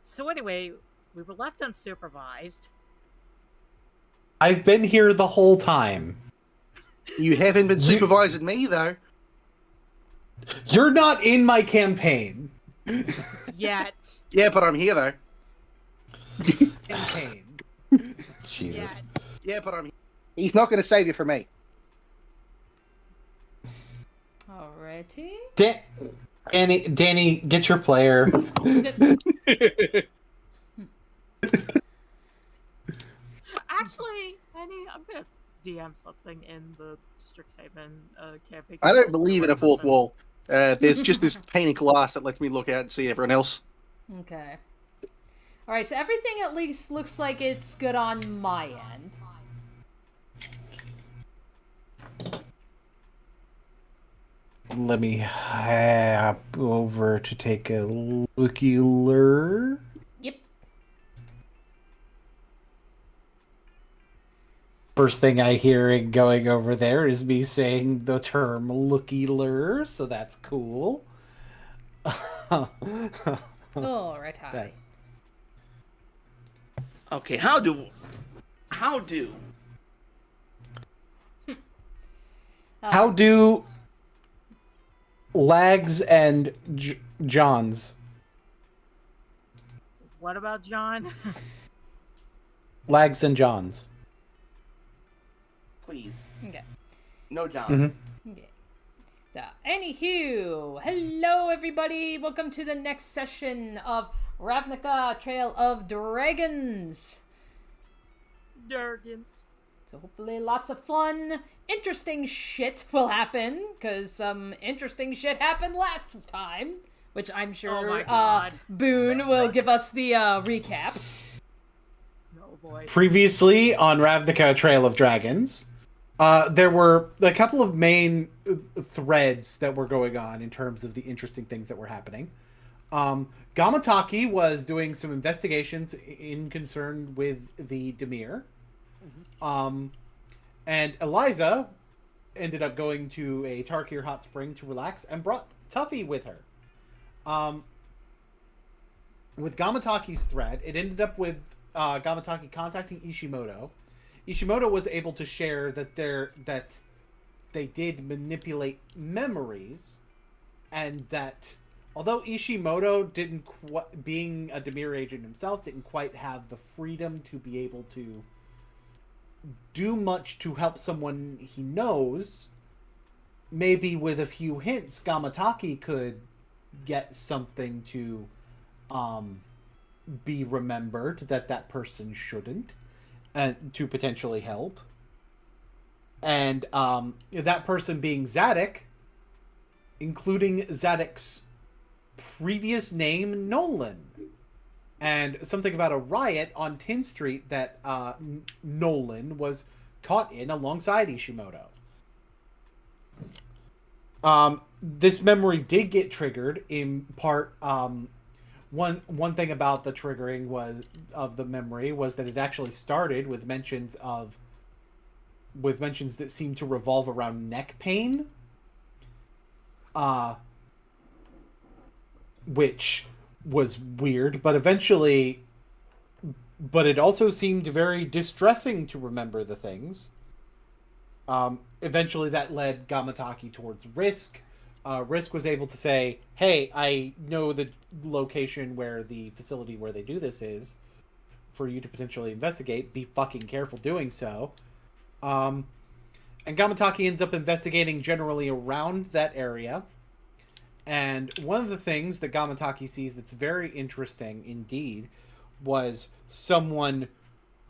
So anyway, we were left unsupervised. I've been here the whole time. You haven't been supervising me, though. You're not in my campaign. Yet. Yeah, but I'm here, though. Campaign. Jesus. Yet. Yeah, but I'm here. He's not going to save you from me. Alrighty. Danny, get your player. Actually, Penny, I'm gonna DM something in the Strixhaven campaign. I don't believe in a fourth wall. There's just this pane of glass that lets me look out and see everyone else. Okay. Alright, so everything at least looks like it's good on my end. Let me hop over to take a looky-lur. Yep. First thing I hear going over there is me saying the term looky-lur, so that's cool. Alright, hi. Okay, how do How do Lags and Johns? What about John? Lags and Johns. please? Okay. No Johns. Mm-hmm. Okay. So, anywho, hello everybody. Welcome to the next session of Ravnica Trail of Dragons. Dragons. So hopefully lots of fun, interesting shit will happen, because some interesting shit happened last time, which I'm sure Oh my God. Boone will give us the recap. Oh boy. Previously on Ravnica Trail of Dragons, there were a couple of main threads that were going on in terms of the interesting things that were happening. Gamataki was doing some investigations in concern with the Demir. And Eliza ended up going to a Tarkir hot spring to relax and brought Tuffy with her. With Gamataki's thread, it ended up with Gamataki contacting Ishimoto. Ishimoto was able to share that they did manipulate memories, and that although Ishimoto being a Demir agent himself, didn't quite have the freedom to be able to do much to help someone he knows, maybe with a few hints, Gamataki could get something to be remembered that person shouldn't, and to potentially help. And that person being Zadok, including Zadok's previous name, Nolan. And something about a riot on 10th Street that Nolan was caught in alongside Ishimoto. This memory did get triggered in part. One thing about the triggering of the memory was that it actually started with mentions that seemed to revolve around neck pain. Which was weird, but it also seemed very distressing to remember the things. Eventually that led Gamataki towards Risk. Risk was able to say, hey, I know the location where the facility where they do this is, for you to potentially investigate. Be fucking careful doing so. And Gamataki ends up investigating generally around that area. And one of the things that Gamataki sees that's very interesting indeed was someone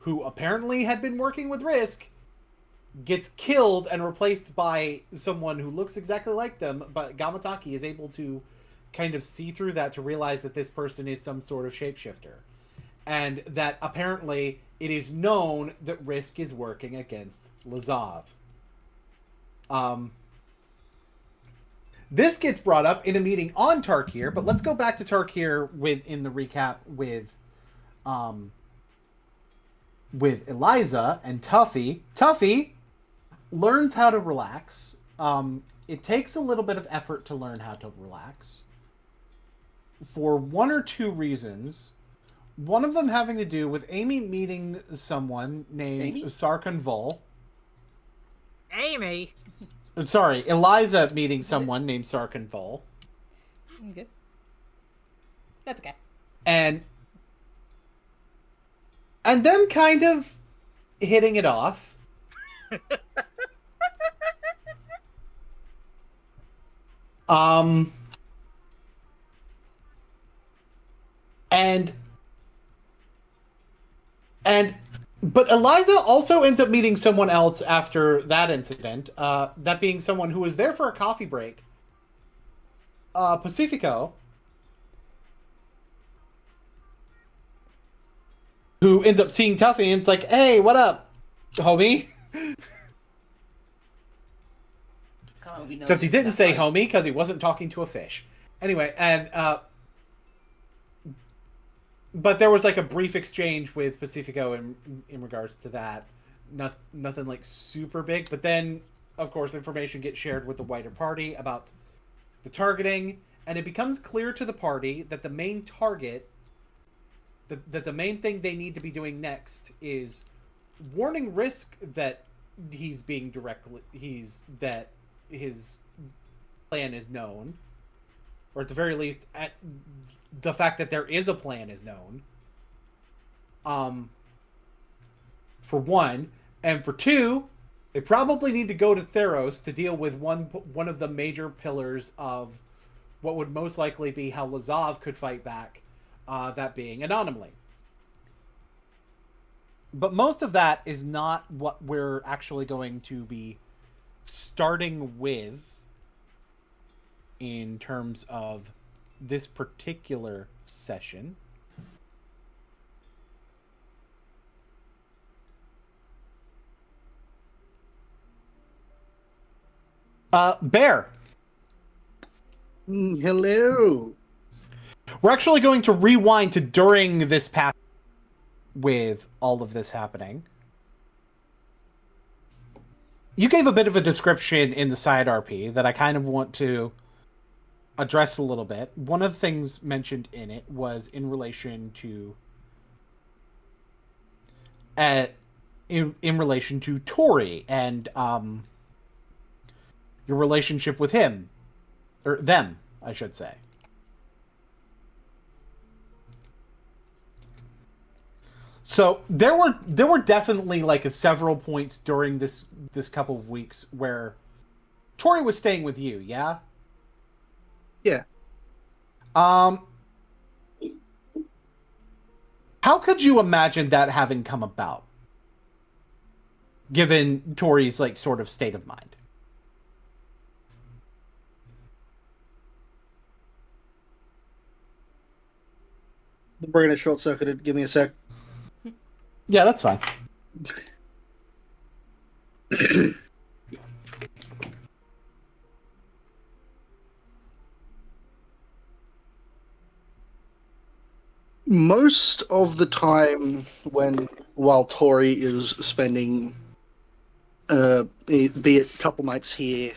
who apparently had been working with Risk gets killed and replaced by someone who looks exactly like them, but Gamataki is able to kind of see through that to realize that this person is some sort of shapeshifter. And that apparently it is known that Risk is working against Lazav. This gets brought up in a meeting on Tarkir, but let's go back to Tarkir in the recap with Eliza and Tuffy. Tuffy learns how to relax. It takes a little bit of effort to learn how to relax for one or two reasons. One of them having to do with Amy meeting someone named Amy? Sarkon Vol. Amy. Sorry, Eliza meeting someone named Sarkon Vol. Okay. That's okay. And them kind of hitting it off. But Eliza also ends up meeting someone else after that incident. That being someone who was there for a coffee break. Pacifico. Who ends up seeing Tuffy and it's like, hey, what up, homie? Except he didn't say homie because he wasn't talking to a fish. Anyway, and but there was like a brief exchange with Pacifico in regards to that. Nothing like super big, but then of course information gets shared with the wider party about the targeting, and it becomes clear to the party that the main target, that the main thing they need to be doing next is warning Risk that his plan is known, or at the very least, the fact that there is a plan is known. For one, and for two, they probably need to go to Theros to deal with one of the major pillars of what would most likely be how Lazav could fight back, that being Anomaly. But most of that is not what we're actually going to be starting with in terms of this particular session. Bear. Hello. We're actually going to rewind to during this path with all of this happening. You gave a bit of a description in the side RP that I kind of want to address a little bit. One of the things mentioned in it was in relation to in relation to Tori and your relationship with him, or them, I should say. So there were definitely like several points during this couple of weeks where Tori was staying with you, yeah? Yeah. How could you imagine that having come about? Given Tori's like sort of state of mind. We're gonna short circuit it. Give me a sec. Yeah, that's fine. Most of the time while Tori is spending be it a couple nights here,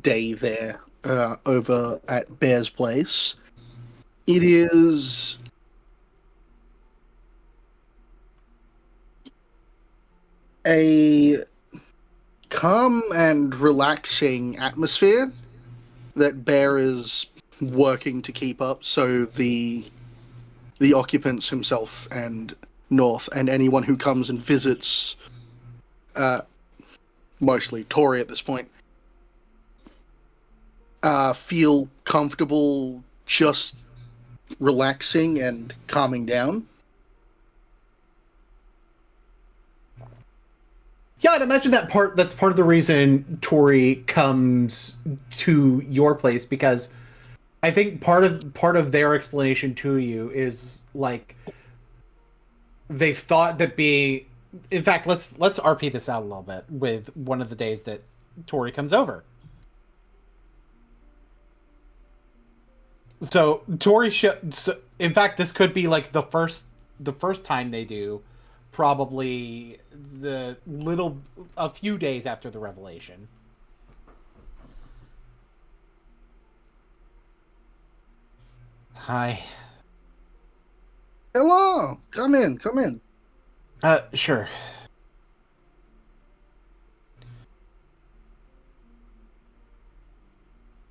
day there, over at Bear's place, it is a calm and relaxing atmosphere that Bear is working to keep up, so the occupants himself and North and anyone who comes and visits, mostly Tori at this point, feel comfortable just relaxing and calming down. Yeah, I'd imagine that's part of the reason Tori comes to your place, because I think part of their explanation to you is like they've thought that being, in fact, let's RP this out a little bit with one of the days that Tori comes over. So Tori in fact, this could be like the first time they do, probably a few days after the revelation. Hi. Hello! Come in, come in. Sure.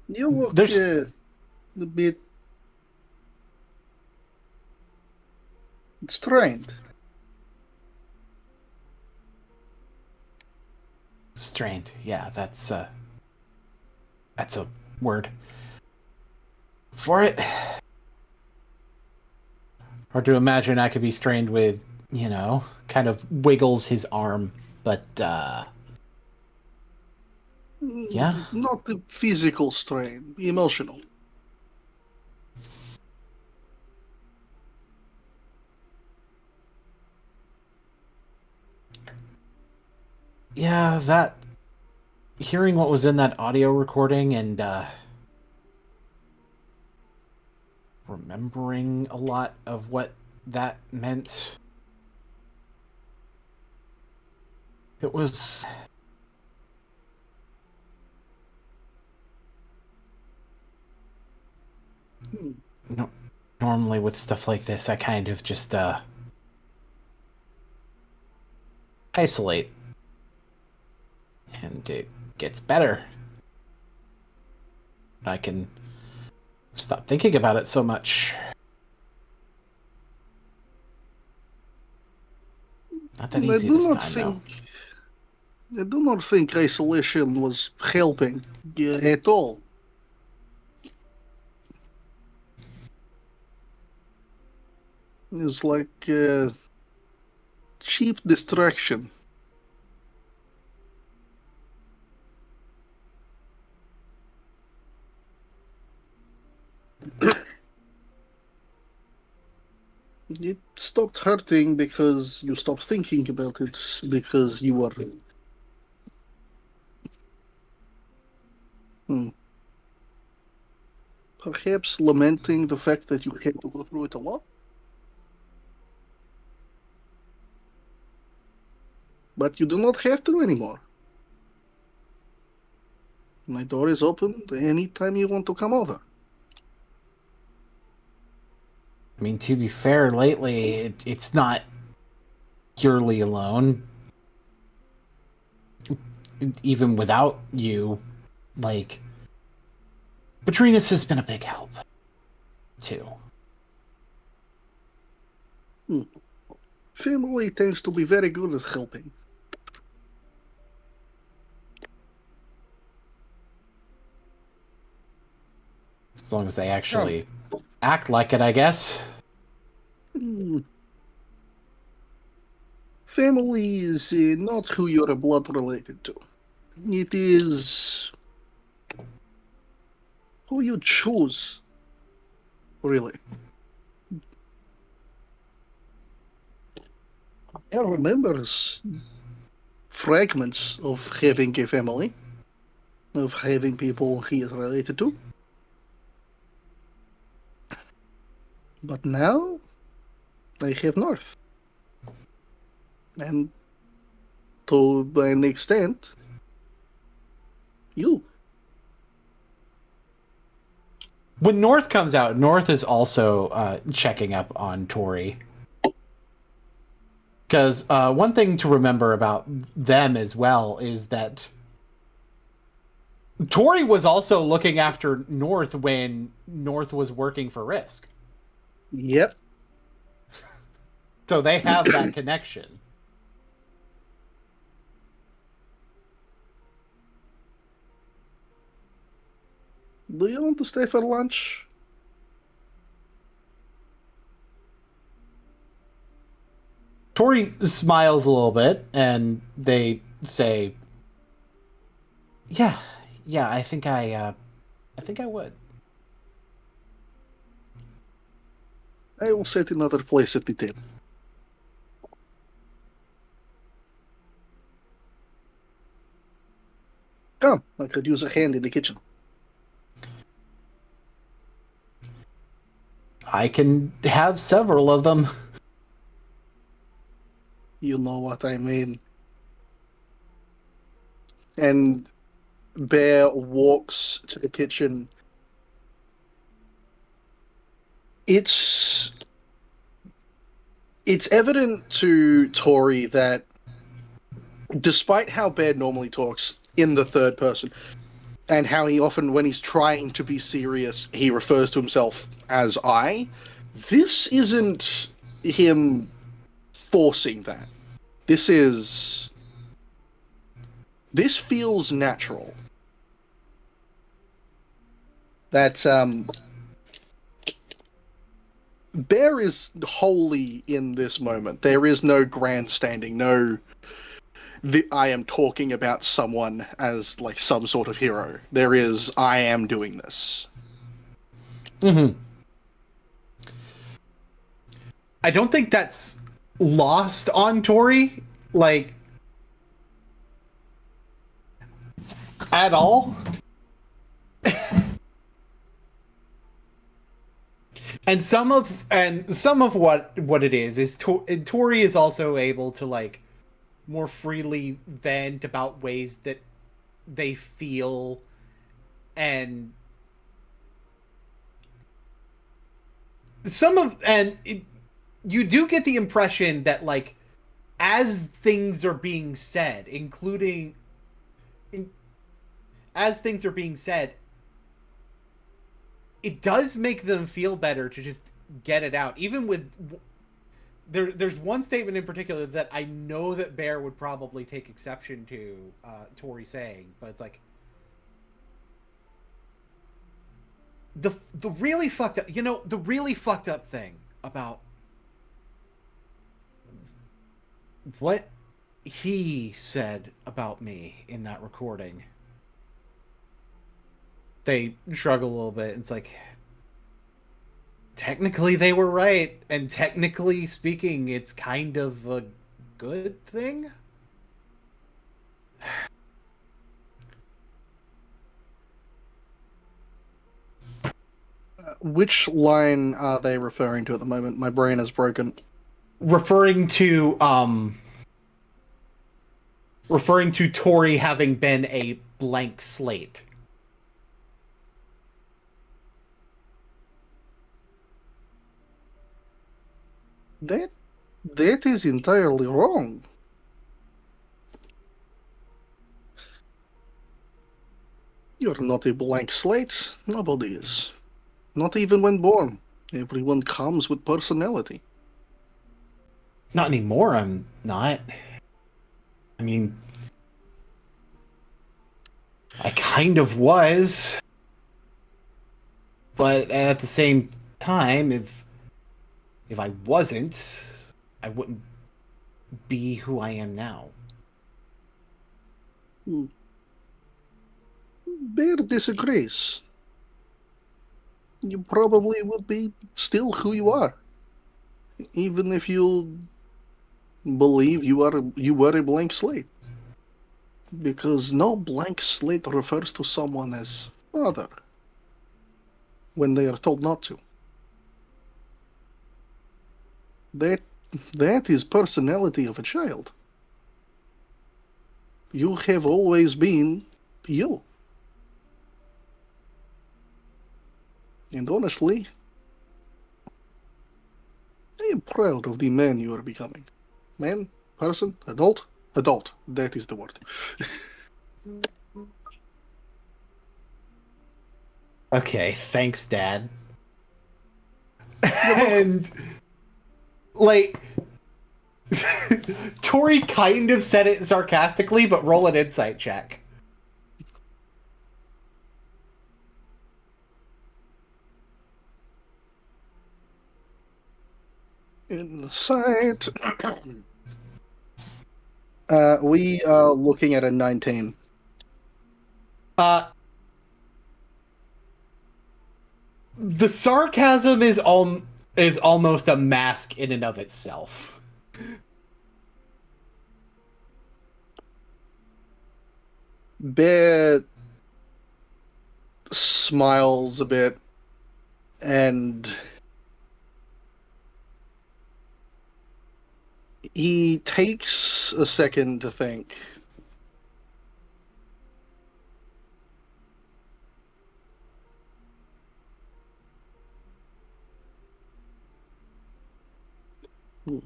You look There's- a bit strained. Strained. Yeah, that's a word for it. Hard to imagine I could be strained with, kind of wiggles his arm, but yeah. Not the physical strain, emotional. Yeah, that hearing what was in that audio recording and remembering a lot of what that meant. It was no, normally with stuff like this I kind of just isolate and it gets better. I can stop thinking about it so much. Not that easy this time, though. I do not think isolation was helping at all. It's like cheap distraction. It stopped hurting because you stopped thinking about it, because you were... Perhaps lamenting the fact that you had to go through it a lot? But you do not have to anymore. My door is open anytime you want to come over. I mean, to be fair, lately it's not purely alone. Even without you, like, Patrinus has been a big help, too. Family tends to be very good at helping. As long as they actually act like it, I guess. Family is not who you're blood related to. It is who you choose, really. I remember fragments of having a family, of having people he is related to. But now, I have North. And to an extent, you. When North comes out, North is also checking up on Tori. Because one thing to remember about them as well is that Tori was also looking after North when North was working for Risk. Yep. So they have that connection. Do you want to stay for lunch? Tori smiles a little bit, and they say, "Yeah, I think I would." I will set another place at the table. Come, I could use a hand in the kitchen. I can have several of them. You know what I mean. And Bear walks to the kitchen. It's It's evident to Tori that despite how Bear normally talks in the third person, and how he often, when he's trying to be serious, he refers to himself as I, this isn't him forcing that. This feels natural. That Bear is wholly in this moment. There is no grandstanding, no I am talking about someone as like some sort of hero. There is I am doing this. Mm-hmm. I don't think that's lost on Tori, like, at all. And some of what it is Tori is also able to like more freely vent about ways that they feel, and you do get the impression that like as things are being said, as things are being said, it does make them feel better to just get it out. Even with there's one statement in particular that I know that Bear would probably take exception to Tori saying, but it's like the really fucked up, the really fucked up thing about what he said about me in that recording. They shrug a little bit. It's like, technically they were right, and technically speaking, it's kind of a good thing. Which line are they referring to at the moment? My brain is broken. Referring to Tori having been a blank slate. That is entirely wrong. You're not a blank slate. Nobody is. Not even when born. Everyone comes with personality. Not anymore, I'm not. I mean, I kind of was. But at the same time, if I wasn't, I wouldn't be who I am now. Bear disagrees. You probably would be still who you are. Even if you believe you were a blank slate. Because no blank slate refers to someone as father when they are told not to. That is personality of a child. You have always been you. And honestly, I am proud of the man you are becoming. Man, person, adult. That is the word. Okay, thanks, Dad. And like Tori kind of said it sarcastically, but roll an insight check. Insight. We are looking at a 19. The sarcasm is almost a mask in and of itself. Bear smiles a bit and he takes a second to think. Hmm.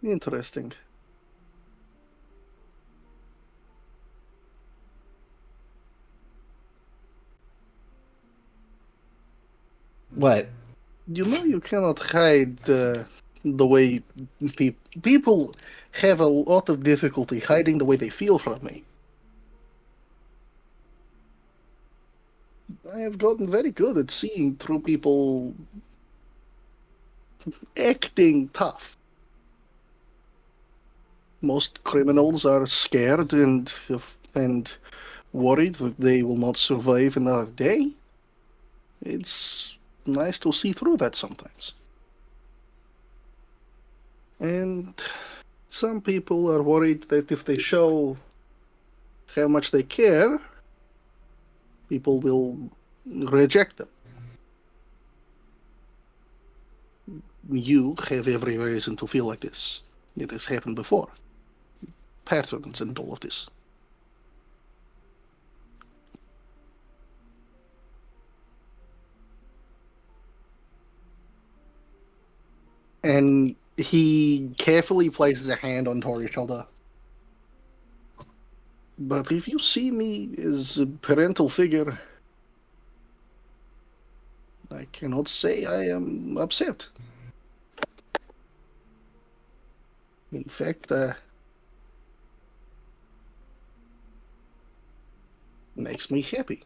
Interesting. What? You know you cannot hide the way people have a lot of difficulty hiding the way they feel from me. I have gotten very good at seeing through people acting tough. Most criminals are scared and worried that they will not survive another day. It's nice to see through that sometimes. And some people are worried that if they show how much they care, people will reject them. You have every reason to feel like this. It has happened before. Patterns and all of this. And he carefully places a hand on Tori's shoulder. But if you see me as a parental figure, I cannot say I am upset. In fact, makes me happy.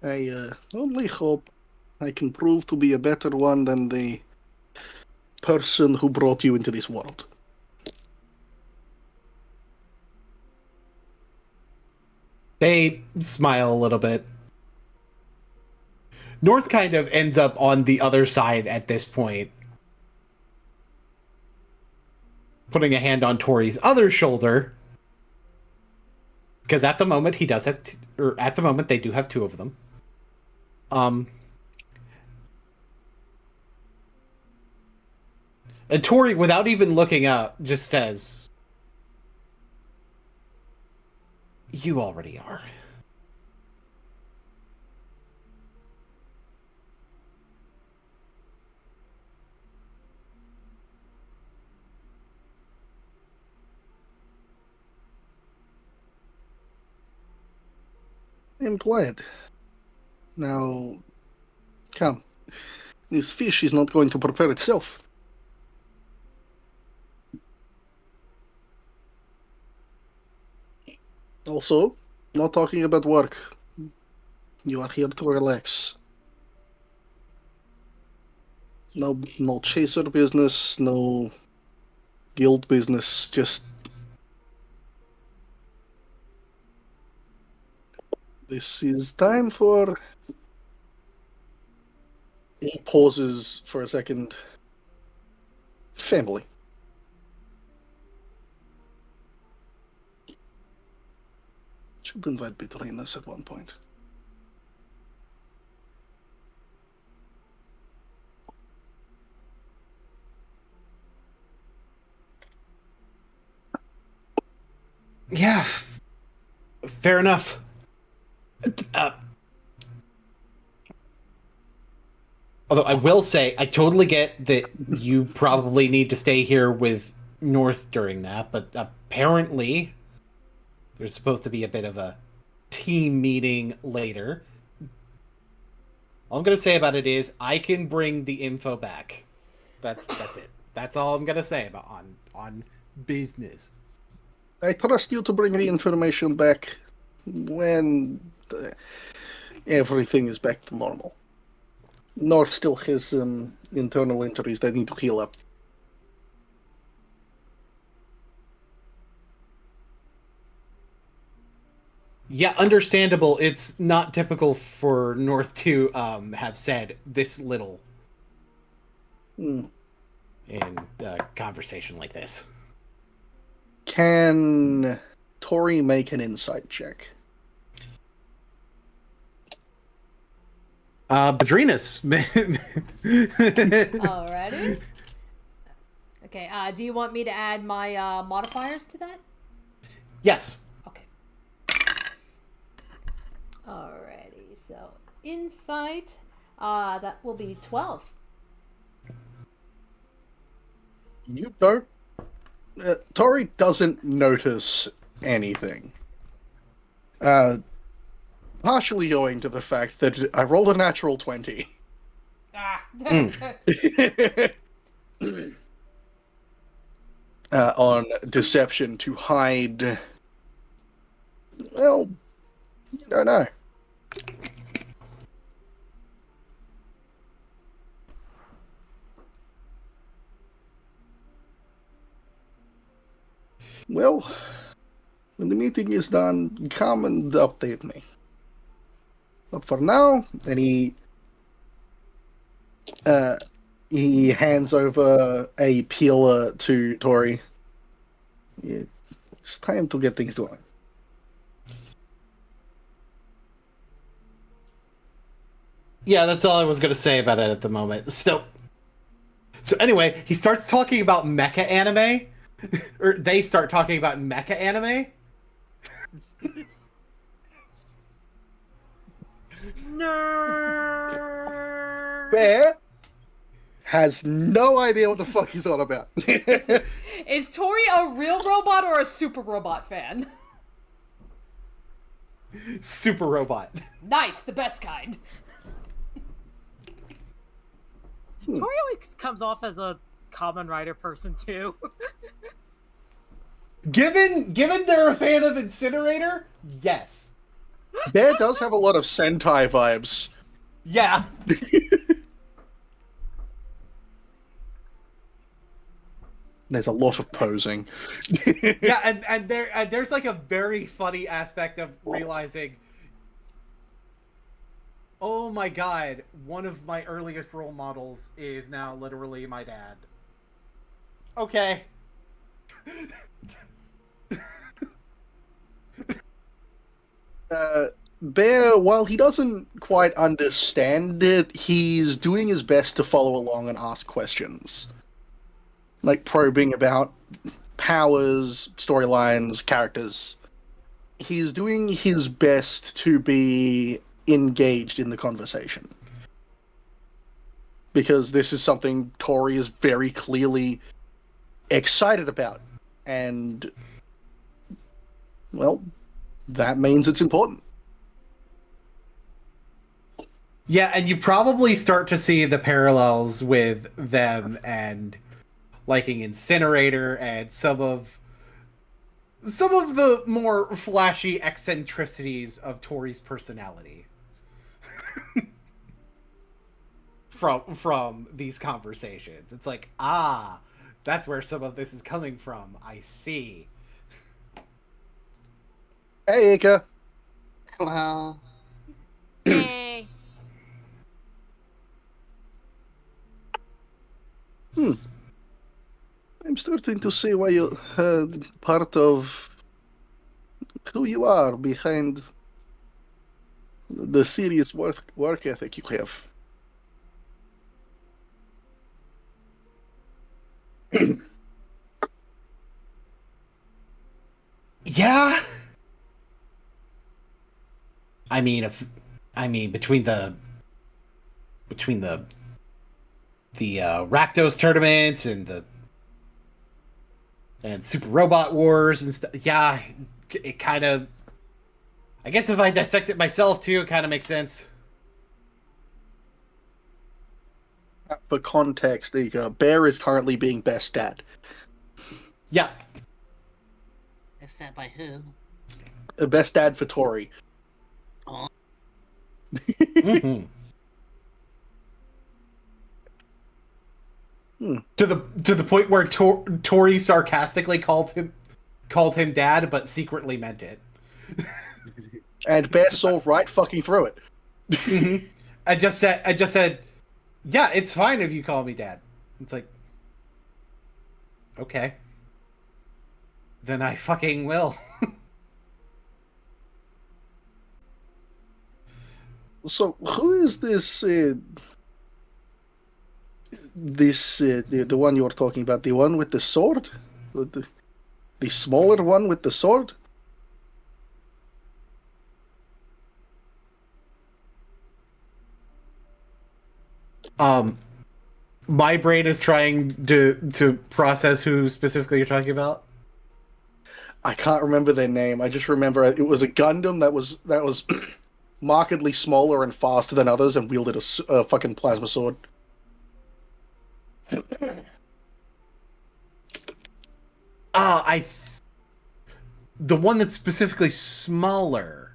I only hope I can prove to be a better one than the person who brought you into this world. They smile a little bit. North kind of ends up on the other side at this point, putting a hand on Tori's other shoulder, because at the moment he does have, or at the moment they do have two of them. And Tori, without even looking up, just says, "You already are." I'm glad. Now, come. This fish is not going to prepare itself. Also, not talking about work. You are here to relax. No chaser business, no guild business, just... This is time for... He pauses for a second. Family. Should invite between us at one point. Yeah, fair enough. Although I will say, I totally get that you probably need to stay here with North during that, but apparently there's supposed to be a bit of a team meeting later. All I'm gonna say about it is I can bring the info back. That's it. That's all I'm gonna say about on business. I trust you to bring the information back when everything is back to normal. North still has some internal injuries that need to heal up. Yeah, understandable. It's not typical for North to have said this little in a conversation like this. Can Tori make an insight check? Badrinas. Alrighty. Okay, do you want me to add my modifiers to that? Yes. Okay. Alrighty, so insight, that will be 12. You don't. Tori doesn't notice anything. Partially owing to the fact that I rolled a natural 20. Ah. On deception to hide. Well, you don't know. Well, when the meeting is done, come and update me. But for now, and he hands over a peeler to Tori. Yeah, it's time to get things going. Yeah, that's all I was going to say about it at the moment. So anyway, he starts talking about mecha anime, or they start talking about mecha anime. Nerd. Bear has no idea what the fuck he's on about. Is Tori a real robot or a super robot fan? Super robot. Nice, the best kind. Tori always comes off as a common writer person too. Given they're a fan of Incinerator, yes. Bear does have a lot of Sentai vibes. Yeah. There's a lot of posing. Yeah, and there's like a very funny aspect of realizing, oh my god, one of my earliest role models is now literally my dad. Okay. Bear, while he doesn't quite understand it, he's doing his best to follow along and ask questions. Like probing about powers, storylines, characters. He's doing his best to be engaged in the conversation. Because this is something Tori is very clearly excited about. And, well, that means it's important. Yeah, and you probably start to see the parallels with them and liking Incinerator and some of the more flashy eccentricities of Tori's personality from these conversations. It's like, that's where some of this is coming from. I see. Hey, Ika. Hello. Hey. I'm starting to see why you're part of who you are behind the serious work ethic you have. Yeah. I mean, between the Rakdos tournaments and Super Robot Wars and stuff. Yeah, it kind of. I guess if I dissect it myself too, it kind of makes sense. For context, Ika, Bear is currently being best dad. Yeah. Is that by who? Best dad for Tori. Mm-hmm. To the point where Tori sarcastically called him dad, but secretly meant it. And Bear saw right fucking through it. Mm-hmm. I just said, yeah, it's fine if you call me dad. It's like, okay, then I fucking will. So who is this? The one you were talking about, the one with the sword, the smaller one with the sword. My brain is trying to process who specifically you're talking about. I can't remember their name. I just remember it was a Gundam that was markedly smaller and faster than others and wielded a fucking plasma sword. The one that's specifically smaller.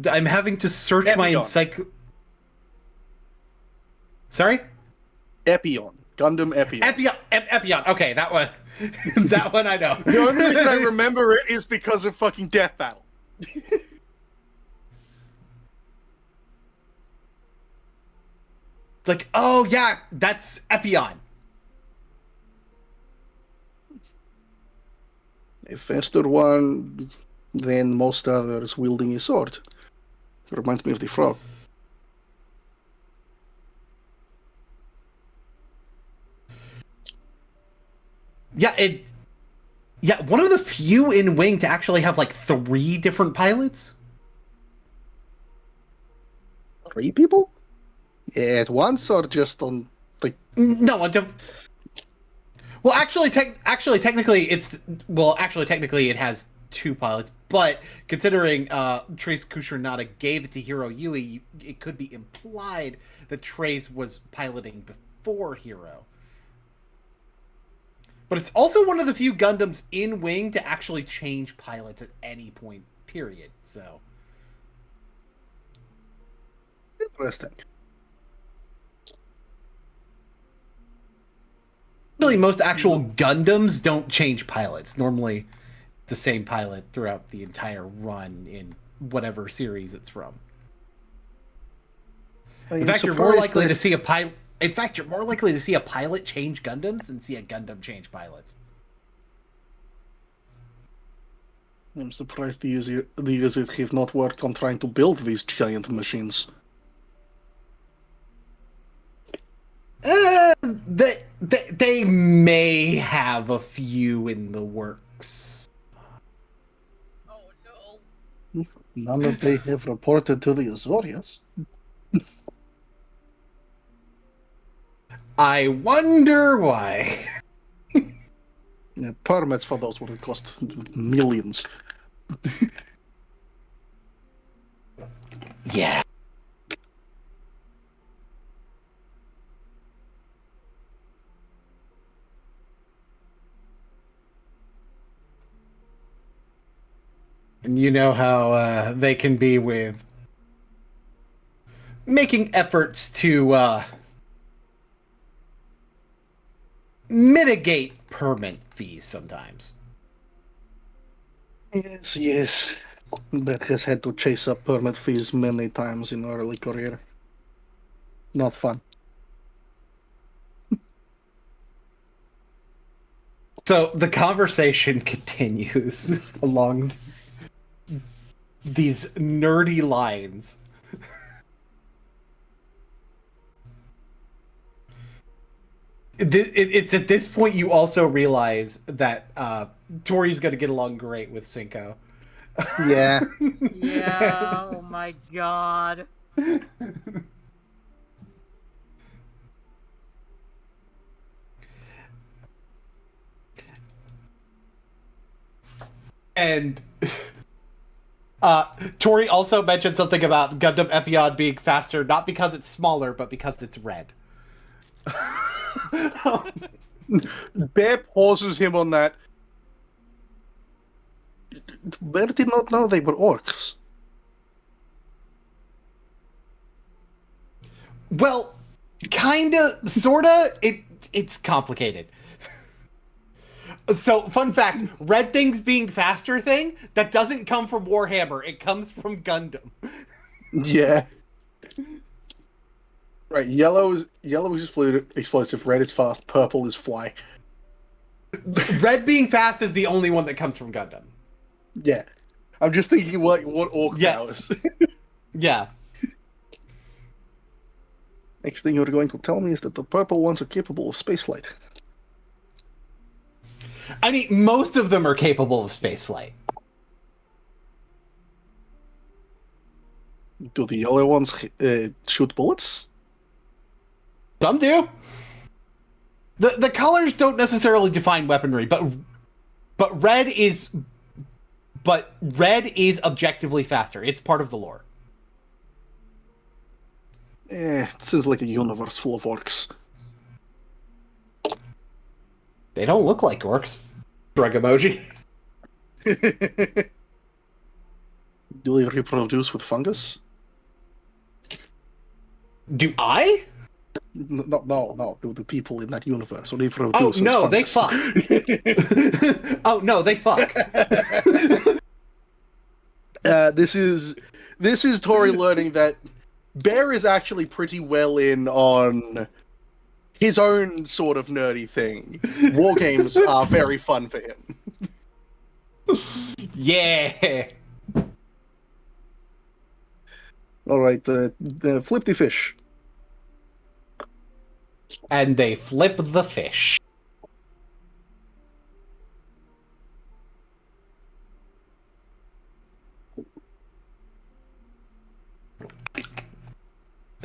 I'm having to search my encycl. Sorry? Epion. Gundam Epion. Epion. Okay, that one. That one I know. The only reason I remember it is because of fucking Death Battle. It's like, oh yeah, that's Epion. A faster one than most others wielding a sword. It reminds me of the frog. Yeah, one of the few in Wing to actually have like 3 different pilots. 3 people? At once or just on like? No, well, actually, technically, it has 2 pilots. But considering Trace Kushernada gave it to Hiro Yui, it could be implied that Trace was piloting before Hiro. But it's also one of the few Gundams in Wing to actually change pilots at any point, period. So Interesting. really, most actual Gundams don't change pilots. Normally, the same pilot throughout the entire run in whatever series it's from. In fact, you're more likely to see a pilot. In fact, you're more likely to see a pilot change Gundams than see a Gundam change pilots. I'm surprised the users have not worked on trying to build these giant machines. They may have a few in the works. Oh no. None of they have reported to the Azorians. I wonder why. Yeah, permits for those would have cost millions. Yeah. And you know how they can be with making efforts to mitigate permit fees sometimes. Yes. That has had to chase up permit fees many times in early career. Not fun. So the conversation continues along these nerdy lines. It's at this point you also realize that Tori's going to get along great with Cinco. Yeah. Yeah, oh my god. And Tori also mentioned something about Gundam Epion being faster, not because it's smaller, but because it's red. Bear pauses him on that. Bear did not know they were orcs. Well, kinda, sorta. It's complicated. So, fun fact: red things being faster thing that doesn't come from Warhammer. It comes from Gundam. Yeah. Right. Yellow is explosive. Red is fast. Purple is fly. Red being fast is the only one that comes from Gundam. Yeah. I'm just thinking what orc Yeah. powers. Yeah. Next thing you're going to tell me is that the purple ones are capable of spaceflight. I mean, most of them are capable of spaceflight. Do the yellow ones shoot bullets? Some do. The colors don't necessarily define weaponry, but red is objectively faster. It's part of the lore. It seems like a universe full of orcs. They don't look like orcs. Shrug emoji. Do they reproduce with fungus? Do I? No. The people in that universe reproduce. Oh with no, they fungus. fuck. Oh no, they fuck. This is Tori learning that Bear is actually pretty well in on his own sort of nerdy thing. War games are very fun for him. Yeah. All right, flip the fish. And they flip the fish.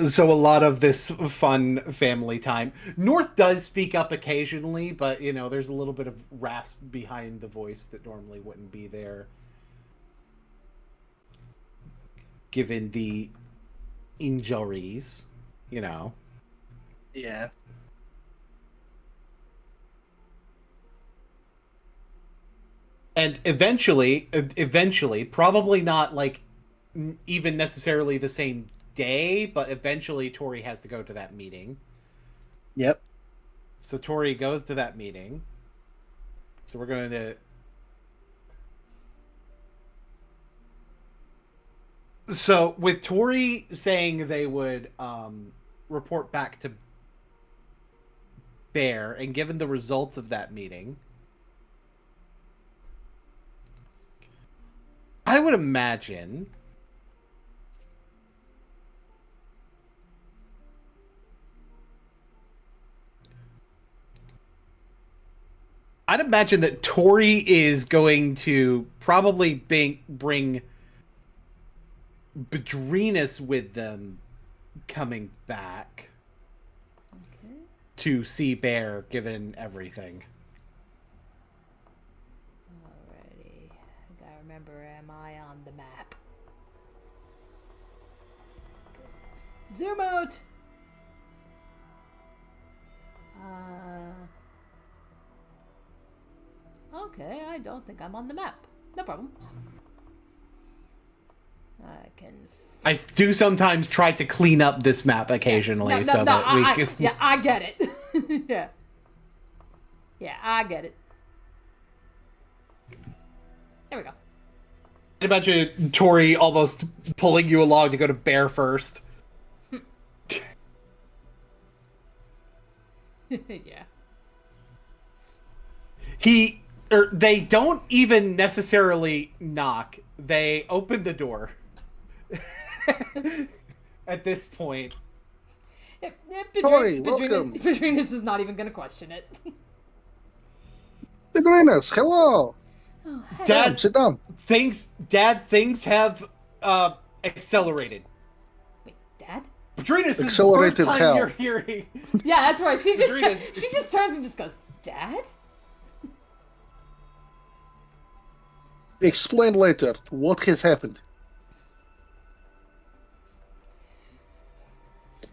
So a lot of this fun family time. North does speak up occasionally, but you know, there's a little bit of rasp behind the voice that normally wouldn't be there, given the injuries, you know. Yeah. And eventually, probably not like even necessarily the same day, but eventually Tori has to go to that meeting. Yep. So Tori goes to that meeting. So we're going to... So with Tori saying they would report back to Bear, and given the results of that meeting, I would imagine... I'd imagine that Tori is going to probably bring Bedrinus with them coming back to see Bear, given everything. Alrighty. I gotta remember, am I on the map? Okay. Zoom out! Okay, I don't think I'm on the map. No problem. I can... I do sometimes try to clean up this map occasionally that we can... Yeah, I get it. Yeah. Yeah, I get it. There we go. I'd imagine Tori almost pulling you along to go to Bear first. Yeah. They don't even necessarily knock. They open the door. At this point. Tori, welcome. Bedrinus is not even going to question it. Bedrinus, hello. Oh, hey. Dad, Sit down. Things have accelerated. Wait, Dad? Bedrinus, Accelerated is the first time hell. you're hearing. Yeah, that's right. She Bedrinus. just turns and just goes, Dad? Explain later what has happened.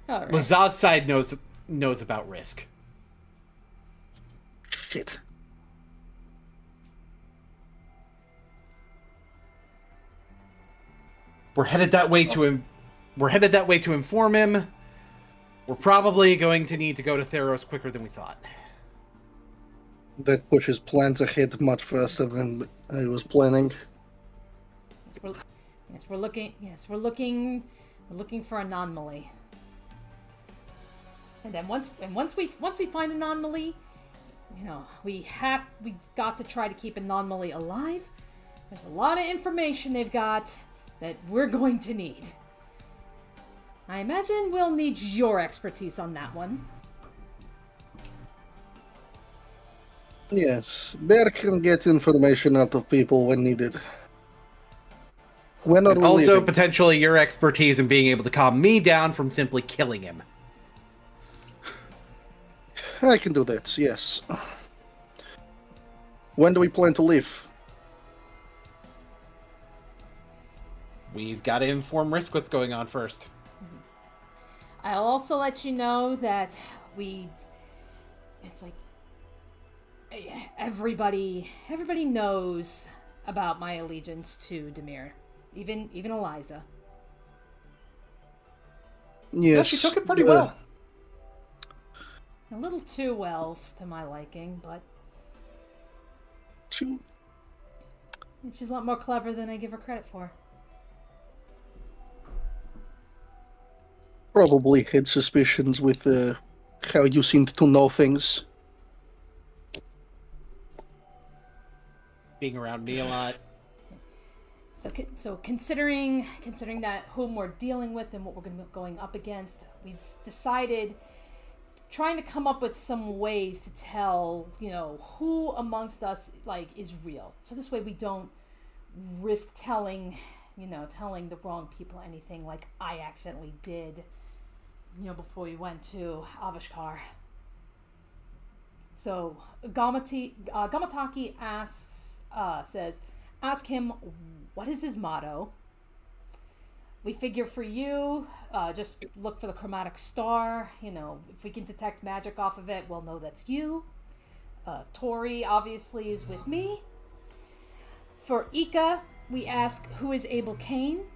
All right. Lazav's side knows about Risk. Shit. We're headed that way to inform him. We're probably going to need to go to Theros quicker than we thought. That pushes plans ahead much faster than I was planning. We're looking for anomaly. And then once we find anomaly, you know, we got to try to keep anomaly alive. There's a lot of information they've got that we're going to need. I imagine we'll need your expertise on that one. Yes, Bear can get information out of people when needed. When are we Also, leaving? potentially your expertise in being able to calm me down from simply killing him. I can do that, yes. When do we plan to leave? We've got to inform Risk what's going on first. I'll also let you know that it's like everybody knows about my allegiance to Demir, even Eliza. Yes. Yeah, she took it pretty well. A little too well to my liking, but she's a lot more clever than I give her credit for. Probably had suspicions with how you seemed to know things. Being around me a lot. So considering that whom we're dealing with and what we're going up against, we've decided trying to come up with some ways to tell, who amongst us is real. So this way we don't risk telling the wrong people anything like I accidentally did, before we went to Avishkar. So Gamataki says, ask him what is his motto. We figure for you, just look for the chromatic star. If we can detect magic off of it, we'll know that's you. Tori obviously is with me. For Ika, we ask who is Abel Kane.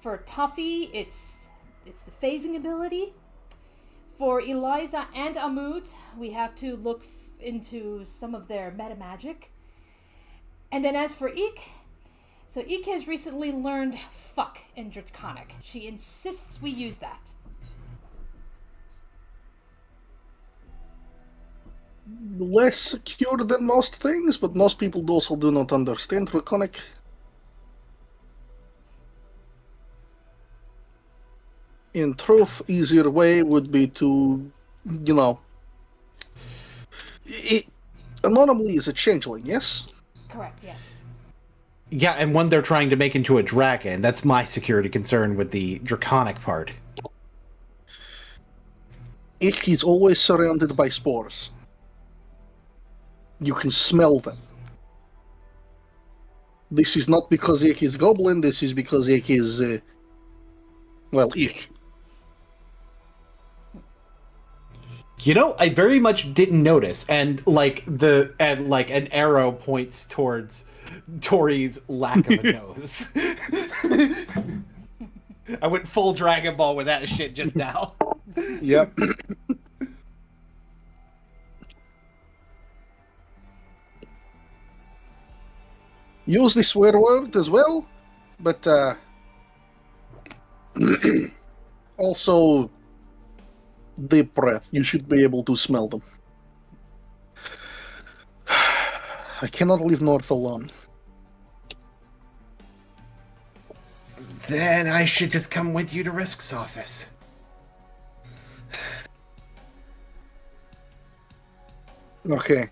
For Tuffy, it's the phasing ability. For Eliza and Amut, we have to look into some of their meta magic. And then as for Eek, so Eek has recently learned fuck in Draconic. She insists we use that. Less secure than most things, but most people also do not understand Draconic. In truth, easier way would be to, Anomaly is a changeling, yes? Correct, yes. Yeah, and one they're trying to make into a dragon. That's my security concern with the draconic part. Ik is always surrounded by spores. You can smell them. This is not because Ik is goblin, this is because Ik is, Ik. I very much didn't notice, and an arrow points towards Tori's lack of a nose. I went full Dragon Ball with that shit just now. Yep. Use the swear word as well, but also deep breath. You should be able to smell them. I cannot leave North alone. Then I should just come with you to Risk's office. Okay.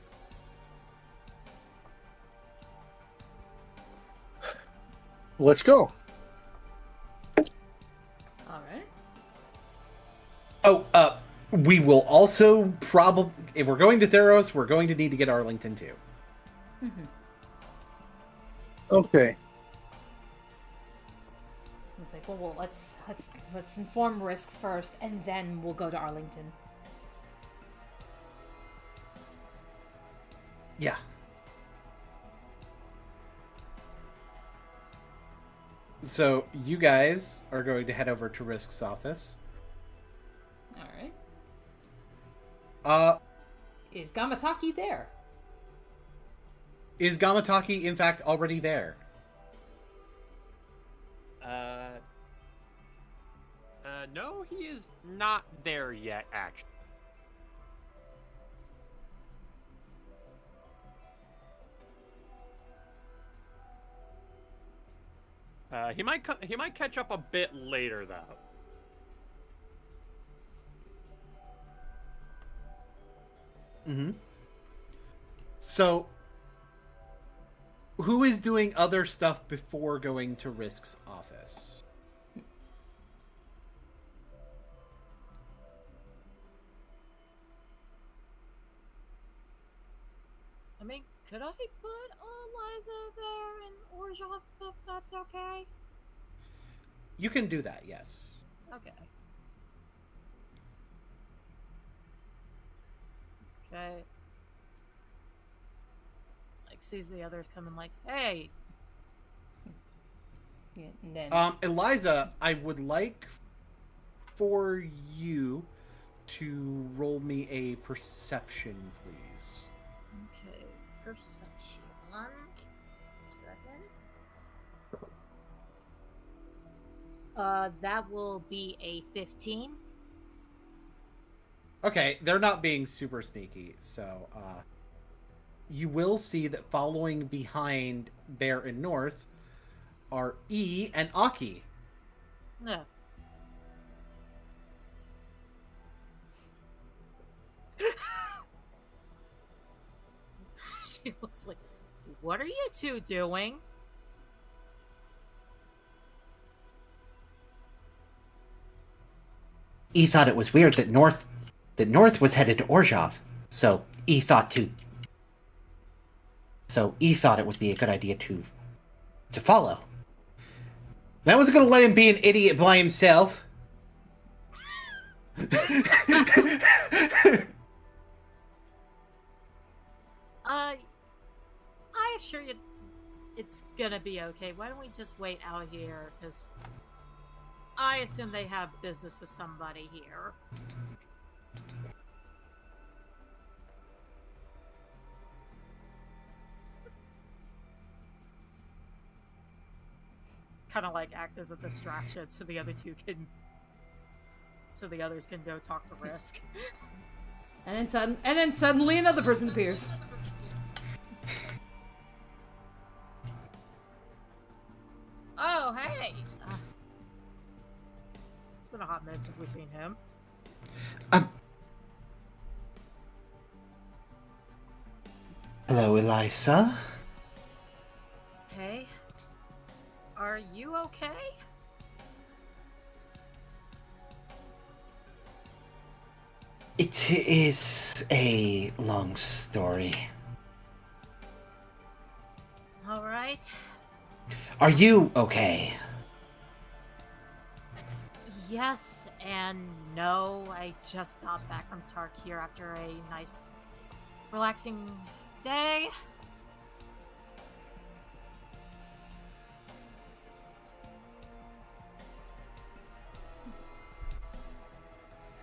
Let's go. All right. Oh, we will also probably, if we're going to Theros, we're going to need to get Arlington too. Mm-hmm. Okay. It's like, well, let's inform Risk first, and then we'll go to Arlington. Yeah. So you guys are going to head over to Risk's office. All right. Is Gamataki there? Is Gamataki in fact already there? No, he is not there yet, actually. He might catch up a bit later though. Mm-hmm. So, who is doing other stuff before going to Risk's office? I mean, could I put Eliza there and Orgeoff if that's okay? You can do that, yes. Okay. Okay. Like, sees the others coming, like, hey! Yeah, and then Eliza, I would like for you to roll me a perception, please. Okay, perception. 7. That will be a 15. Okay, they're not being super sneaky, so you will see that following behind Bear and North are E and Aki. No. She looks like, what are you two doing? E thought it was weird that North was headed to Orzhov, so E thought it would be a good idea to follow. And I wasn't going to let him be an idiot by himself. I assure you it's gonna be okay. Why don't we just wait out here? Because I assume they have business with somebody here. Kind of like act as a distraction so the others can go talk to Risk. and then suddenly another person appears. Oh, hey! It's been a hot minute since we've seen him. Hello, Eliza. Hey, are you okay? It is a long story. All right. Are you okay? Yes and no. I just got back from Tarkir after a nice, relaxing day.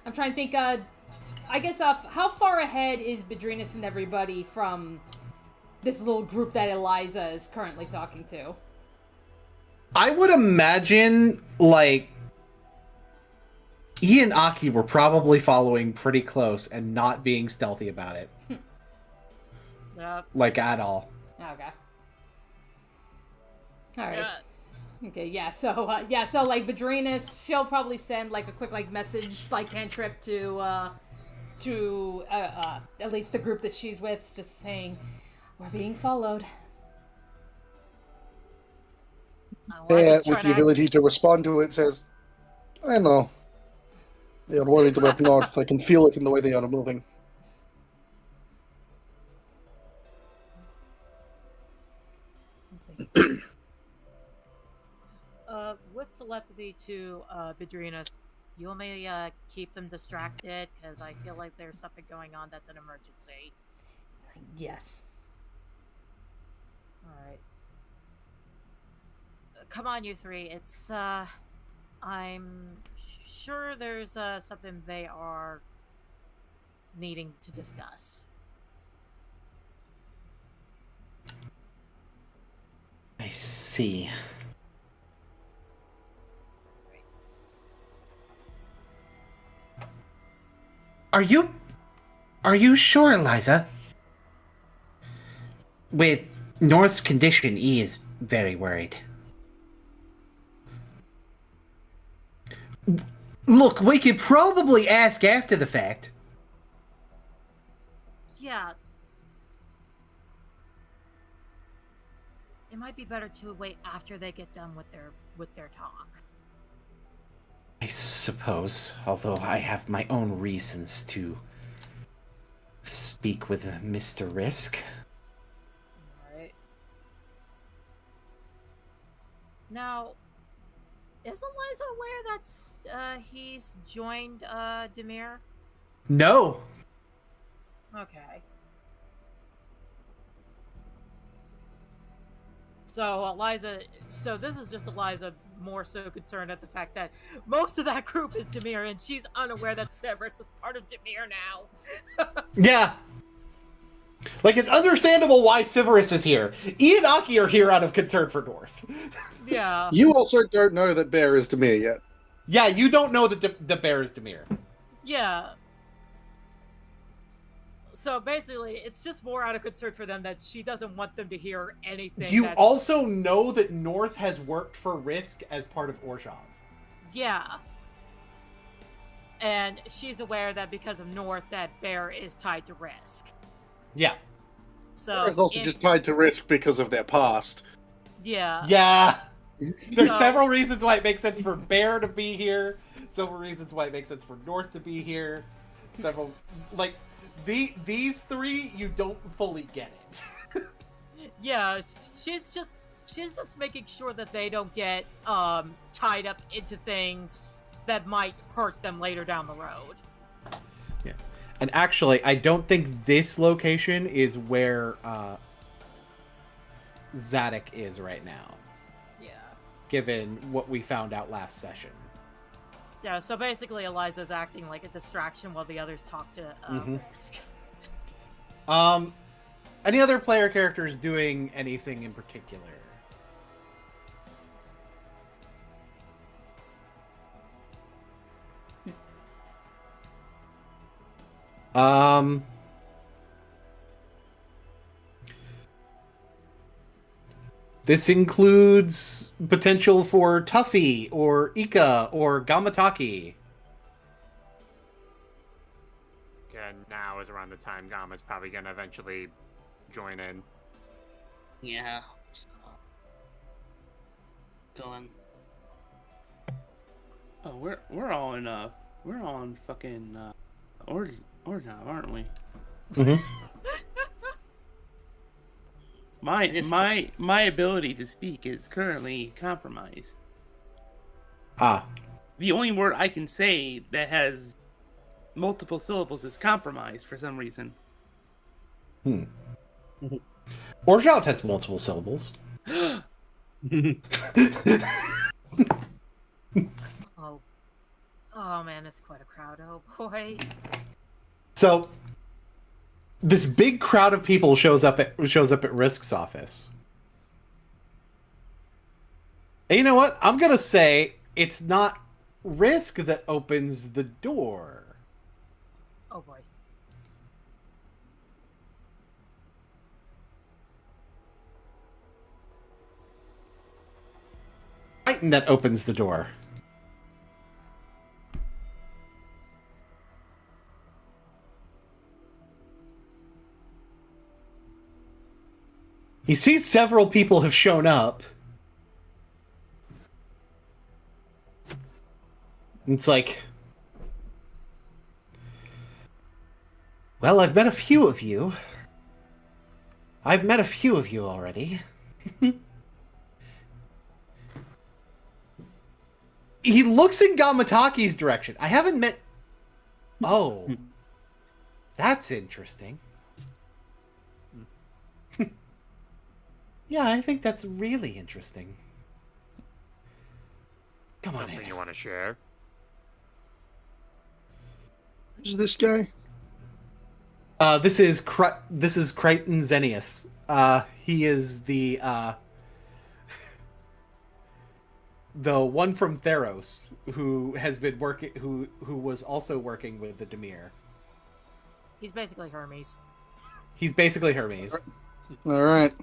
I'm trying to think, I guess, how far ahead is Bedrinas and everybody from this little group that Eliza is currently talking to? I would imagine, like, E and Aki were probably following pretty close and not being stealthy about it. Yep. Like, at all. Okay. Alright. Yeah. Okay, yeah, so, like, Bedrinas, she'll probably send, like, a quick, like, message, like, cantrip to at least the group that she's with, just saying, we're being followed. Yeah, with the ability to respond to it, says, I know. They are worried about North. I can feel it in the way they are moving. With telepathy to Bedrinas, you want me to keep them distracted? Because I feel like there's something going on that's an emergency. Yes. Alright. Come on, you three. It's, I'm sure there's something they are needing to discuss. I see. Are you sure, Eliza? With North's condition, E is very worried. Look, we could probably ask after the fact. Yeah. It might be better to wait after they get done with their talk. I suppose, although I have my own reasons to speak with Mr. Risk. Alright. Now, is Eliza aware that he's joined Demir? No. Okay. So this is just Eliza more so concerned at the fact that most of that group is Demir, and she's unaware that Severus is part of Demir now. Yeah. Like, it's understandable why Severus is here. Ian and Aki are here out of concern for North. Yeah. You also don't know that Bear is Demir yet. Yeah, you don't know that the bear is Demir. Yeah. So basically, it's just more out of concern for them that she doesn't want them to hear anything. You also know that North has worked for Risk as part of Orzhov. Yeah. And she's aware that because of North, that Bear is tied to Risk. Yeah. So Bear is also just tied to Risk because of their past. Yeah. Yeah. There's So- several reasons why it makes sense for Bear to be here. Several reasons why it makes sense for North to be here. Several, like, these three, you don't fully get it. Yeah, she's just making sure that they don't get tied up into things that might hurt them later down the road. Yeah. And actually, I don't think this location is where Zadok is right now, Yeah. given what we found out last session. Yeah, so basically Eliza's acting like a distraction while the others talk to Risk. Any other player characters doing anything in particular? This includes potential for Tuffy or Ika or Gamataki. And now is around the time Gama's probably gonna eventually join in. Yeah. So, going. Oh, we're all in fucking Orzhov, aren't we? Mm-hmm. My ability to speak is currently compromised. Ah. The only word I can say that has multiple syllables is compromised for some reason. Orzhov has multiple syllables. Oh man, it's quite a crowd. Oh boy. So, this big crowd of people shows up at Risk's office. And you know what? I'm gonna say it's not Risk that opens the door. Oh boy. Titan that opens the door. He sees several people have shown up. It's like, well, I've met a few of you. I've met a few of you already. He looks in Gamataki's direction. I haven't met... Oh. That's interesting. Yeah, I think that's really interesting. Come on Something in. you want to share? Who's this guy? This is Crichton Zenius. He is the one from Theros who has been working, who was also working with the Demir. He's basically Hermes. He's basically Hermes. All right.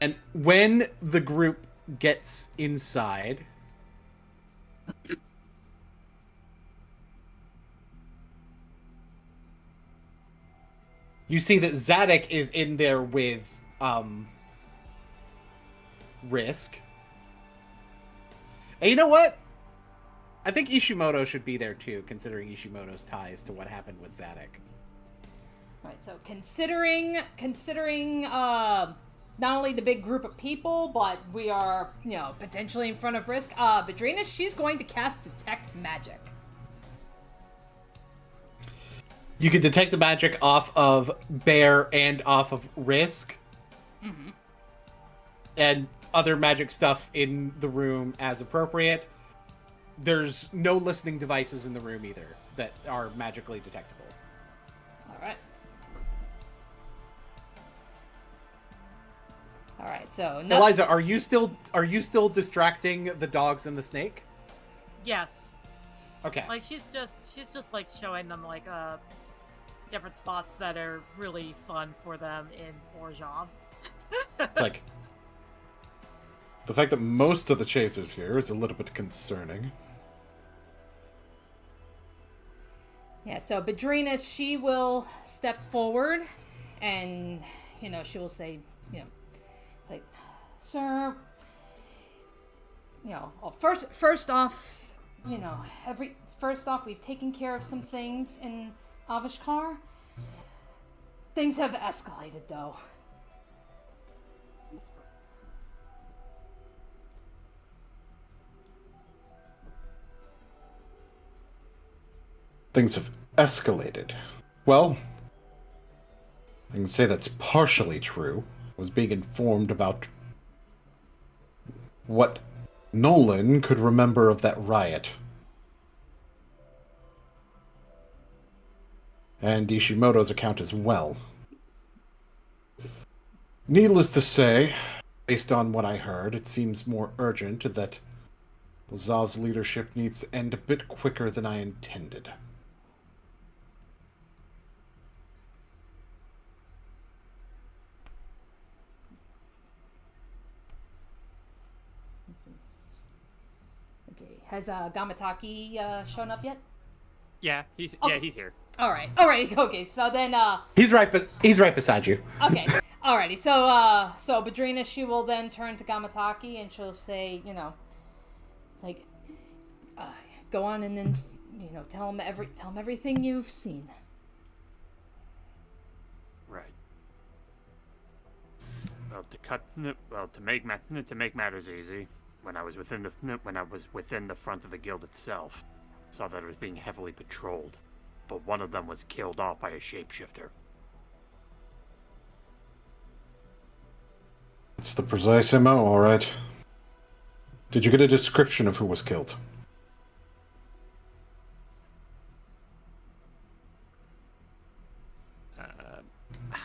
And when the group gets inside, You see that Zadok is in there with Risk. And you know what? I think Ishimoto should be there too, considering Ishimoto's ties to what happened with Zadok. Right, so considering not only the big group of people, but we are, potentially in front of Risk, Bedrina, she's going to cast Detect Magic. You can detect the magic off of Bear and off of Risk. Mm-hmm. And other magic stuff in the room as appropriate. There's no listening devices in the room either that are magically detectable. All right, so Eliza, are you still distracting the dogs and the snake? Yes. Okay. Like she's just like showing them like different spots that are really fun for them in Orjov. It's like the fact that most of the chasers here is a little bit concerning. Yeah, so Bedrina, she will step forward and, she will say, it's like, sir, first off, we've taken care of some things in Avishkar. Things have escalated, though. Things have escalated. Well, I can say that's partially true. I was being informed about what Nolan could remember of that riot. And Ishimoto's account as well. Needless to say, based on what I heard, it seems more urgent that Lazav's leadership needs to end a bit quicker than I intended. Okay, has Gamataki shown up yet? Yeah, he's here. All right. Okay, so then He's right beside you. okay. Alrighty, so Bedrina, she will then turn to Gamataki and she'll say, go on and then, tell him everything you've seen. Right. Well, to make matters easy, when I was within the front of the guild itself, I saw that it was being heavily patrolled, but one of them was killed off by a shapeshifter. It's the precise MO, alright. Did you get a description of who was killed?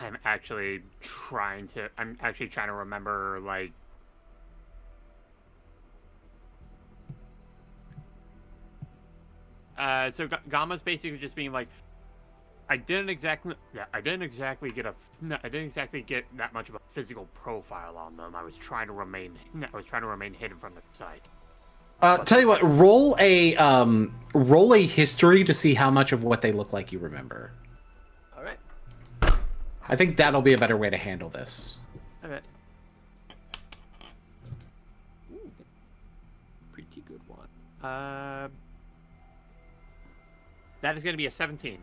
I'm actually trying to remember, like... So Gamma's basically just being like, I didn't exactly get that much of a physical profile on them. I was trying to remain hidden from the sight. Tell you what, roll a history to see how much of what they look like you remember. All right. I think that'll be a better way to handle this. Okay. Ooh, pretty good one. That is going to be a 17.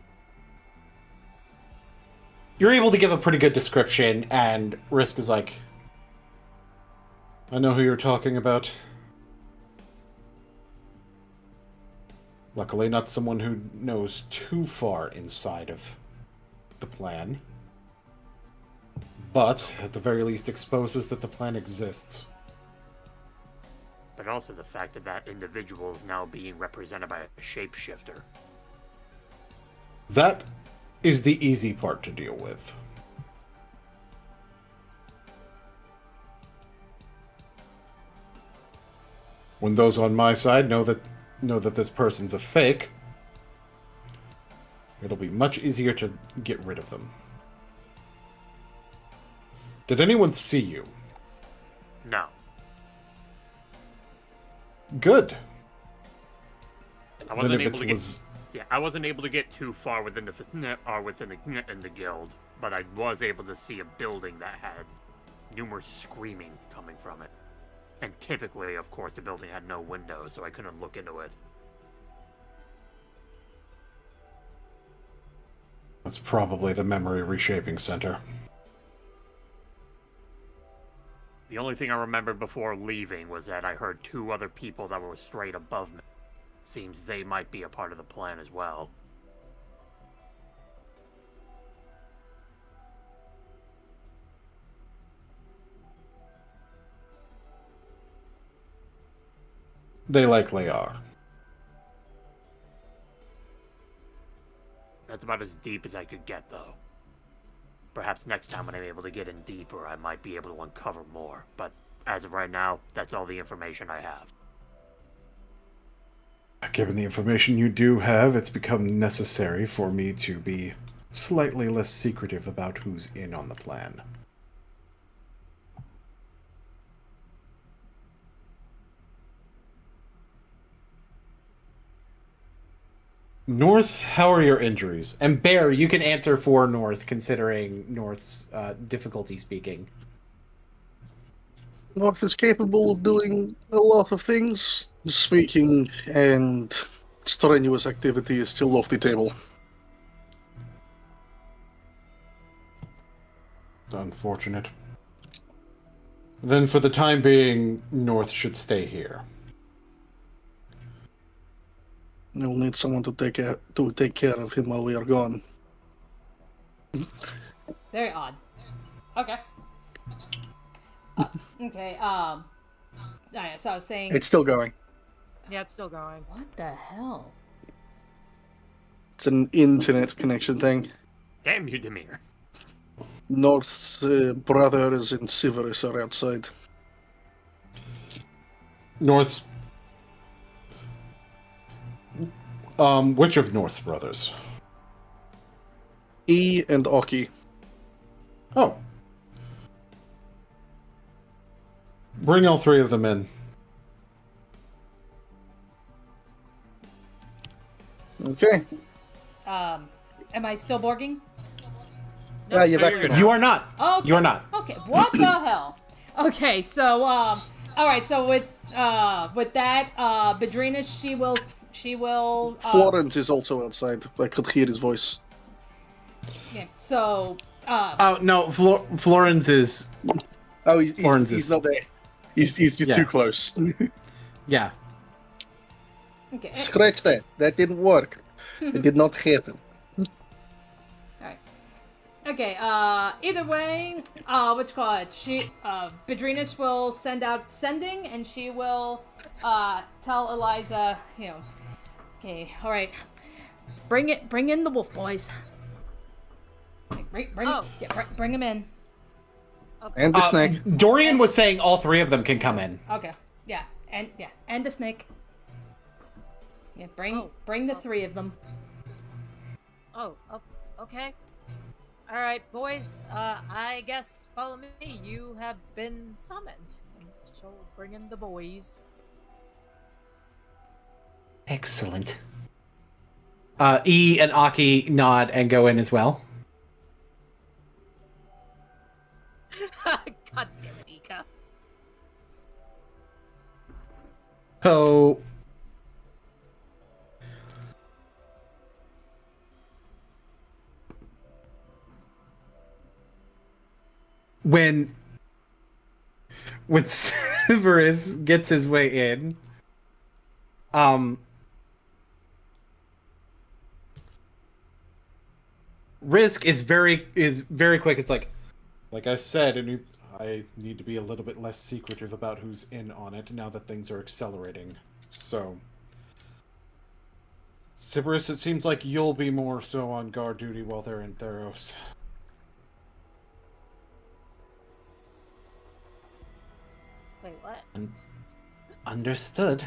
You're able to give a pretty good description, and Risk is like, I know who you're talking about. Luckily, not someone who knows too far inside of the plan. But, at the very least, exposes that the plan exists. But also the fact that that individual is now being represented by a shapeshifter. That is the easy part to deal with. When those on my side know that this person's a fake, it'll be much easier to get rid of them. Did anyone see you? No. Good. I wasn't able to get too far within the guild. but I was able to see a building that had numerous screaming coming from it. And typically, of course, the building had no windows, so I couldn't look into it. That's probably the memory reshaping center. The only thing I remembered before leaving was that I heard 2 other people that were straight above me. Seems they might be a part of the plan as well. They likely are. That's about as deep as I could get, though. Perhaps next time when I'm able to get in deeper, I might be able to uncover more. But as of right now, that's all the information I have. Given the information you do have, it's become necessary for me to be slightly less secretive about who's in on the plan. North, how are your injuries? And Bear, you can answer for North, considering North's difficulty speaking. North is capable of doing a lot of things. Speaking and strenuous activity is still off the table. Unfortunate. Then for the time being, North should stay here. We'll need someone to take care of him while we are gone. Very odd. Okay. Okay. Alright, so I was saying. It's still going. Yeah, it's still going. What the hell? It's an internet connection thing. Damn you, Demir. North's brothers and Severus are outside. North's... which of North's brothers? E and Oki. Oh. Bring all 3 of them in. Okay. Am I still borging? Yeah, you're back you're now. You are not. Okay. You are not. Okay. What the hell? Okay. So all right. So with that, Bedrina, she will. Florence is also outside. I could hear his voice. Yeah. So. Oh no, Florence is. Oh, Florence he's is- not there. He's Yeah. too close. Yeah. Okay. Scratch that. That didn't work. It did not happen. Alright. Okay, either way, what you call it? Bedrinas will send out sending, and she will, tell Eliza, okay, alright, bring in the wolf boys. Bring him in. Okay. And the snake. Dorian was saying all 3 of them can come in. Okay, and the snake. Yeah, bring the 3 of them. Oh, okay. All right, boys. I guess follow me. You have been summoned. So bring in the boys. Excellent. E and Aki nod and go in as well. God damn it, Ika. So when Severus gets his way in, Risk is very quick. It's like Like I said, I need to be a little bit less secretive about who's in on it now that things are accelerating. So, Sybaris, it seems like you'll be more so on guard duty while they're in Theros. Wait, what? understood.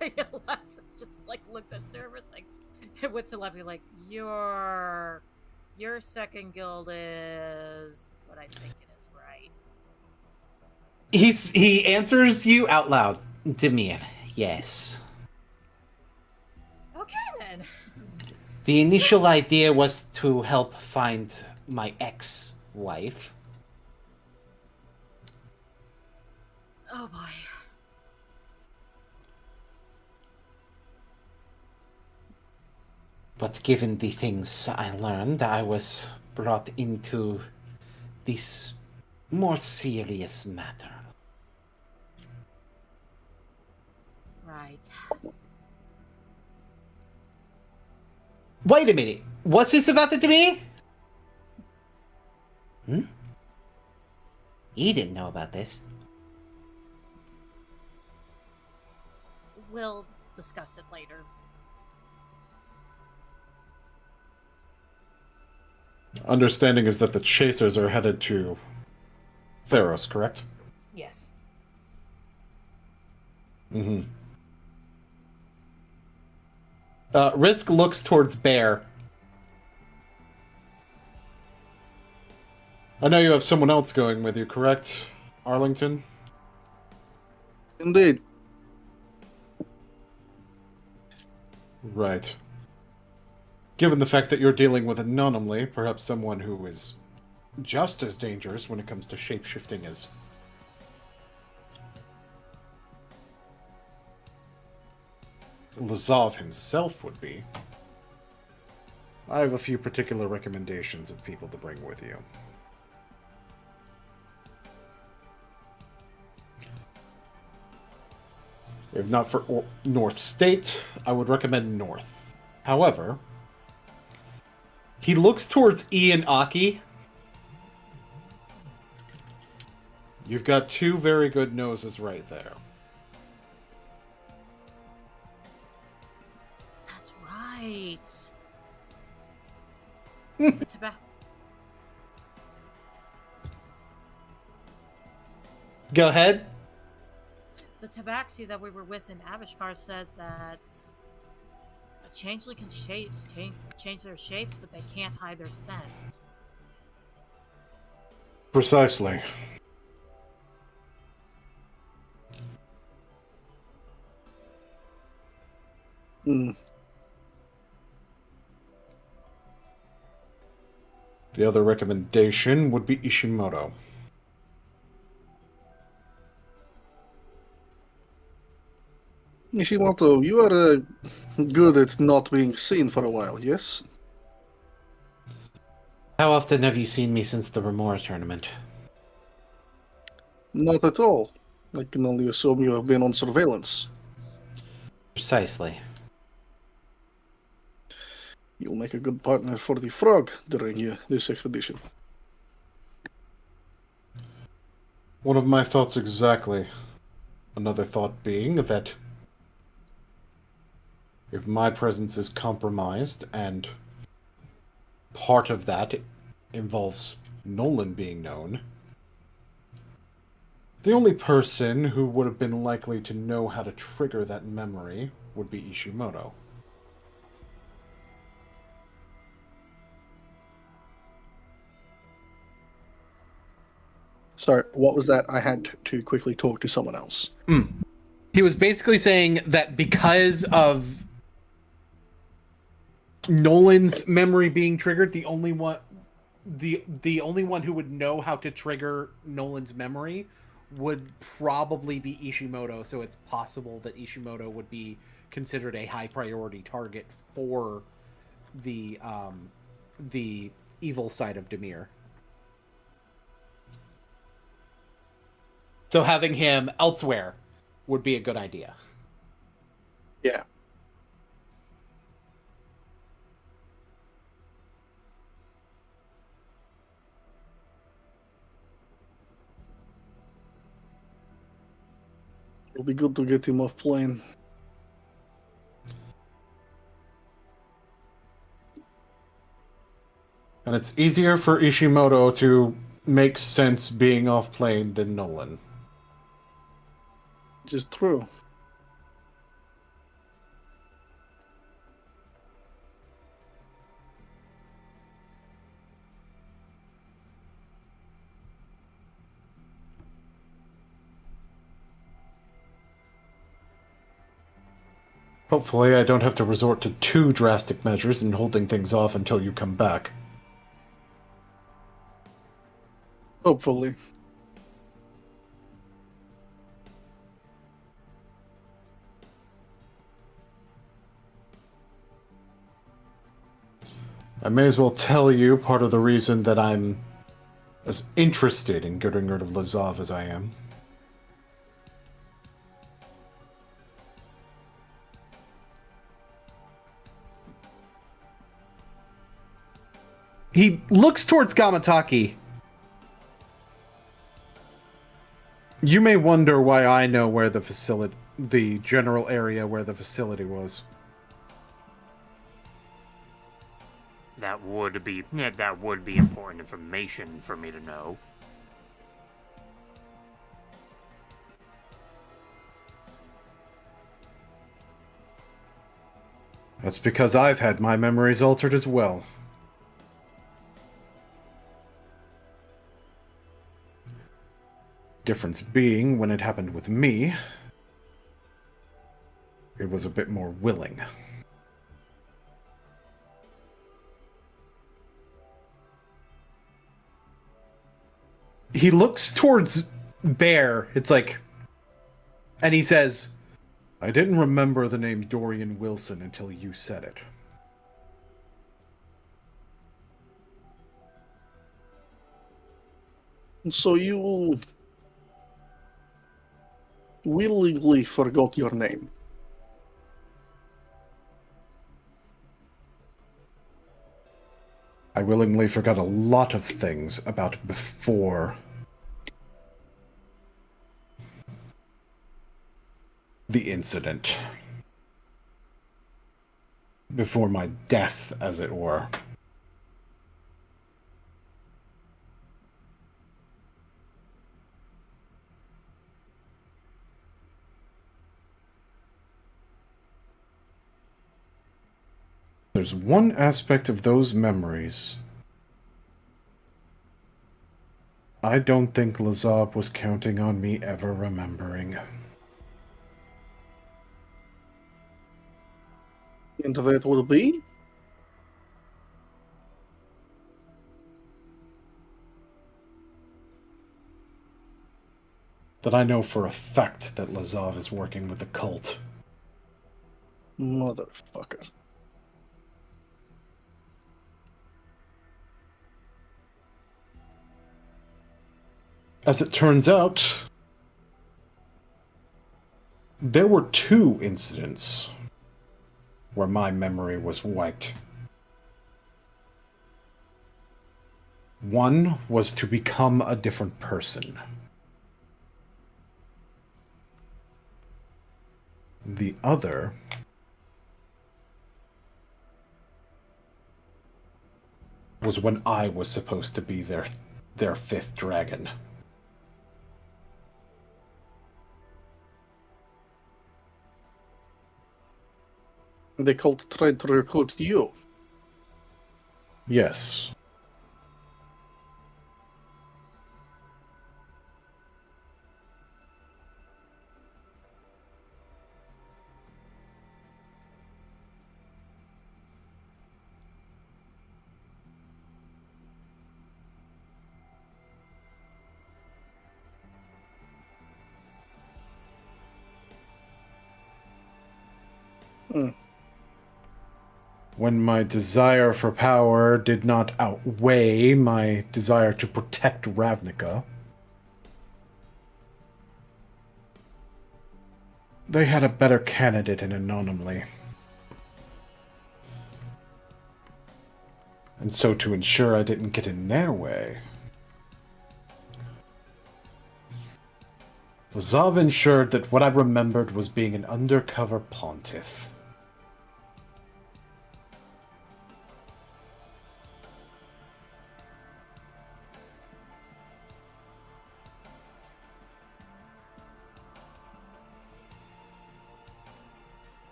Eliza just like looks at Cerberus like with telepathy, like your second guild is what I think it is, right? He answers you out loud. Demir, yes. Okay then. The initial idea was to help find my ex-wife. Oh boy. But given the things I learned, I was brought into this more serious matter. Right. Wait a minute. What's this about to me? You didn't know about this. We'll discuss it later. Understanding is that the chasers are headed to Theros, correct? Yes. Mm-hmm. Risk looks towards Bear. I know you have someone else going with you, correct, Arlington? Indeed. Right. Given the fact that you're dealing with an anomaly, perhaps someone who is just as dangerous when it comes to shapeshifting as Lazov himself would be. I have a few particular recommendations of people to bring with you. If not for North State, I would recommend North. However, He looks towards Ian Aki. you've got two very good noses right there. That's right. The tobacco. Go ahead. The tabaxi that we were with in Avishkar said that a changeling can change their shapes, but they can't hide their scent. Precisely. Hmm. The other recommendation would be Ishimoto. Nishimoto, you are good at not being seen for a while, yes? How often have you seen me since the Remora tournament? Not at all. I can only assume you have been on surveillance. Precisely. You'll make a good partner for the frog during this expedition. One of my thoughts exactly. Another thought being that if my presence is compromised and part of that involves Nolan being known, the only person who would have been likely to know how to trigger that memory would be Ishimoto. Sorry, what was that? I had to quickly talk to someone else. He was basically saying that because of Nolan's memory being triggered, the only one who would know how to trigger Nolan's memory would probably be Ishimoto, so it's possible that Ishimoto would be considered a high priority target for the evil side of Demir. So having him elsewhere would be a good idea. Yeah. It'll be good to get him off plane. And it's easier for Ishimoto to make sense being off plane than Nolan. Which is true. Hopefully, I don't have to resort to too drastic measures in holding things off until you come back. Hopefully. I may as well tell you part of the reason that I'm as interested in getting rid of Lazav as I am. He looks towards Gamataki. You may wonder why I know where the general area where the facility was. That would be important information for me to know. That's because I've had my memories altered as well. Difference being, when it happened with me, it was a bit more willing. He looks towards Bear. It's like... And he says, I didn't remember the name Dorian Wilson until you said it. So you willingly forgot your name. I willingly forgot a lot of things about before the incident. Before my death, as it were. There's one aspect of those memories I don't think Lazav was counting on me ever remembering. And that will be? That I know for a fact that Lazav is working with the cult. Motherfucker. As it turns out, there were 2 incidents where my memory was wiped. One was to become a different person. The other was when I was supposed to be their 5th dragon. The cult tried to recruit you. Yes. When my desire for power did not outweigh my desire to protect Ravnica, they had a better candidate in Anomaly. And so to ensure I didn't get in their way, Lazav ensured that what I remembered was being an undercover pontiff.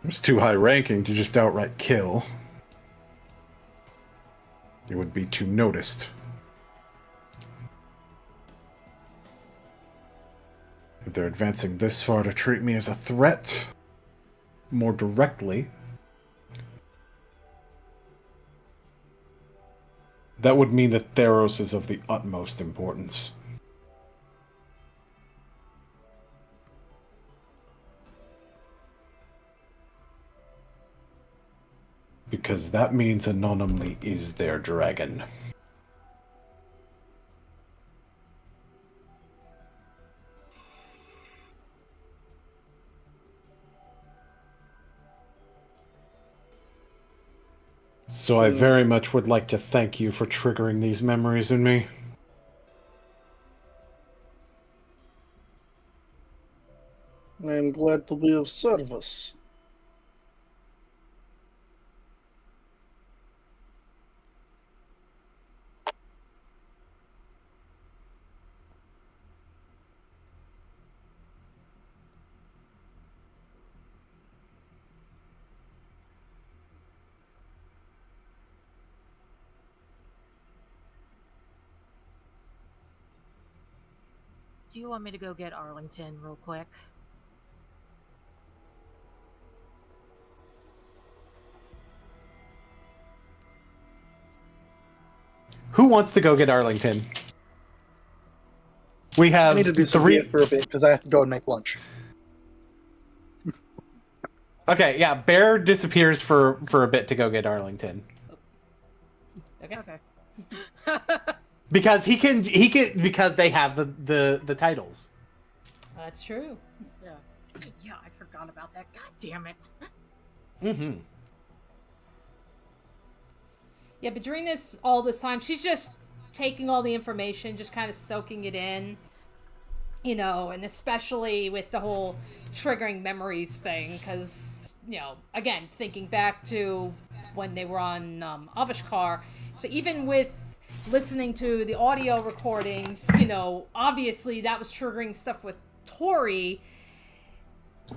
It was too high ranking to just outright kill. It would be too noticed. they're advancing this far to treat me as a threat more directly, that would mean that Theros is of the utmost importance. Because that means Anonymly is their dragon. So I very much would like to thank you for triggering these memories in me. I'm glad to be of service. Do you want me to go get Arlington real quick? Who wants to go get Arlington? We I have need to do some three. for a bit because I have to go and make lunch. Okay, yeah. Bear disappears for a bit to go get Arlington Okay. because he can because they have the titles. That's true. Yeah. Yeah, I forgot about that. God damn it. Mm-hmm. Yeah, Badrina's all this time, she's just taking all the information, just kind of soaking it in, you know, and especially with the whole triggering memories thing, because, you know, again, thinking back to when they were on Avishkar, so even with listening to the audio recordings, you know, obviously that was triggering stuff with Tori,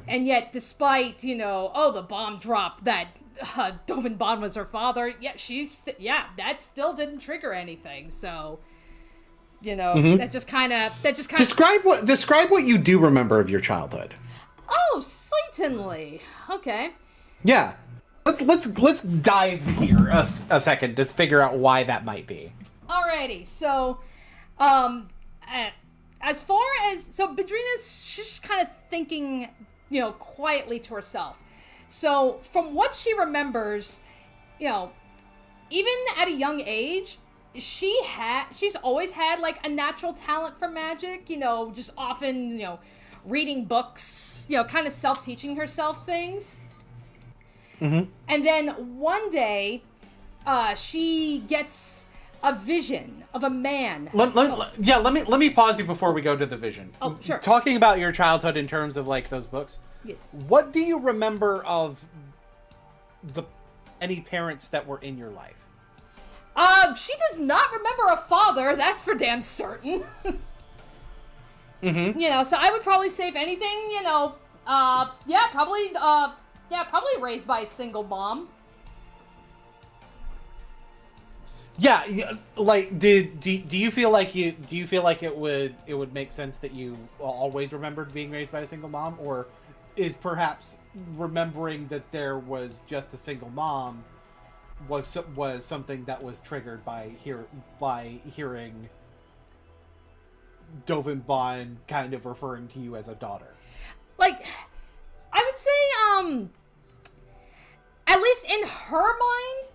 and yet despite, you know, oh, the bomb dropped that Dovin Bond was her father, that still didn't trigger anything, so, you know, that just kind of Describe what you do remember of your childhood. Oh, certainly. Okay. Yeah. Let's dive here a second to figure out why that might be. Alrighty, so, as far as, so Badrina's, she's just kind of thinking, you know, quietly to herself. So, from what she remembers, you know, even at a young age, she's always had, like, a natural talent for magic, you know, just often, you know, reading books, you know, kind of self-teaching herself things. Mm-hmm. And then one day, she gets a vision of a man. Let me pause you before we go to the vision. Oh, sure. Talking about your childhood in terms of, like, those books. Yes. What do you remember of any parents that were in your life? She does not remember a father, that's for damn certain. Mm-hmm. You know, so I would probably say, if anything, you know, probably raised by a single mom. Yeah, like, do you feel like it would make sense that you always remembered being raised by a single mom, or is perhaps remembering that there was just a single mom was something that was triggered by hearing Dovin Bond kind of referring to you as a daughter? Like, I would say, at least in her mind,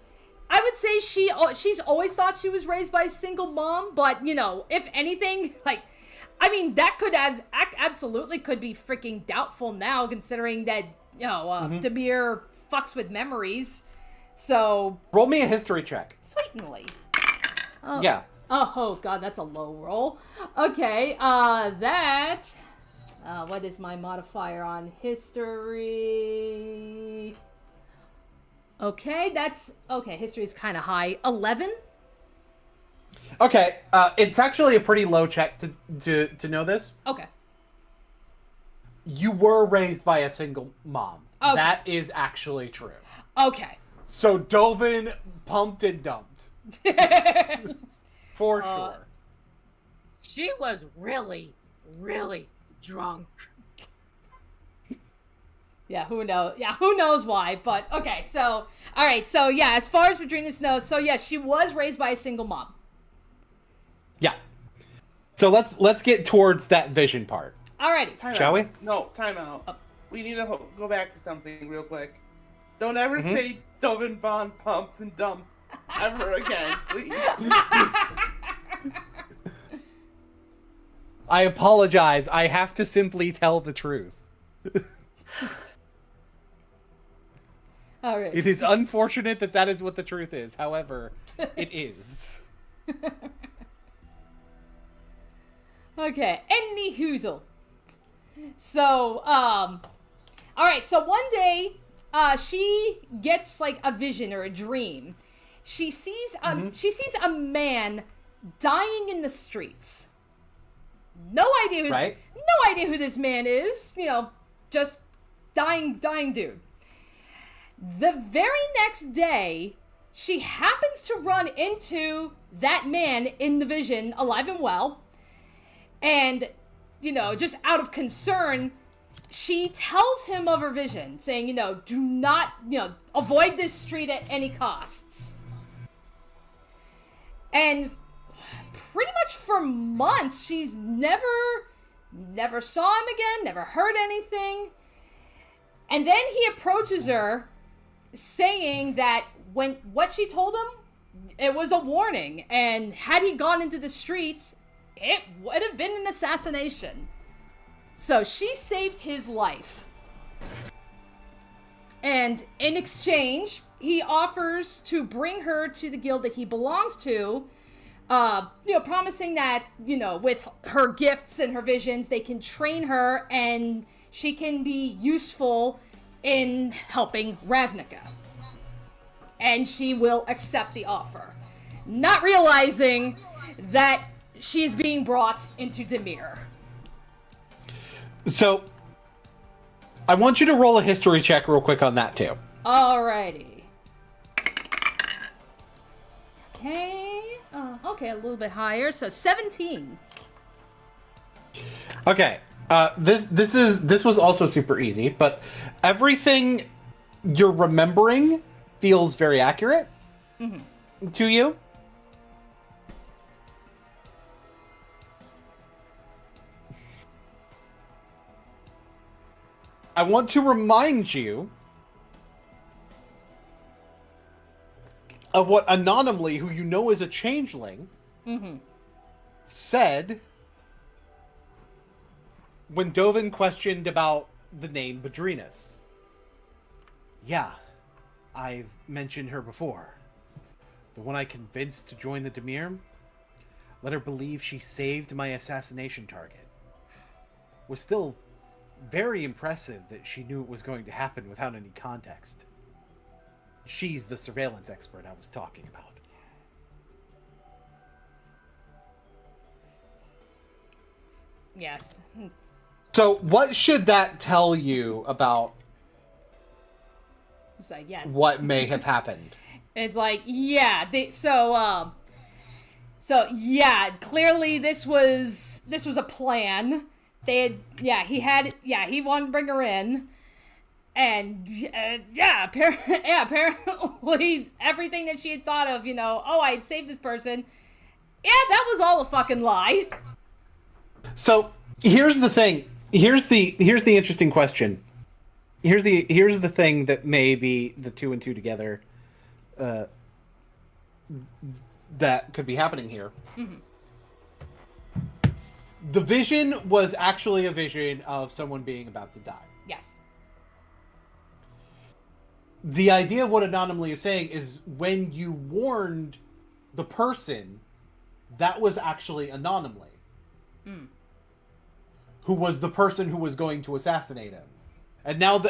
I would say she's always thought she was raised by a single mom, but, you know, if anything, like, I mean, that could absolutely could be freaking doubtful now, considering that, you know, Demir fucks with memories, so... Roll me a history check. Certainly. Oh. Yeah. Oh, God, that's a low roll. Okay, what is my modifier on history? Okay, history is kind of high. 11? Okay, it's actually a pretty low check to know this. Okay. You were raised by a single mom. Okay. That is actually true. Okay. So Dovin pumped and dumped. For sure. She was really, really drunk. Yeah, who knows? Yeah, who knows why? But okay, so all right, so yeah, as far as Vadrinas knows, so yeah, she was raised by a single mom. Yeah. So let's get towards that vision part. Alrighty. Shall we? No, time out. We need to go back to something real quick. Don't ever say Dovin Bond pumped and dumped ever again, please. I apologize. I have to simply tell the truth. All right. It is unfortunate that that is what the truth is. However, it is. Okay, any hoozle. So, all right, so one day, she gets like a vision or a dream. She sees a man dying in the streets. No idea who this man is. You know, just dying dude. The very next day, she happens to run into that man in the vision, alive and well. And, you know, just out of concern, she tells him of her vision, saying, you know, do not, you know, avoid this street at any costs. And pretty much for months, she's never saw him again, never heard anything. And then he approaches her, saying that what she told him, it was a warning, and had he gone into the streets, it would have been an assassination. So she saved his life. And in exchange, he offers to bring her to the guild that he belongs to, you know, promising that, you know, with her gifts and her visions, they can train her and she can be useful in helping Ravnica. And she will accept the offer, not realizing that she's being brought into Dimir. So, I want you to roll a history check real quick on that too. Alrighty. Okay. Okay, a little bit higher. So 17. Okay. This was also super easy, but everything you're remembering feels very accurate to you. I want to remind you of what Anonymly, who you know is a changeling, said when Dovin questioned about the name Vadrinas. Yeah, I've mentioned her before. The one I convinced to join the Dimir, let her believe she saved my assassination target. Was still very impressive that she knew it was going to happen without any context. She's the surveillance expert I was talking about. Yes. So, what should that tell you about It's like, yeah. what may have happened? It's like, yeah. So yeah. Clearly, this was a plan. He wanted to bring her in, and apparently everything that she had thought of, you know, oh, I'd saved this person. Yeah, that was all a fucking lie. So here's the thing. Here's the interesting question. Here's the thing that may be the two and two together. That could be happening here. The vision was actually a vision of someone being about to die. Yes. The idea of what Anonymly is saying is when you warned the person, that was actually Anonymly. Who was the person who was going to assassinate him. And now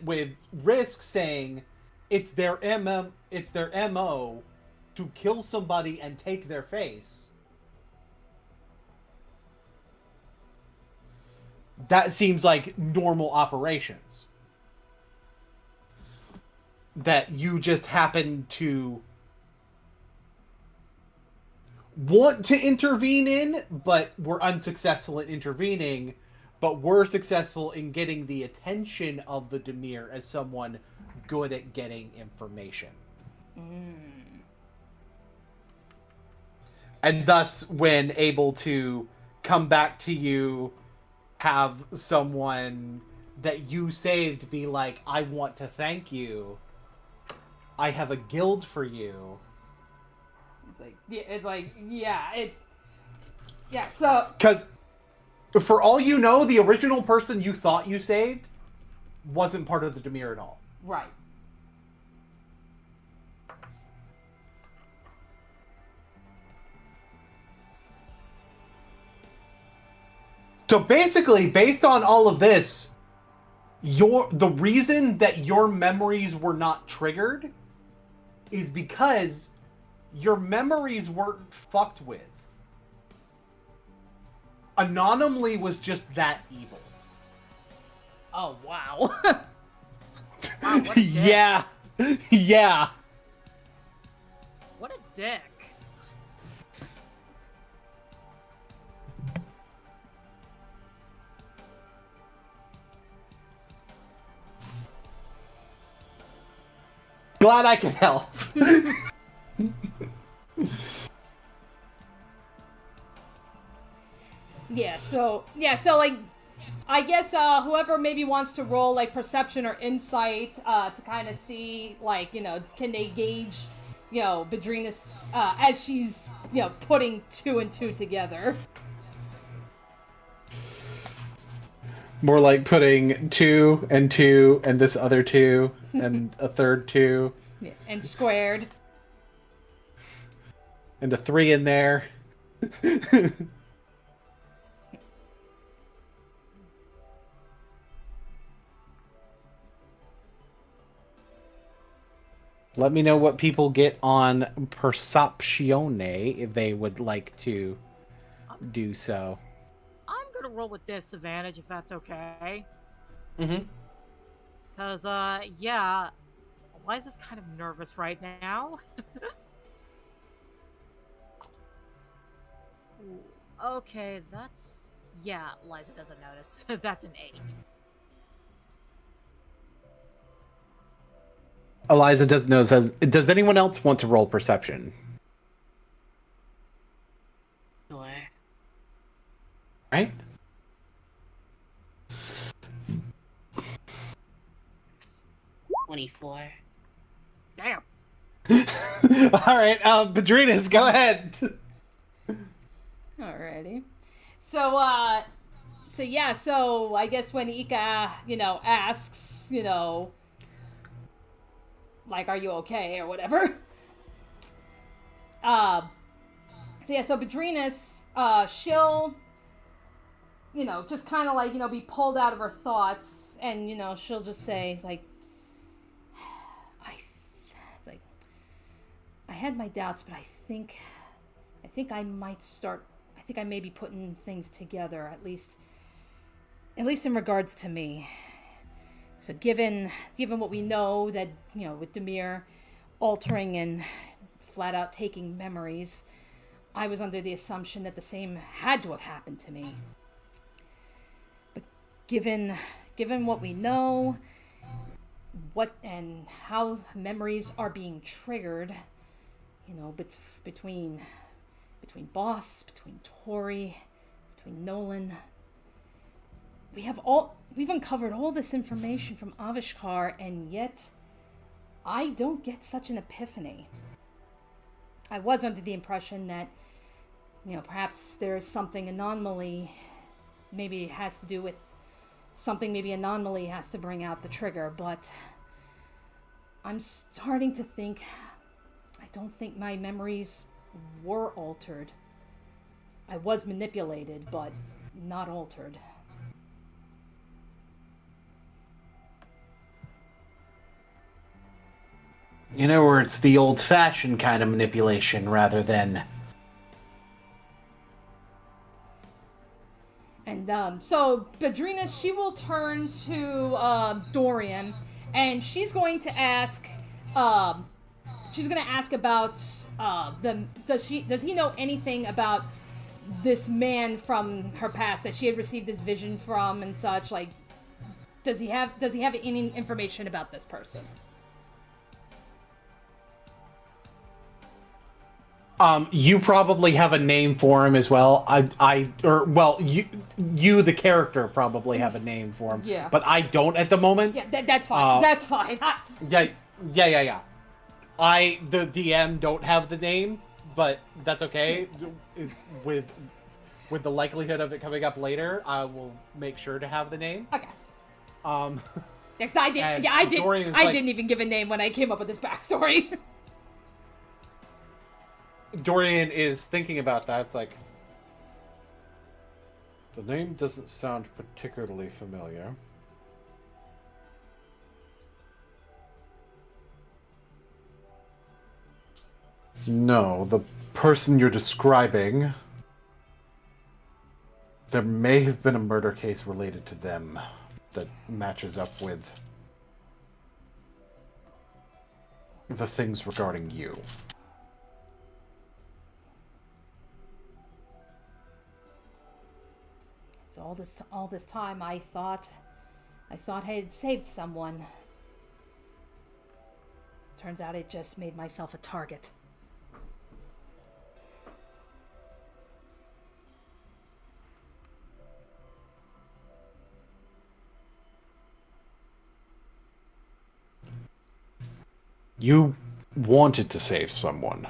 with Risk saying it's their MO to kill somebody and take their face. That seems like normal operations. That you just happen to want to intervene in, but were unsuccessful at intervening but were successful in getting the attention of the Dimir as someone good at getting information. And thus, when able to come back to you, have someone that you saved be like, I want to thank you. I have a guild for you. So Because, for all you know, the original person you thought you saved wasn't part of the Dimir at all. right. So basically, based on all of this, the reason that your memories were not triggered is because your memories weren't fucked with. Anonymously was just that evil. Oh wow. Wow, what a dick. Yeah. Yeah. What a dick. Glad I can help. So like, I guess whoever maybe wants to roll like perception or insight to kind of see, like, can they gauge, Bedrina's as she's, putting 2 and 2 together. More like putting 2 and 2 and this other 2 and a third 2. Yeah, and squared. And a 3 in there. Let me know what people get on Perceptione if they would like to do so. I'm gonna roll with disadvantage if that's okay. Mm-hmm. Cause, yeah, Eliza's kind of nervous right now. Ooh, okay, that's... Yeah, Eliza doesn't notice. That's an 8. Eliza doesn't know. Does anyone else want to roll perception? Sure. Right? 24. Damn! Alright, Bedrinas, go ahead! Alrighty. So I guess when Ika, asks, like, are you okay, or whatever? So Bedrinas, she'll, just kind of like, be pulled out of her thoughts, and, she'll just say, it's like, I had my doubts, but I think I may be putting things together, at least in regards to me. So given what we know, that, with Dimir altering and flat out taking memories, I was under the assumption that the same had to have happened to me. But given what we know, what and how memories are being triggered, between Boss, between Tori, between Nolan, we've uncovered all this information from Avishkar, and yet I don't get such an epiphany. I was under the impression that, perhaps there's something anomaly, maybe it has to do with something, maybe anomaly has to bring out the trigger, but I'm starting to think, I don't think my memories were altered. I was manipulated, but not altered. Where it's the old-fashioned kind of manipulation rather than... And, so, Bedrina, she will turn to, Dorian, and she's going to ask, about, does he know anything about this man from her past that she had received this vision from and such. Like, does he have any information about this person? You probably have a name for him as well. You the character probably have a name for him. Yeah. But I don't at the moment. Yeah, that's fine. That's fine. Yeah. The DM don't have the name, but that's okay. With the likelihood of it coming up later, I will make sure to have the name. Okay. Next, I didn't even give a name when I came up with this backstory. Dorian is thinking about that. It's like, the name doesn't sound particularly familiar. No, the person you're describing, there may have been a murder case related to them that matches up with the things regarding you. So all this time, I thought I had saved someone. Turns out I just made myself a target. You wanted to save someone.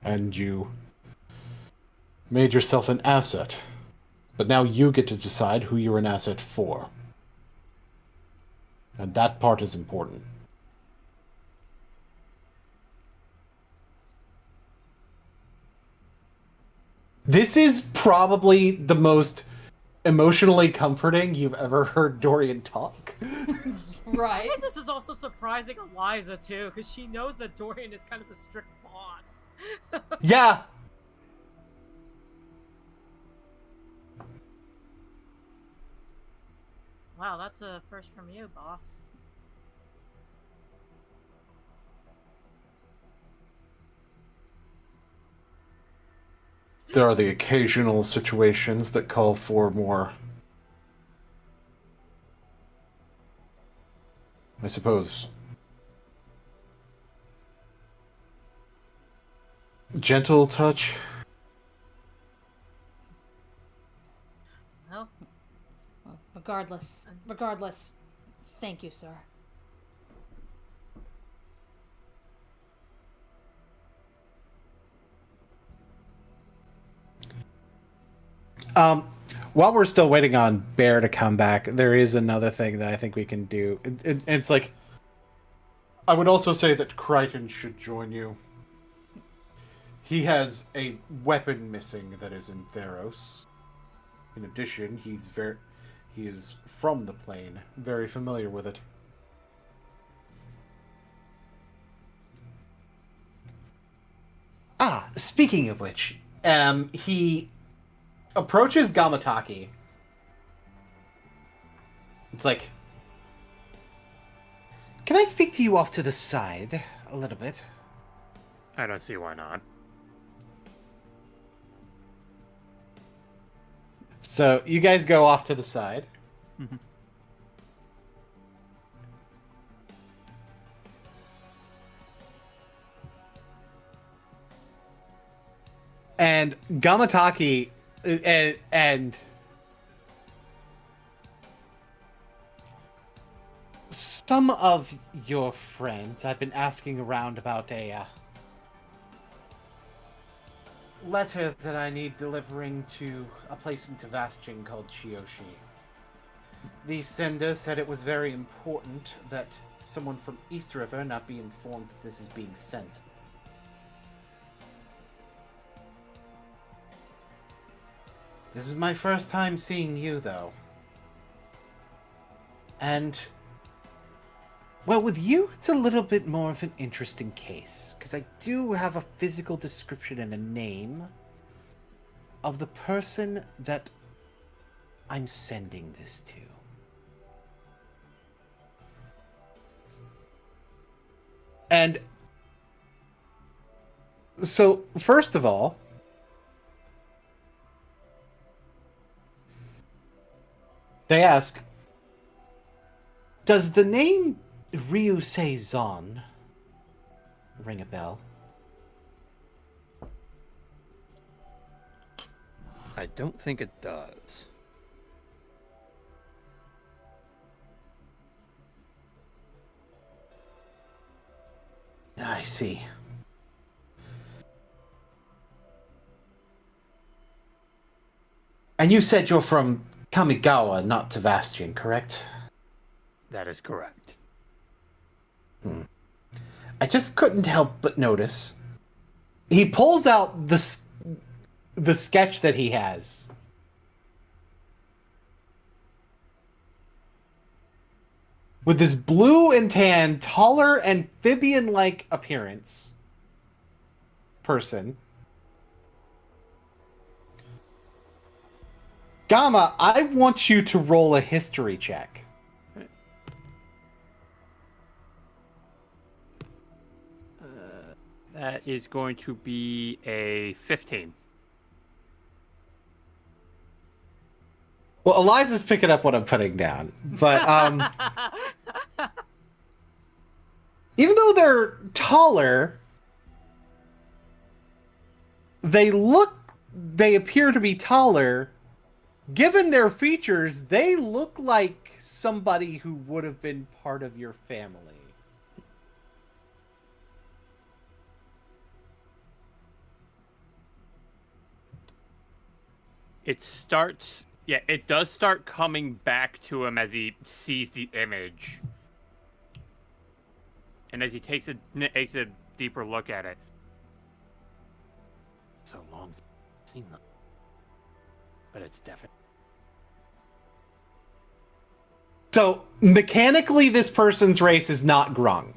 And you made yourself an asset. But now you get to decide who you're an asset for. And that part is important. This is probably the most emotionally comforting you've ever heard Dorian talk. Right. And this is also surprising Eliza, too, because she knows that Dorian is kind of a strict boss. Yeah. Wow, that's a first from you, boss. There are the occasional situations that call for more, I suppose, gentle touch. Well, Regardless, thank you, sir. While we're still waiting on Bear to come back, there is another thing that I think we can do. It's like, I would also say that Crichton should join you. He has a weapon missing that is in Theros. In addition, he is from the plane, very familiar with it. Speaking of which, he approaches Gamataki. It's like, can I speak to you off to the side a little bit? I don't see why not. So you guys go off to the side. And Gamataki and some of your friends, I've been asking around about a letter that I need delivering to a place in Tavastin called Chioshi. The sender said it was very important that someone from East River not be informed that this is being sent. This is my first time seeing you, though. And, well, with you, it's a little bit more of an interesting case, because I do have a physical description and a name of the person that I'm sending this to. And so, first of all, They ask, does the name Ryusei-zan ring a bell? I don't think it does. I see. And you said you're from Kamigawa, not Tavastian, correct? That is correct. I just couldn't help but notice. He pulls out the sketch that he has. With this blue and tan, taller amphibian-like appearance person. Gamma, I want you to roll a history check. That is going to be a 15. Well, Eliza's picking up what I'm putting down, but even though they're taller, they appear to be taller. Given their features, they look like somebody who would have been part of your family. It does start coming back to him as he sees the image. And as he takes a deeper look at it. So long since I've seen them. But it's definitely. So, mechanically, this person's race is not Grung.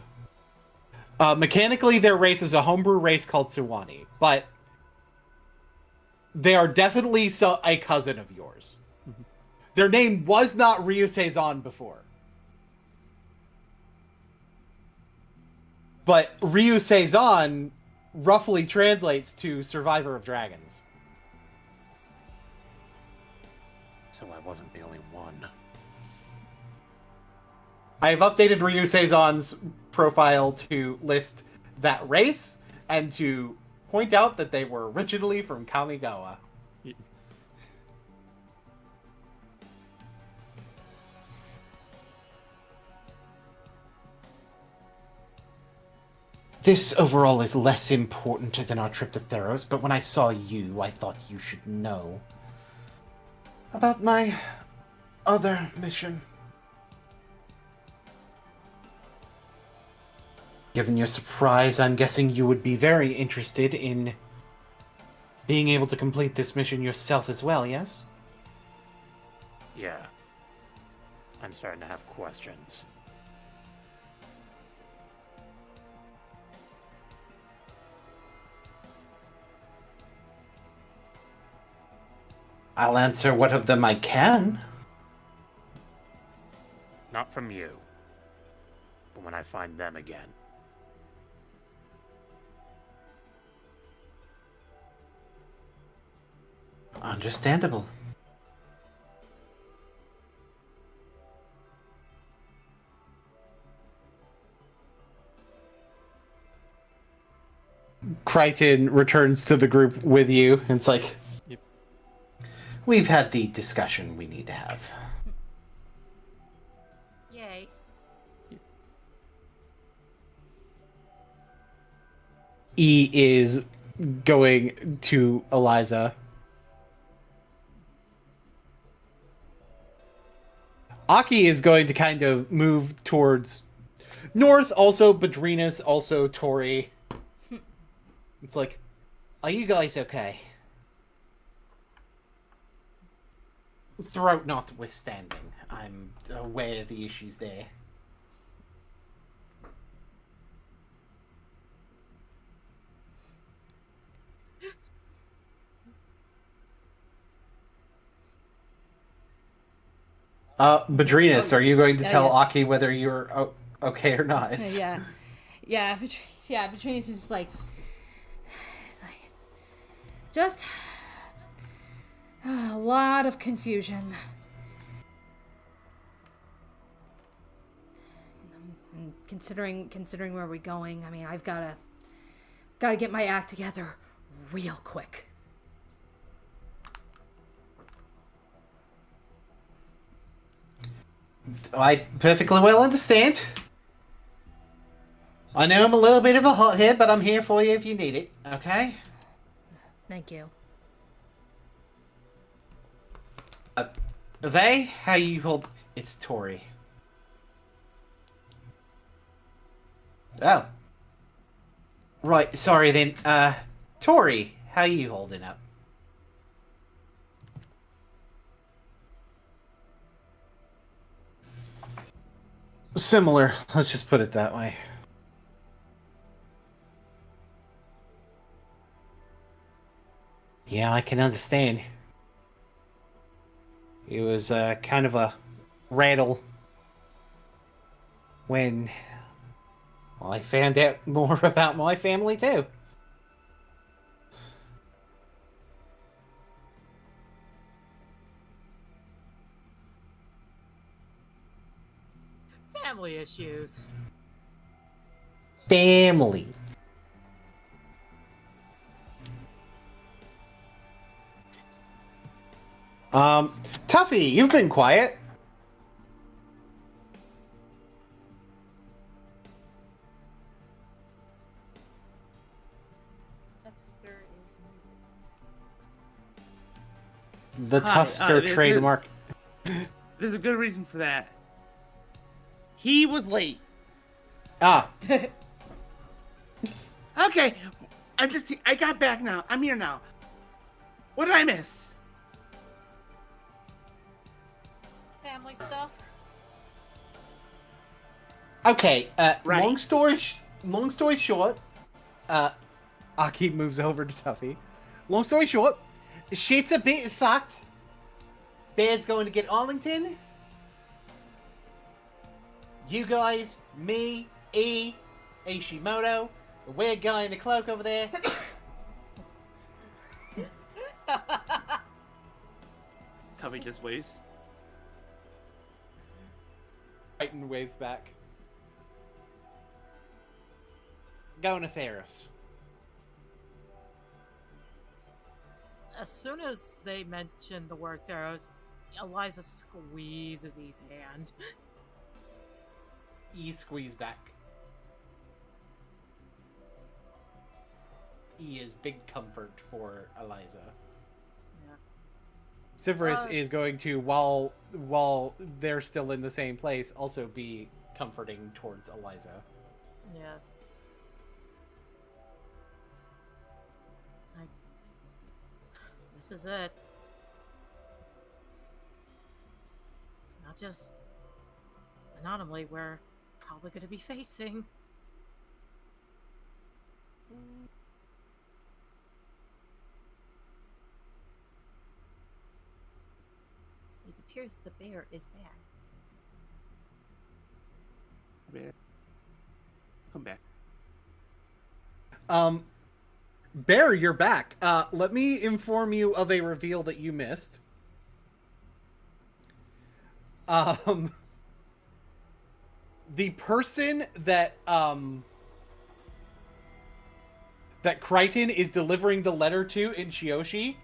Mechanically, their race is a homebrew race called Suwani. But they are definitely a cousin of yours. Mm-hmm. Their name was not Ryusei-zan before. But Ryusei-zan roughly translates to Survivor of Dragons. So I wasn't the only one. I have updated Ryusei-zan's profile to list that race and to point out that they were originally from Kamigawa. This overall is less important than our trip to Theros, but when I saw you, I thought you should know about my other mission. Given your surprise, I'm guessing you would be very interested in being able to complete this mission yourself as well, yes? Yeah. I'm starting to have questions. I'll answer what of them I can. Not from you. But when I find them again. Understandable. Crichton returns to the group with you, and it's like, Yep. We've had the discussion we need to have. Yay. E is going to Eliza. Aki is going to kind of move towards north, also Badrinas, also Tori. It's like, are you guys okay? Throat notwithstanding, I'm aware of the issues there. Badrinas, are you going to tell yes. Aki whether you're okay or not? Yeah. Between just like, it's like, just a lot of confusion. considering where we're going, I mean, I've gotta get my act together real quick. I perfectly well understand. I know I'm a little bit of a hothead, but I'm here for you if you need it, okay? Thank you. How you hold... It's Tori. Oh. Right, sorry then. Tori, how you holding up? Similar, let's just put it that way. Yeah, I can understand. It was kind of a rattle when I found out more about my family too. Family issues. Family. Tuffy, you've been quiet. The Hi, Tuffster trademark. There's a good reason for that. He was late. Ah, Okay, I got back now. I'm here now. What did I miss? Family stuff. okay. Right. Long story short, Aki moves over to Tuffy. Long story short, shit's a bit fucked. Bear's going to get Arlington. You guys, me, E, Ishimoto, the weird guy in the cloak over there. Covey just waves. Titan waves back. Going to Theros. As soon as they mention the word Theros, Eliza squeezes his hand. E squeeze back. E is big comfort for Eliza. Yeah. Severus is going to, while they're still in the same place, also be comforting towards Eliza. Yeah. This is it. It's not just an anomaly we're probably going to be facing. It appears the bear is back. Bear. Come back. Bear, you're back. Let me inform you of a reveal that you missed. The person that Crichton is delivering the letter to in Shioshi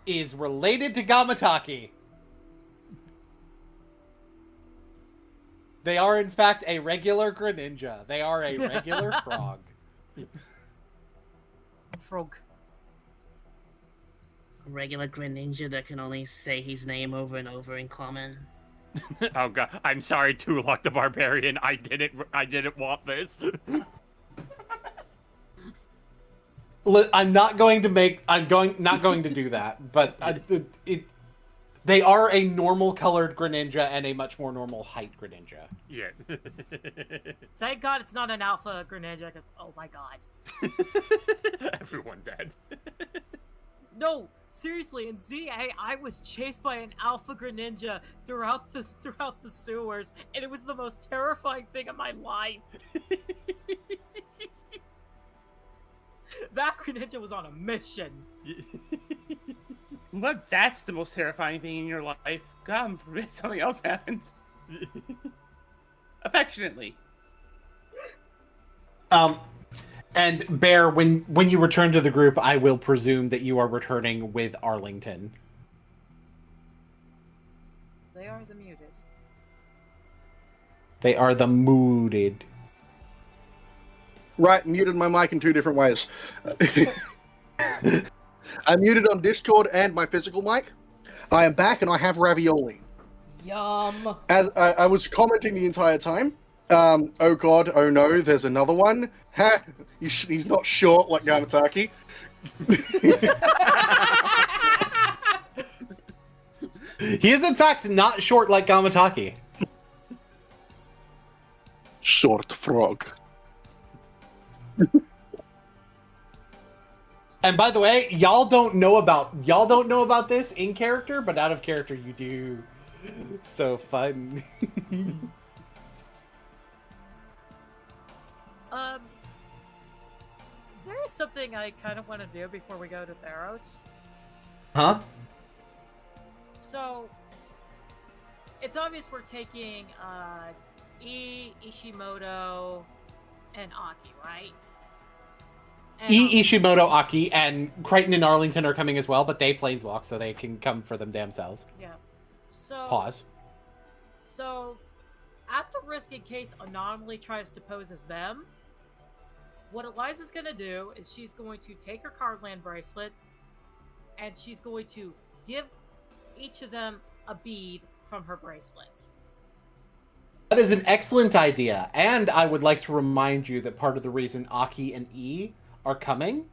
is related to Gamataki. They are, in fact, a regular Greninja. They are a regular frog. Frog. A regular Greninja that can only say his name over and over in common. Oh god, I'm sorry, Tulok the Barbarian. I didn't want this. I'm not going to do that, but they are a normal colored Greninja and a much more normal height Greninja. Yeah. Thank God it's not an alpha Greninja, because oh my god. Everyone dead. No, seriously, in ZA, I was chased by an alpha Greninja throughout the sewers, and it was the most terrifying thing in my life. That Greninja was on a mission. What? That's the most terrifying thing in your life. God forbid something else happens. Affectionately. And Bear, when you return to the group, I will presume that you are returning with Arlington. They are the muted. They are the mooded. Right, muted my mic in 2 different ways. I muted on Discord and my physical mic. I am back and I have ravioli. Yum. As I was commenting the entire time, oh god, oh no, there's another one. Ha! He's not short like Gamataki. He is in fact not short like Gamataki. Short frog. And by the way, y'all don't know about this in character, but out of character you do. So fun. There is something I kind of want to do before we go to Theros. Huh? So, it's obvious we're taking Ishimoto, and Aki, right? And Ishimoto, Aki, and Crichton and Arlington are coming as well, but they planeswalk, so they can come for them damn selves. Yeah. So Pause. So, at the risk in case Anomaly tries to pose as them, what Eliza's gonna do is she's going to take her Cardland bracelet, and she's going to give each of them a bead from her bracelet. That is an excellent idea, and I would like to remind you that part of the reason Aki and E are coming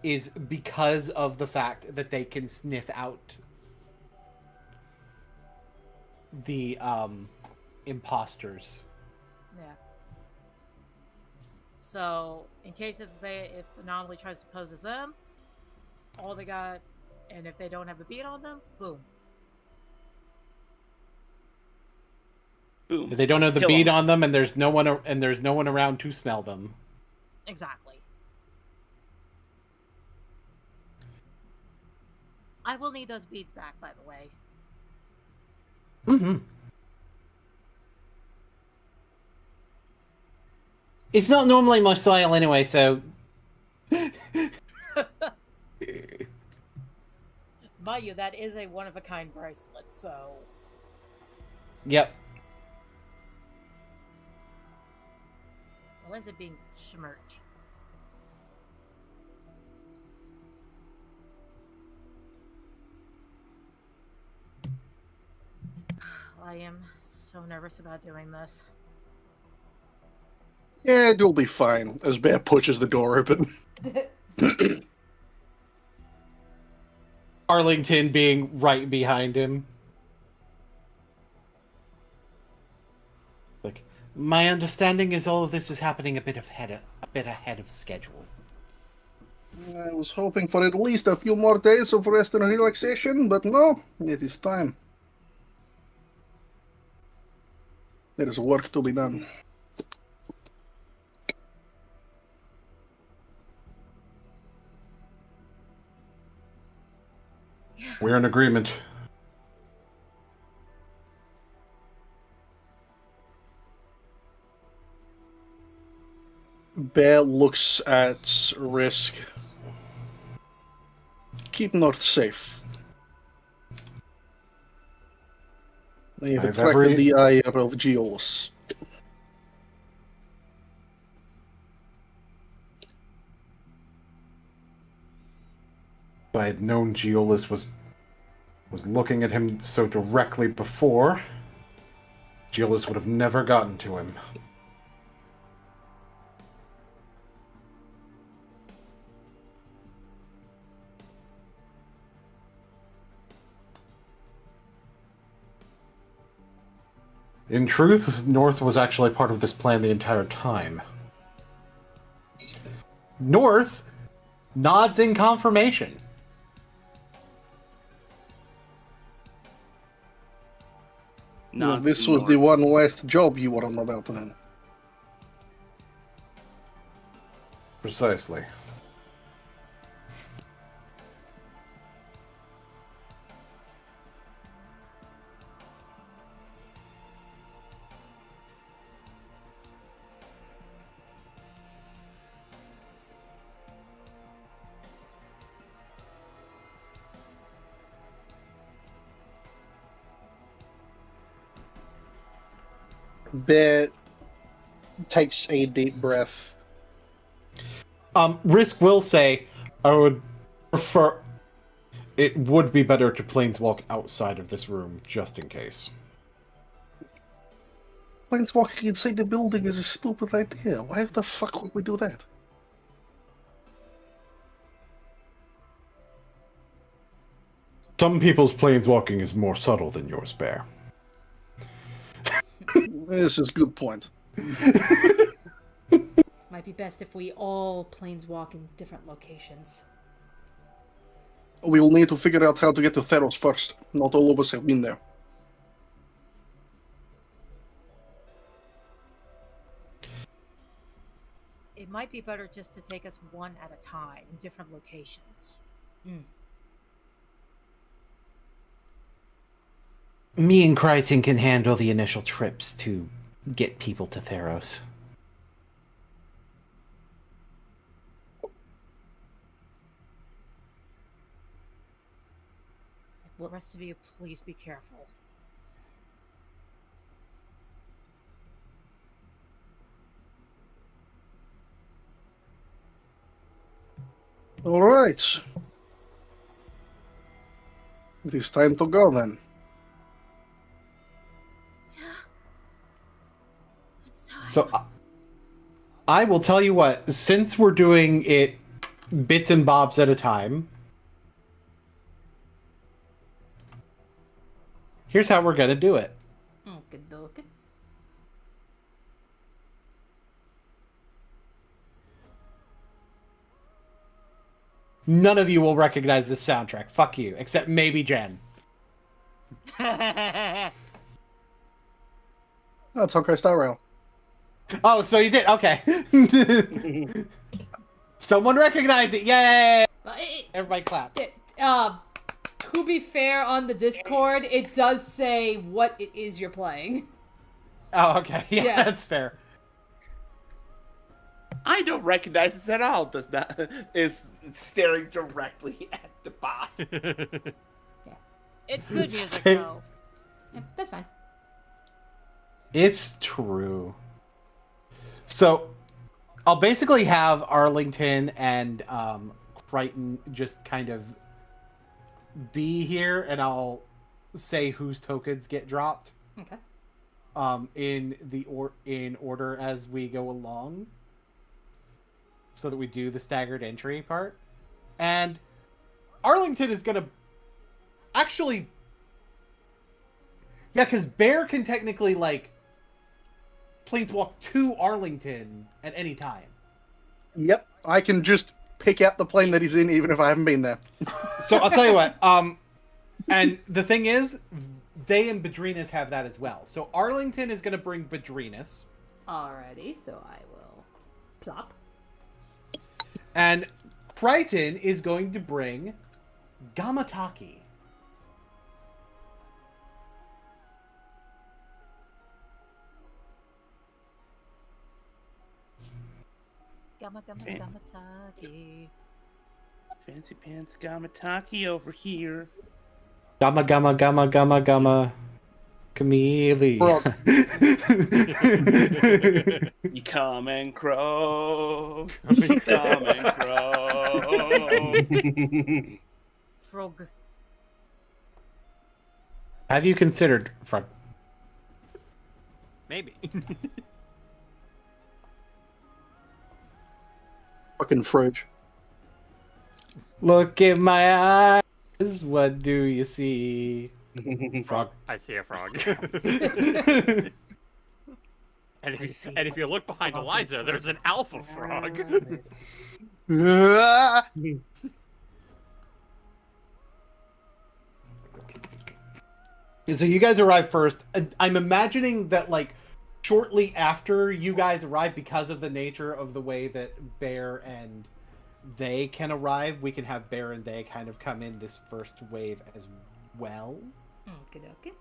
is because of the fact that they can sniff out the imposters. Yeah. So, in case if Anomaly tries to pose as them, all they got, and if they don't have a bead on them, boom. Boom. If they don't have the Kill bead 'em. on them, and there's no one around to smell them. Exactly. I will need those beads back, by the way. Mm-hmm. It's not normally my style anyway, so... Mind you, that is a one-of-a-kind bracelet, so... Yep. Why is it being smirked? I am so nervous about doing this. Yeah, it'll be fine, as Bear pushes the door open. Arlington being right behind him. Like, my understanding is all of this is happening a bit ahead of schedule. I was hoping for at least a few more days of rest and relaxation, but no, it is time. There is work to be done. We're in agreement. Bear looks at Risk. Keep North safe. They have I have attracted the ire of Geols. If I had known Geolis was looking at him so directly before, Geolis would have never gotten to him. In truth, North was actually part of this plan the entire time. North nods in confirmation. Well, Not this was the one last job you were on about then. Precisely. Bear takes a deep breath. Risk will say, I would prefer... It would be better to planeswalk outside of this room, just in case. Planeswalking inside the building is a stupid idea. Why the fuck would we do that? Some people's planeswalking is more subtle than yours, Bear. This is a good point. Might be best if we all planeswalk in different locations. We will need to figure out how to get to Theros first. Not all of us have been there. It might be better just to take us one at a time, in different locations. Me and Crichton can handle the initial trips to get people to Theros. The rest of you, please be careful. All right. It is time to go then. It's time. So, I will tell you what, since we're doing it bits and bobs at a time, here's how we're gonna do it. Okey-dokey. None of you will recognize this soundtrack. Fuck you, except maybe Jen. That's okay, Star Rail. Oh, so you did? Okay. Someone recognized it. Yay! Everybody clap. To be fair, on the Discord, it does say what it is you're playing. Oh, okay. Yeah, that's fair. I don't recognize this at all. Does not is staring directly at the bot. It's good music, Same. though. Yeah, that's fine. It's true. So, I'll basically have Arlington and Crichton just kind of be here, and I'll say whose tokens get dropped. Okay. In order as we go along, so that we do the staggered entry part. And Arlington is gonna actually, yeah, because Bear can technically like planeswalk to Arlington at any time. Yep, I can just pick out the plane that he's in, even if I haven't been there. So I'll tell you what. And the thing is, they and Badrinas have that as well. So Arlington is gonna bring Badrinas. Alrighty, so I will plop. And Crichton is going to bring Gamataki. Gamataki. Fancy pants Gamataki over here. Gamma. Camille. You come and crow. You come and crow. Frog. Have you considered front? Maybe. Fucking fridge. Look in my eyes. What do you see? Frog. I see a frog. And if you look behind Eliza, there's an alpha frog. So you guys arrive first. I'm imagining that, like, shortly after you guys arrive, because of the nature of the way that Bear and they can arrive, we can have Bear and they kind of come in this first wave as well. Okey-dokey.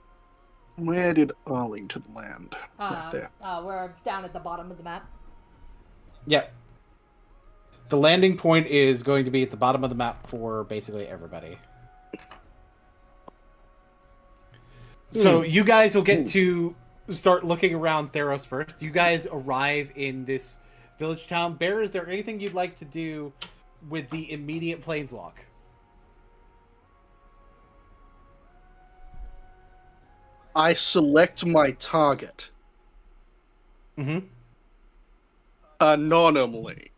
Where did Arlington land? Right there. We're down at the bottom of the map. Yeah. The landing point is going to be at the bottom of the map for basically everybody. So you guys will get to start looking around Theros first. You guys arrive in this village town. Bear, is there anything you'd like to do with the immediate planeswalk? I select my target Mm-hmm. anonymously.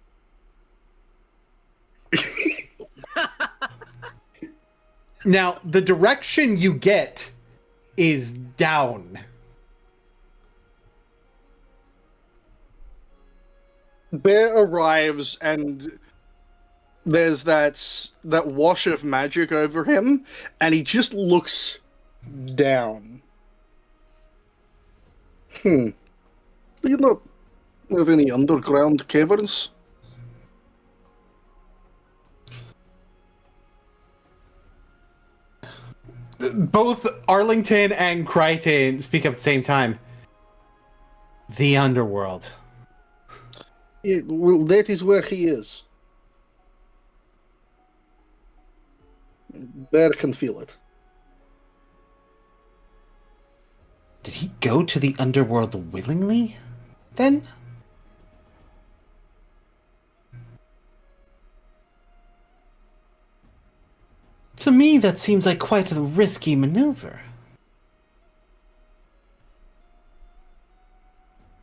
Now, the direction you get is down. Bear arrives and there's that wash of magic over him, and he just looks down. Do you not have any underground caverns? Both Arlington and Crichton speak up at the same time. The underworld. Yeah, well, that is where he is. Bear can feel it. Did he go to the underworld willingly, then? To me, that seems like quite a risky maneuver.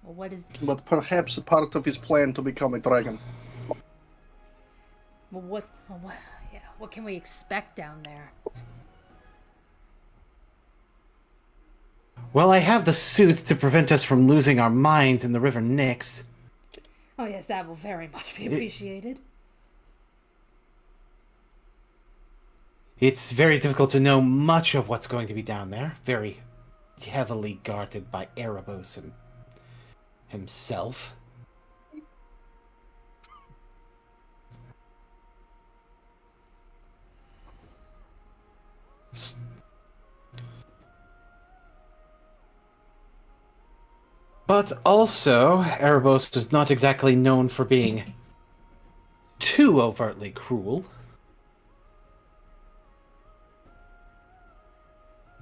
Well, what is? But perhaps a part of his plan to become a dragon. Well, what? Yeah, what can we expect down there? Well, I have the suits to prevent us from losing our minds in the River Styx. Oh yes, that will very much be appreciated. It's very difficult to know much of what's going to be down there. Very heavily guarded by Erebos and himself. But also, Erebos is not exactly known for being too overtly cruel.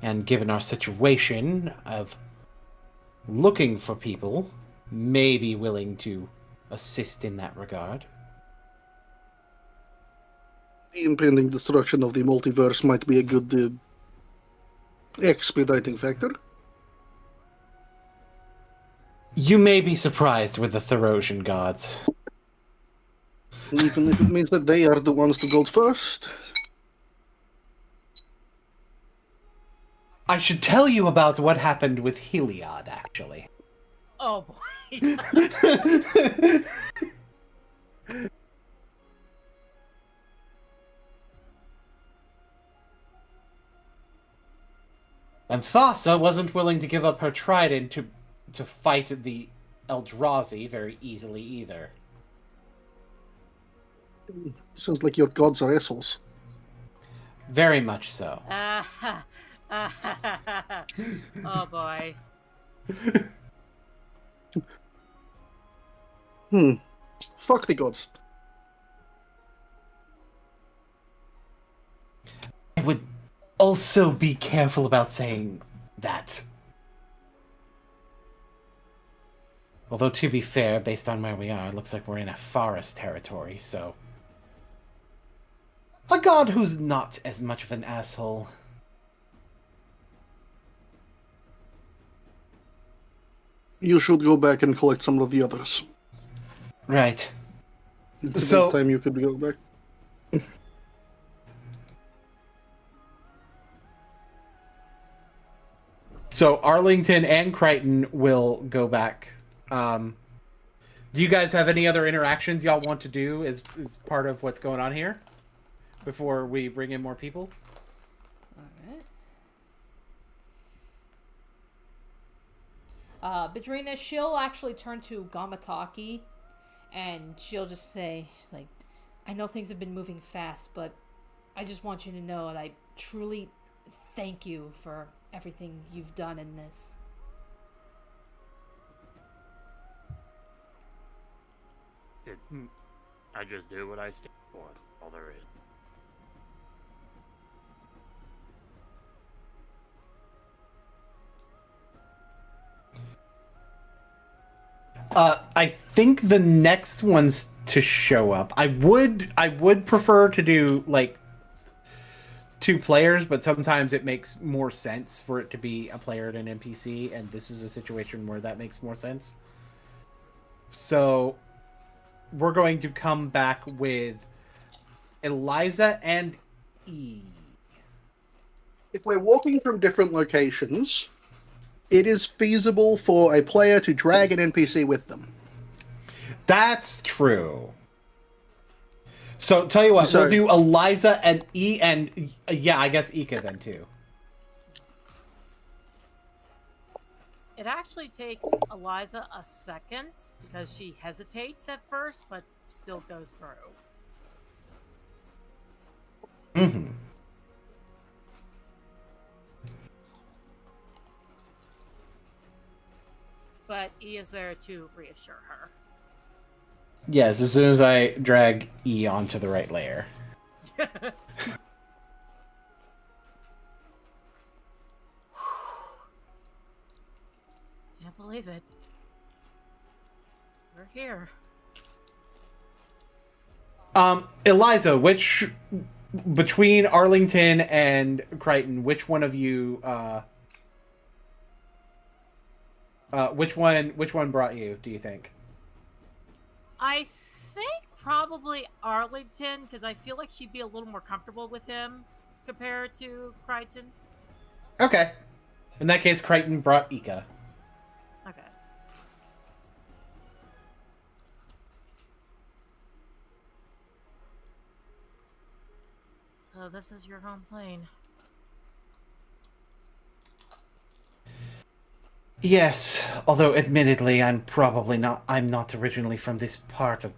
And given our situation of looking for people, may be willing to assist in that regard. The impending destruction of the multiverse might be a good expediting factor. You may be surprised with the Therosian gods. Even if it means that they are the ones to go first. I should tell you about what happened with Heliod, actually. Oh boy. And Thassa wasn't willing to give up her trident to fight the Eldrazi very easily either. Sounds like your gods are assholes. Very much so. Oh boy. Fuck the gods. I would also be careful about saying that. Although, to be fair, based on where we are, it looks like we're in a forest territory, so... A god who's not as much of an asshole. You should go back and collect some of the others. Right. It's So- about time you could go back. So Arlington and Crichton will go back. Do you guys have any other interactions y'all want to do as part of what's going on here? Before we bring in more people? Alright. Bedrina, she'll actually turn to Gamataki and she'll just say, she's like, I know things have been moving fast, but I just want you to know that I truly thank you for everything you've done in this. I just do what I stand for. All there is. I think the next one's to show up. I would prefer to do like 2 players, but sometimes it makes more sense for it to be a player and an NPC, and this is a situation where that makes more sense. So we're going to come back with Eliza and E. If we're walking from different locations, it is feasible for a player to drag an NPC with them. That's true. So tell you what, we'll do Eliza and E, and yeah, I guess Ika then too. It actually takes Eliza a second because she hesitates at first, but still goes through. Mm-hmm. But E is there to reassure her. Yes, as soon as I drag E onto the right layer. Can't believe it. We're here. Eliza, which between Arlington and Crichton, which one of you which one brought you, do you think? I think probably Arlington, because I feel like she'd be a little more comfortable with him compared to Crichton. Okay. In that case, Crichton brought Ika. Okay. So this is your home plane. Yes, although admittedly I'm not originally from this part of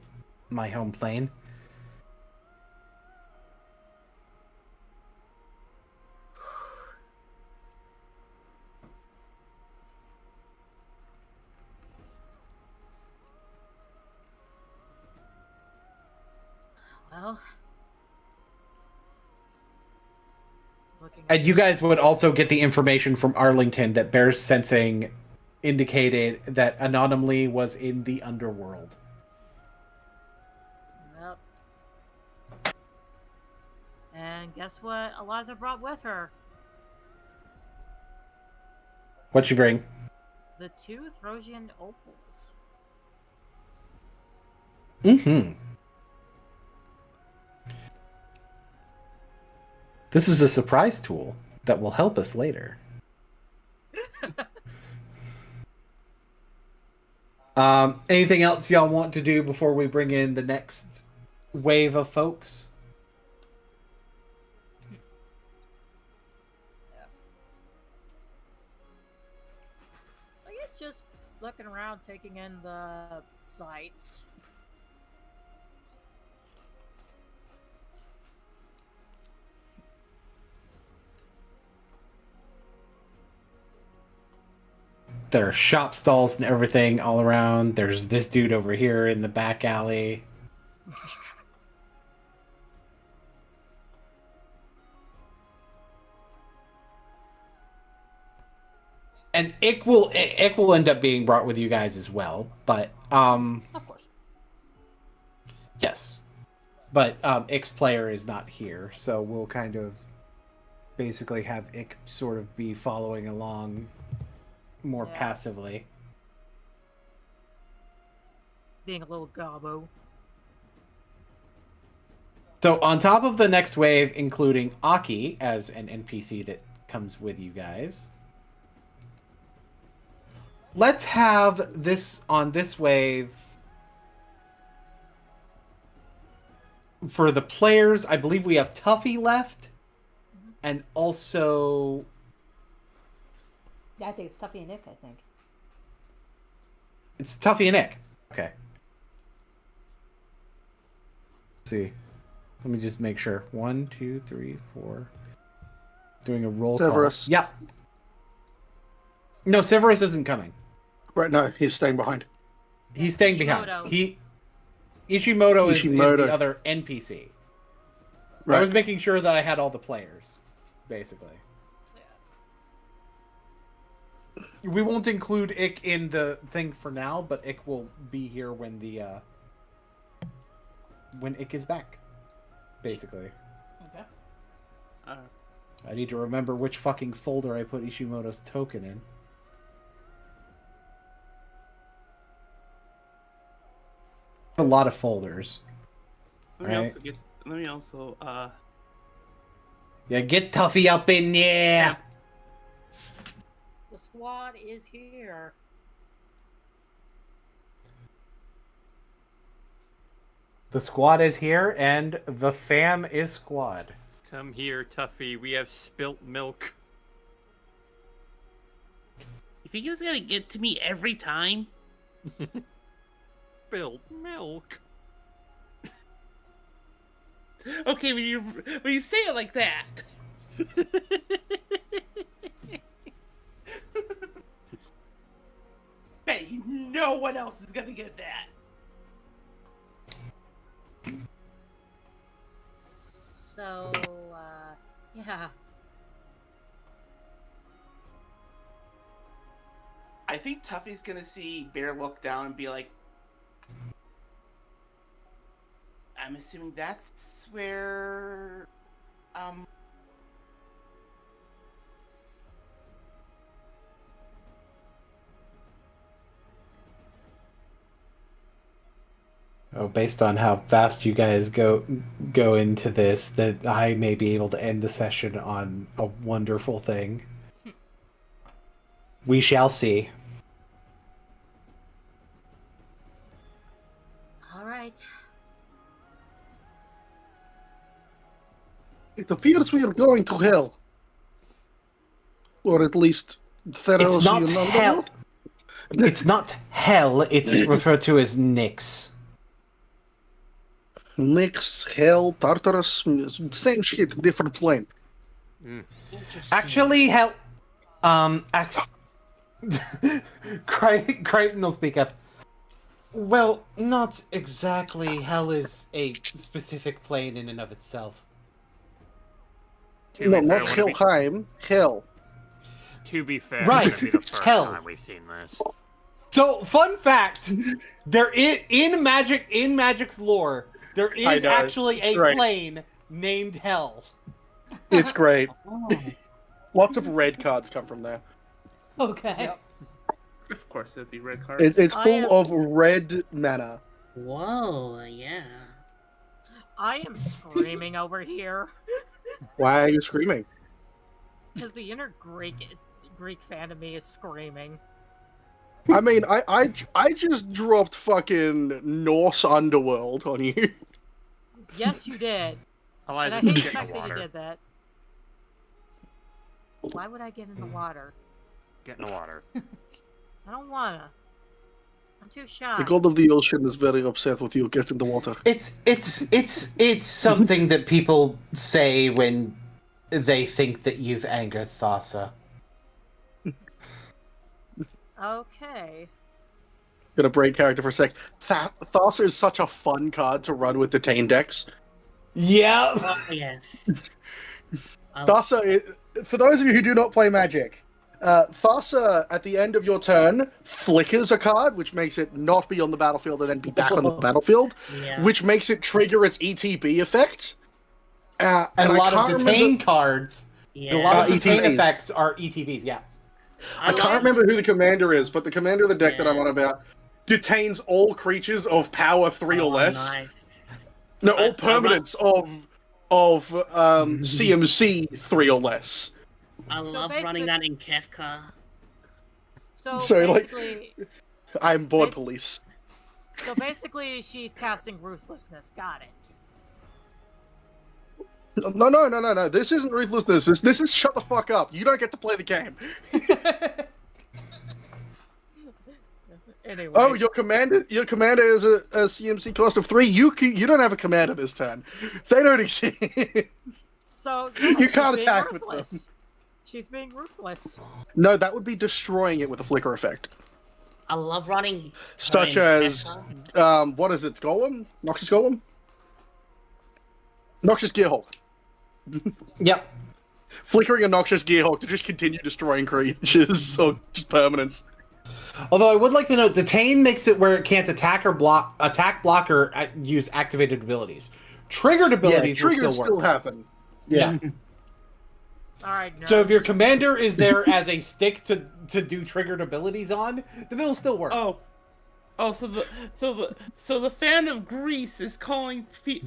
my home plane. Well, And you guys would also get the information from Arlington that Bear's sensing indicated that Anomaly was in the underworld. Yep. And guess what Eliza brought with her? What'd you bring? The 2 Throsian opals. Mm-hmm. This is a surprise tool that will help us later. Anything else y'all want to do before we bring in the next wave of folks? I guess just looking around, taking in the sights. There are shop stalls and everything all around. There's this dude over here in the back alley. And Ick will end up being brought with you guys as well, but Of course. yes. But Ick's player is not here, so we'll kind of basically have Ick sort of be following along more passively. Being a little gobbo. So on top of the next wave, including Aki as an NPC that comes with you guys, let's have this on this wave. For the players, I believe we have Tuffy left, and also... Yeah, I think it's Tuffy and Nick, I think. It's Tuffy and Nick. Okay. Let's see. Let me just make sure. 1, 2, 3, 4. Doing a roll Severus. call. Yeah. No, Severus isn't coming. Right, no, he's staying behind. He's staying Ishimoto. behind. Ishimoto is Ishimoto. the other NPC. Right. I was making sure that I had all the players, basically. We won't include Ick in the thing for now, but Ick will be here when when Ick is back. Basically. Okay. I need to remember which fucking folder I put Ishimoto's token in. A lot of folders. Let me also Yeah, get Tuffy up in there! The squad is here. The squad is here, and the fam is squad. Come here, Tuffy. We have spilt milk. You think he's gonna get to me every time? Spilt milk. Okay, when you say it like that. Hey, no one else is gonna get that. So, yeah. I think Tuffy's gonna see Bear look down and be like, I'm assuming that's where, Oh, based on how fast you guys go into this, that I may be able to end the session on a wonderful thing. We shall see. All right. It appears we are going to hell. Or at least Theros It's not and hell. Underworld. It's not hell. It's referred to as Nyx. Nyx, hell, Tartarus, same shit, different plane. Actually, hell. Crichton will speak up. Well, not exactly. Hell is a specific plane in and of itself. No, not Helheim, hell. To be fair, Right, it's gonna be the first hell. time we've seen this. So, fun fact: there is in Magic's lore, there is actually a plane named Hell. It's great. Lots of red cards come from there. Okay. Yep. of course it'd be red card. It's full of red mana. Whoa, yeah. I am screaming over here Why are you screaming? because the inner Greek fan of me is screaming. I mean, I just dropped fucking Norse Underworld on you. Yes, you did. And I Eliza, hate the get in fact the that you water. did that. Why would I get in the water? Get in the water. I don't wanna. I'm too shy. The god of the ocean is very upset with you. Get in the water. It's something that people say when they think that you've angered Thassa. Okay. Gonna break character for a sec. Thassa is such a fun card to run with Detain decks. Yeah. Oh, yes. Thassa, for those of you who do not play Magic, Thassa, at the end of your turn, flickers a card, which makes it not be on the battlefield and then be back on the battlefield, Yeah. which makes it trigger its ETB effect. And a lot of detain cards. Yeah. A lot of detain ETBs. effects are ETBs. Yeah. I can't remember who the commander is, but the commander of the deck that I'm on about detains all creatures of power 3 or less. Nice. No, all permanents of CMC 3 or less. I So love running that in Kefka. So like- basically, I'm board police. basically, she's casting ruthlessness. Got it. No. This isn't ruthlessness. This is shut the fuck up. You don't get to play the game. Anyway. Oh, your commander is a CMC cost of 3. You don't have a commander this turn. They don't exist. So You she's can't being attack with ruthless. them. She's being ruthless. No, that would be destroying it with a flicker effect. I love running. Such as, what is it? Golem? Noxious Golem? Noxious Gearhulk. Yep. Flickering a noxious gearhawk to just continue destroying creatures or just permanents. Although I would like to note, detain makes it where it can't attack, block, or use activated abilities. Triggered abilities triggers will still work. happen. Yeah. All right. So if your nerds. commander is there as a stick to do triggered abilities on, then it'll still work. So the fan of Greece is calling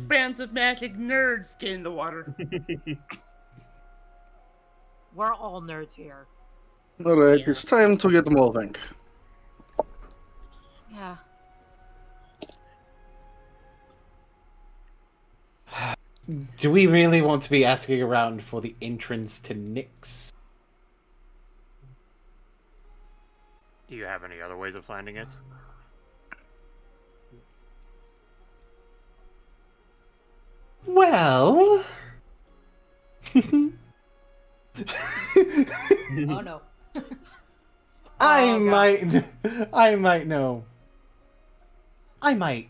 fans of Magic nerds get in the water. We're all nerds here. Alright, Yeah. it's time to get the moving. Yeah. Do we really want to be asking around for the entrance to Nyx? Do you have any other ways of finding it? Well... Oh no. I Oh, God. might know. I might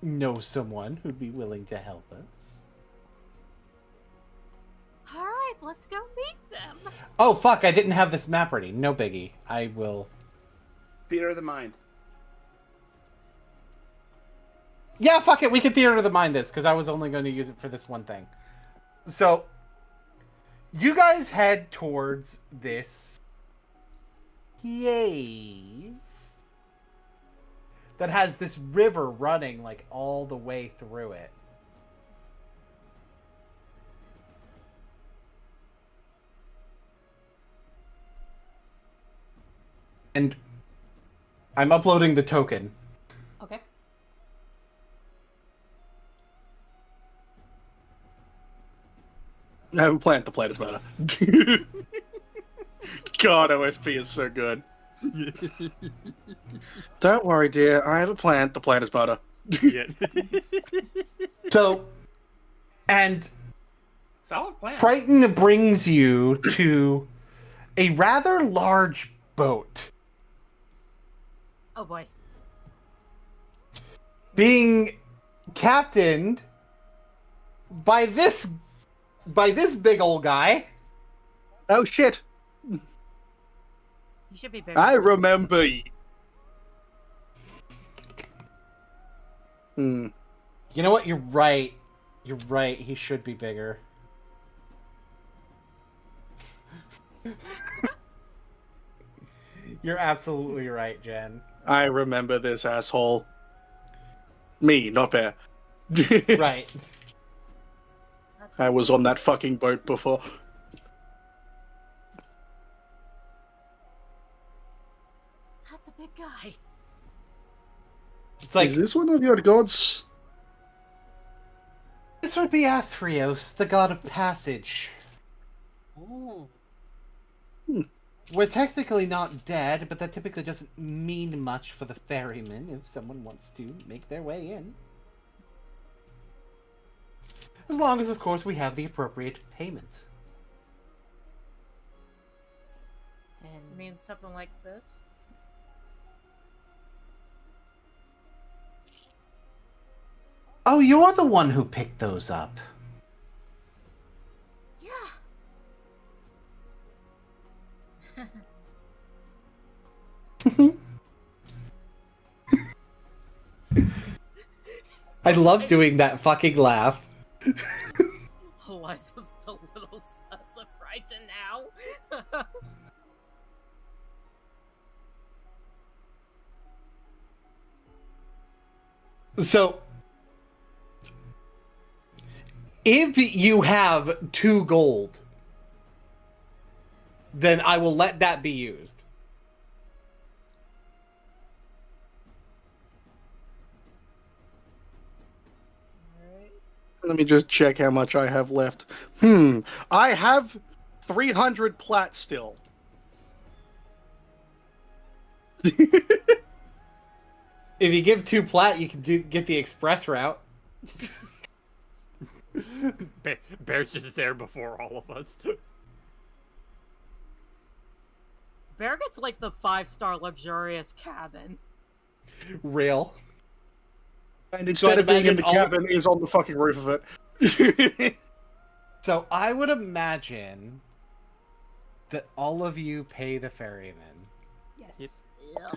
know someone who'd be willing to help us. All right, let's go meet them. Oh fuck, I didn't have this map ready. No biggie. I will. Theater of the mind. Yeah, fuck it. We can theater of the mind this because I was only going to use it for this one thing. So, you guys head towards this cave that has this river running like all the way through it. And I'm uploading the token. Okay. I have a plan. The plan is better. God, OSP is so good. Don't worry, dear. I have a plan. The plan is better. Yeah. So, and Solid plan. Triton brings you to a rather large boat. Oh boy. Being captained by this big old guy. Oh shit! You should be bigger. I remember. Hmm. You know what? You're right. You're right. He should be bigger. You're absolutely right, Jen. I remember this asshole. Me, not Bear. Right. I was on that fucking boat before. That's a big guy. It's like, Is this one of your gods? this would be Athreos, the god of passage. Oh. We're technically not dead, but that typically doesn't mean much for the ferryman if someone wants to make their way in. As long as, of course, we have the appropriate payment. I And mean, something like this. Oh, you're the one who picked those up. Yeah. I love doing that fucking laugh. Eliza's the little sus of Brighton now. So, if you have 2 gold, then I will let that be used. Let me just check how much I have left. I have 300 plat still. If you give 2 plat, you can get the express route. Bear's just there before all of us. Bear gets like the 5-star luxurious cabin. Rail. And instead I'd of being in imagine the all- cabin, is on the fucking roof of it. So I would imagine that all of you pay the ferryman. Yes. Yep. Yeah.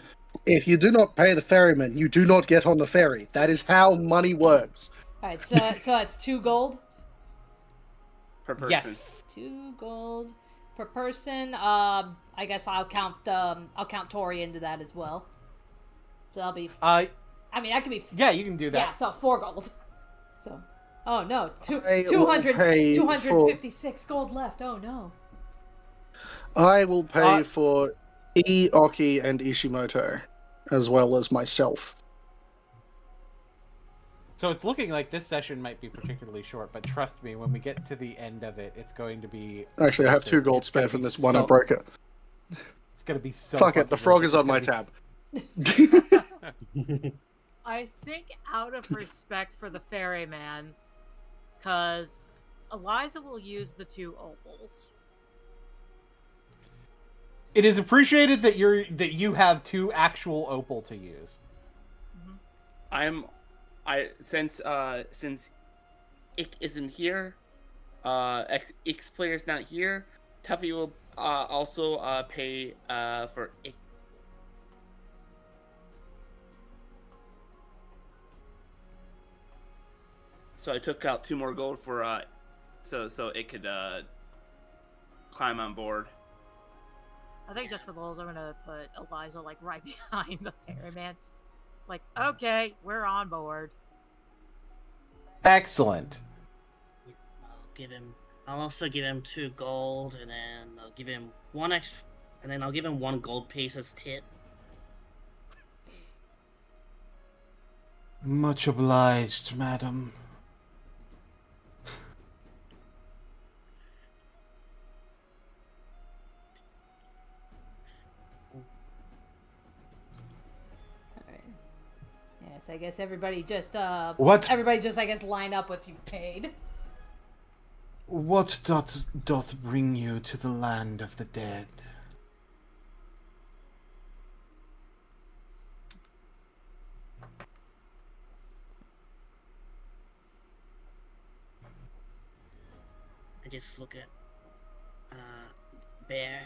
If you do not pay the ferryman, you do not get on the ferry. That is how money works. All right. So that's 2 gold. Per person. Yes. 2 gold per person. I guess I'll count Tori into that as well. So that'll be. I mean, that could be. Yeah, you can do that. Yeah. So 4 gold. So. Oh no. I will pay 256 gold left. Oh no. I will pay for Oki, and Ishimoto, as well as myself. So it's looking like this session might be particularly short, but trust me, when we get to the end of it, it's going to be... Actually, I have 2 gold spared from this one. I broke it. It's going to be so... Fuck it, the frog is on my tab. I think out of respect for the ferryman, because Eliza will use the 2 opals. It is appreciated that you have 2 actual opal to use. Since Ick isn't here, Ick's player's not here, Tuffy will also pay for Ick. So I took out 2 more gold for so it could climb on board. I think just for those, I'm gonna put Eliza like right behind the ferryman. It's like, okay, we're on board. Excellent. I'll also give him 2 gold, and then I'll give him 1 extra, and then I'll give him 1 gold piece as tip. Much obliged, madam. Yes, I guess everybody just What? Everybody just I guess line up if you've paid. What doth bring you to the land of the dead? I just look at Bear.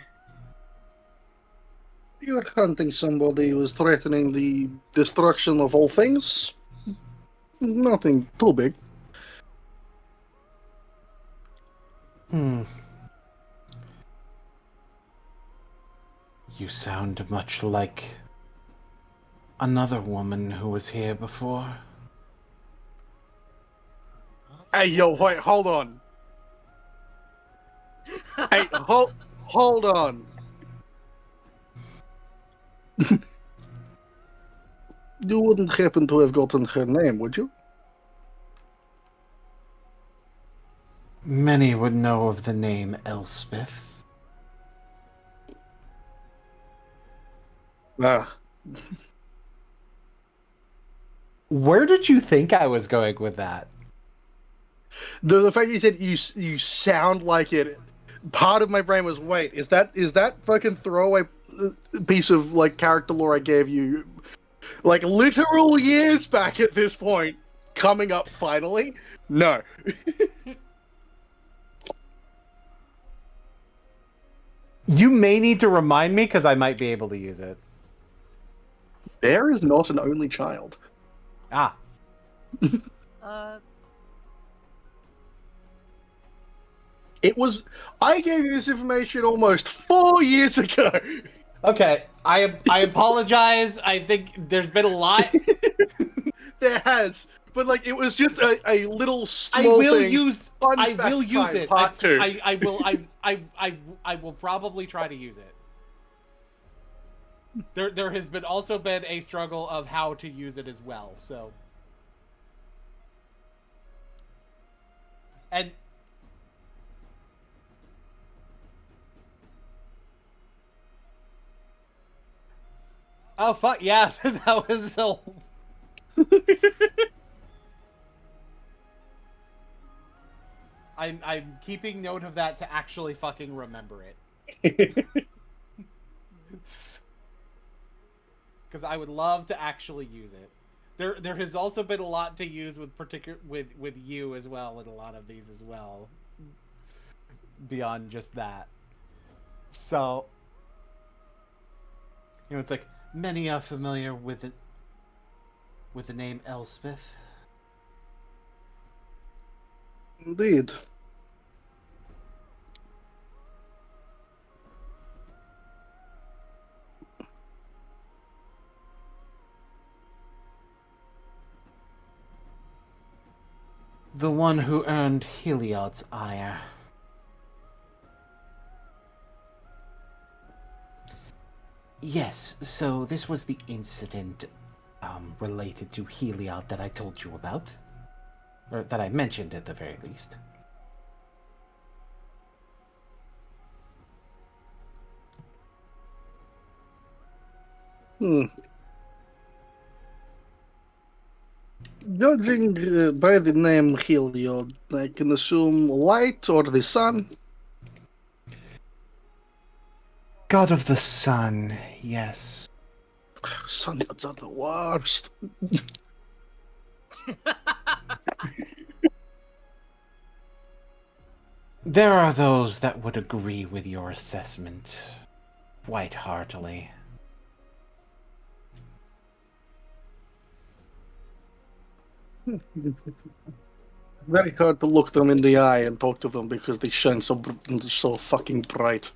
You're hunting somebody who is threatening the destruction of all things? Nothing too big. You sound much like another woman who was here before. Hey, yo, wait, hold on. Hey, hold on. You wouldn't happen to have gotten her name, would you? Many would know of the name Elspeth. Ah. Where did you think I was going with that? The fact you said you sound like it, part of my brain was, wait, is that fucking throwaway piece of like character lore I gave you like literal years back at this point coming up finally? No. You may need to remind me because I might be able to use it. Bear is not an only child. Ah. It was. I gave you this information almost 4 years ago. Okay, I apologize. I think there's been a lot. There has, but like it was just a little small thing. I will use it. Part 2. I will probably try to use it. There has also been a struggle of how to use it as well. So, and oh fuck yeah, that was so. I'm keeping note of that to actually fucking remember it. Because I would love to actually use it. There has also been a lot to use with with you as well in a lot of these as well. beyond just that. So, it's like many are familiar with the name Elspeth. Indeed. The one who earned Heliod's ire. Yes, so this was the incident related to Heliod that I told you about. Or that I mentioned at the very least. Judging by the name Heliod, I can assume light or the sun. God of the sun, yes. Sun gods are the worst. There are those that would agree with your assessment quite heartily. Very hard to look them in the eye and talk to them because they shine so fucking bright.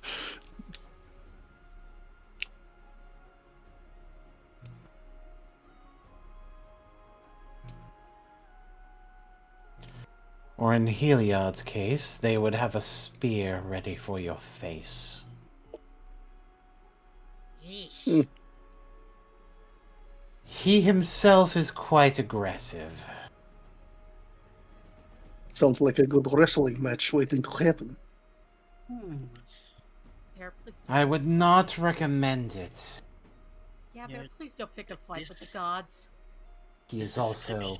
Or in Heliod's case, they would have a spear ready for your face. Yeesh. He himself is quite aggressive. Sounds like a good wrestling match waiting to happen. Bear, please I would not recommend it. Yeah, Bear, please don't pick a fight with the gods. He is also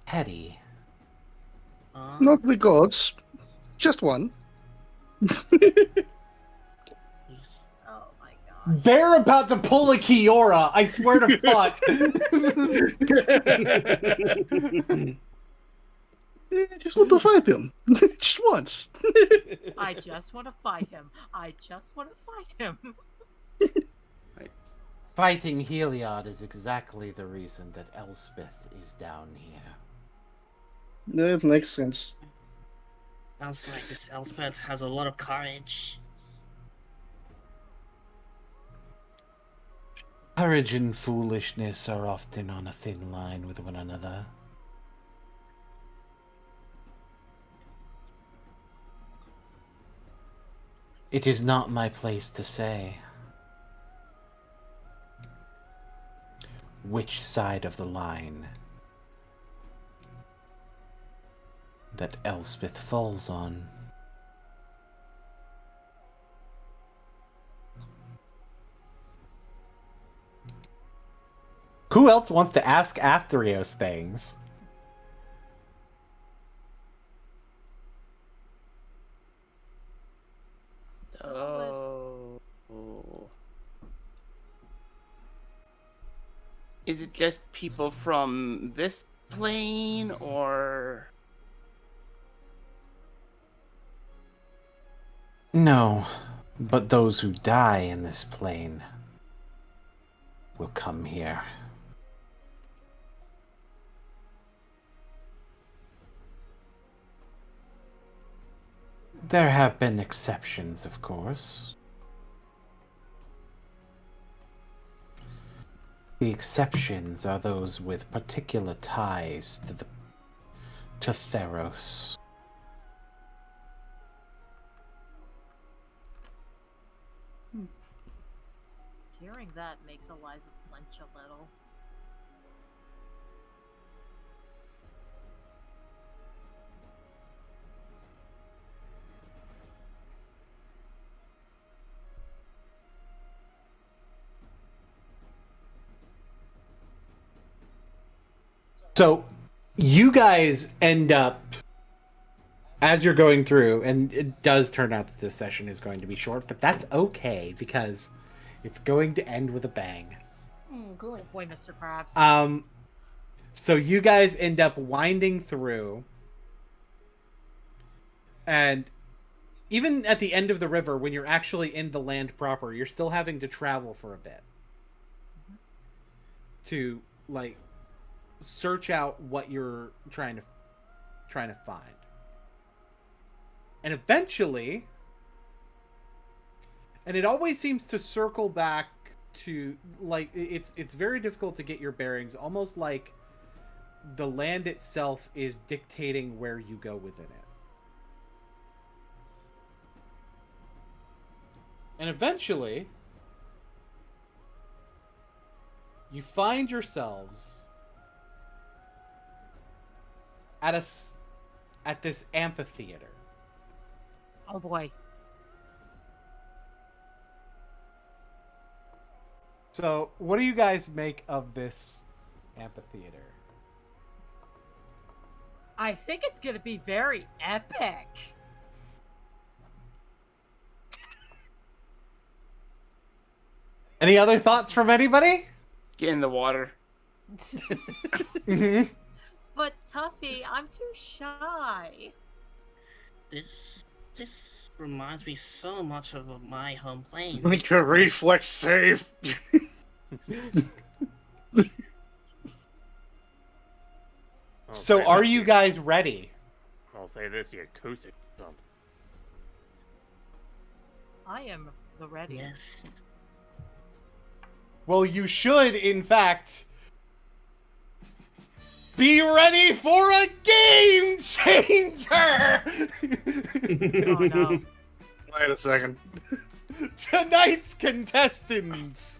petty. Not the gods, just one. Oh my gosh. Bear about to pull a Kiora, I swear to fuck. Just want to fight him. Just once. I just want to fight him. I just want to fight him. Fighting Heliod is exactly the reason that Elspeth is down here. That makes sense. Sounds like this Elspeth has a lot of courage. Courage and foolishness are often on a thin line with one another. It is not my place to say which side of the line that Elspeth falls on. Who else wants to ask Apthrios things? Oh. Is it just people from this plane, or... No, but those who die in this plane will come here. There have been exceptions, of course. The exceptions are those with particular ties to Theros. Hearing that makes Eliza flinch a little. So, you guys end up, as you're going through, and it does turn out that this session is going to be short, but that's okay, because it's going to end with a bang. Good. Boy, Mr. Krabs. So you guys end up winding through, and even at the end of the river, when you're actually in the land proper, you're still having to travel for a bit to like search out what you're trying to find. And eventually, and it always seems to circle back to like it's very difficult to get your bearings, almost like the land itself is dictating where you go within it. And eventually, you find yourselves at this amphitheater. Oh boy. So, what do you guys make of this amphitheater? I think it's gonna be very epic. Any other thoughts from anybody? Get in the water. Mm-hmm. But Tuffy, I'm too shy. This reminds me so much of my home plane. Make a reflex save. So, are you guys ready? I'll say this: you acoustic something. I am the ready. Yes. Well, you should, in fact, be ready for a game changer! Oh no. Wait a second. Tonight's contestants,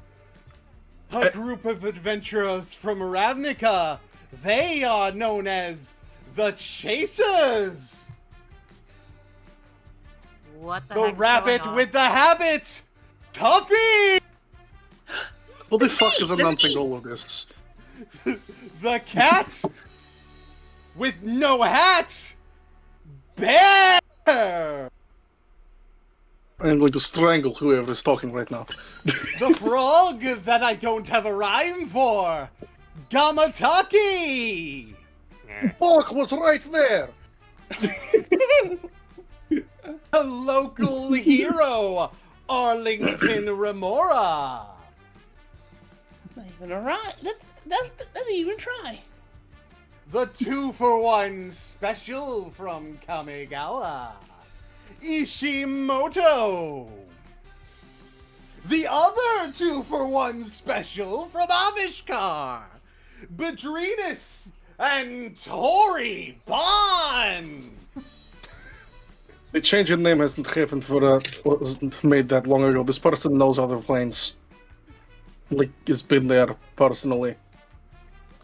a group of adventurers from Ravnica. They are known as the Chasers. What the The heck's rabbit going on? with the habit, Tuffy. What the fuck is announcing all of this? The cat with no hat, Bear. I'm going to strangle whoever is talking right now. The frog that I don't have a rhyme for, Gamataki. Fuck was right there! A local hero, Arlington Remora. Not even alright. That's even try. The 2-for-1 special from Kamigawa, Ishimoto. The other 2-for-1 special from Avishkar, Bedrinus and Tori Bond. The change in name hasn't happened wasn't made that long ago. This person knows other planes. Like, it's been there personally.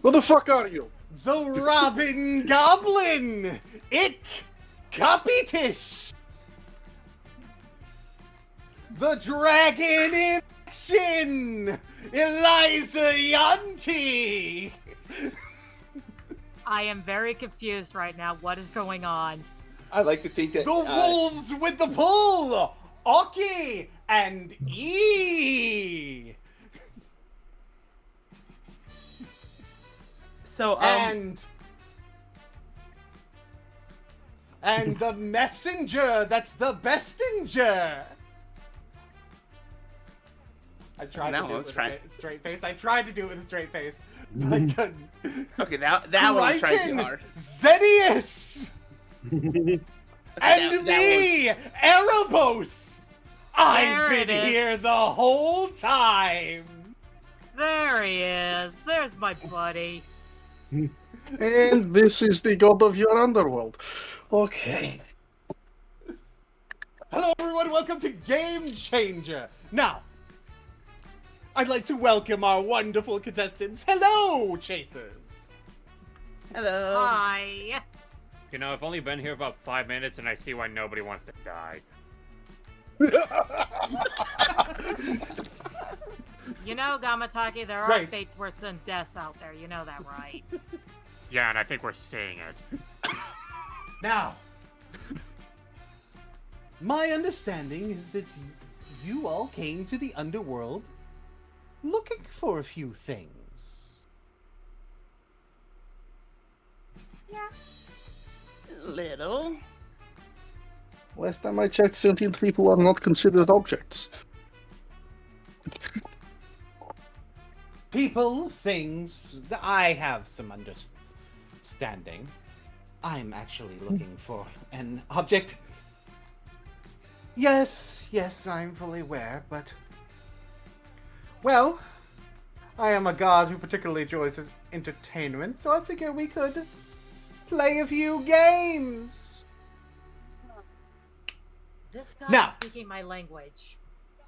What the fuck are you? The Robin Goblin, Ick Kapitish. The Dragon in Action, Eliza Yanti. I am very confused right now. What is going on? I like to think that The Wolves with the Pull, Aki and E. So And the messenger that's the bestinger. I tried Now to do it let's with try. a straight face. I tried to do it with a straight face, but I couldn't. Okay, that one was trying too hard. Zedius! and That me, Erebos! I've There it been is. here the whole time! There he is. There's my buddy. And this is the god of your underworld. Okay. Hello everyone, welcome to Game Changer! Now, I'd like to welcome our wonderful contestants. Hello, Chasers! Hello. Hi. You know, I've only been here about 5 minutes, and I see why nobody wants to die. You know, Gamataki, there are Right. fates worse than deaths out there. You know that, right? Yeah, and I think we're seeing it. Now, my understanding is that you all came to the underworld looking for a few things. Yeah. Little. Last time I checked, sentient people are not considered objects. People, things, I have some understanding. I'm actually looking for an object. Yes, I'm fully aware, but... Well, I am a god who particularly enjoys his entertainment, so I figure we could play a few games. This guy's Now- speaking my language.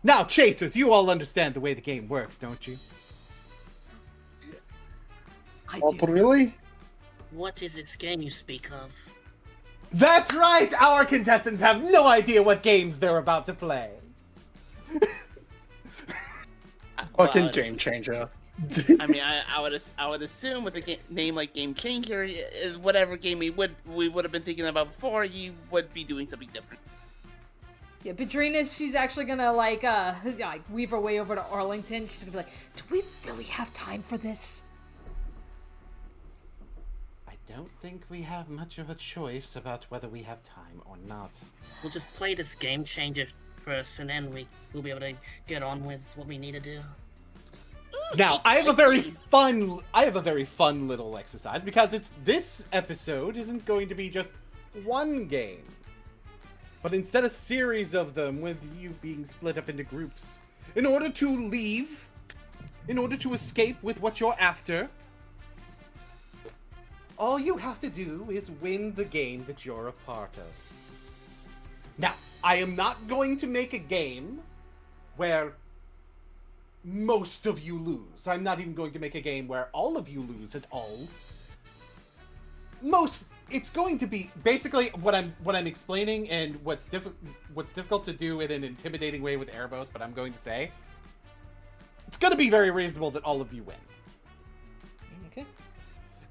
Now, Chasers, you all understand the way the game works, don't you? I Oh, do. really? What is this game you speak of? That's right! Our contestants have no idea what games they're about to play. Fucking game changer. I mean, I would assume with a name like Game Changer, whatever game we would have been thinking about before, you would be doing something different. Yeah, Badrina's, she's actually gonna like weave her way over to Arlington. She's gonna be like, do we really have time for this? I don't think we have much of a choice about whether we have time or not. We'll just play this game changer first, and then we'll be able to get on with what we need to do. Now, I have a very fun little exercise because this episode isn't going to be just one game, but instead a series of them with you being split up into groups. In order to escape with what you're after, all you have to do is win the game that you're a part of. Now, I am not going to make a game where most of you lose. I'm not even going to make a game where all of you lose at all. It's going to be basically what I'm explaining, and what's difficult to do in an intimidating way with Erebos, but I'm going to say it's going to be very reasonable that all of you win. Okay.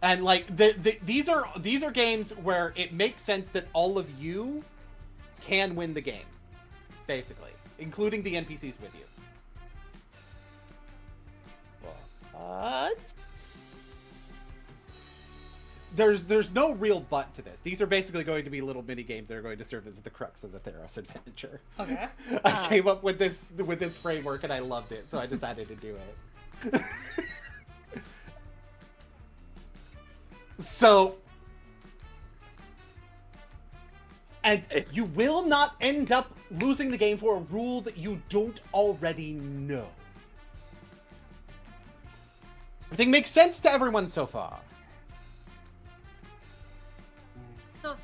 And like these are games where it makes sense that all of you can win the game, basically, including the NPCs with you. But there's no real but to this. These are basically going to be little mini games that are going to serve as the crux of the Theros adventure. Okay. I came up with this framework and I loved it, so I decided to do it. So, and you will not end up losing the game for a rule that you don't already know. Everything makes sense to everyone so far. So,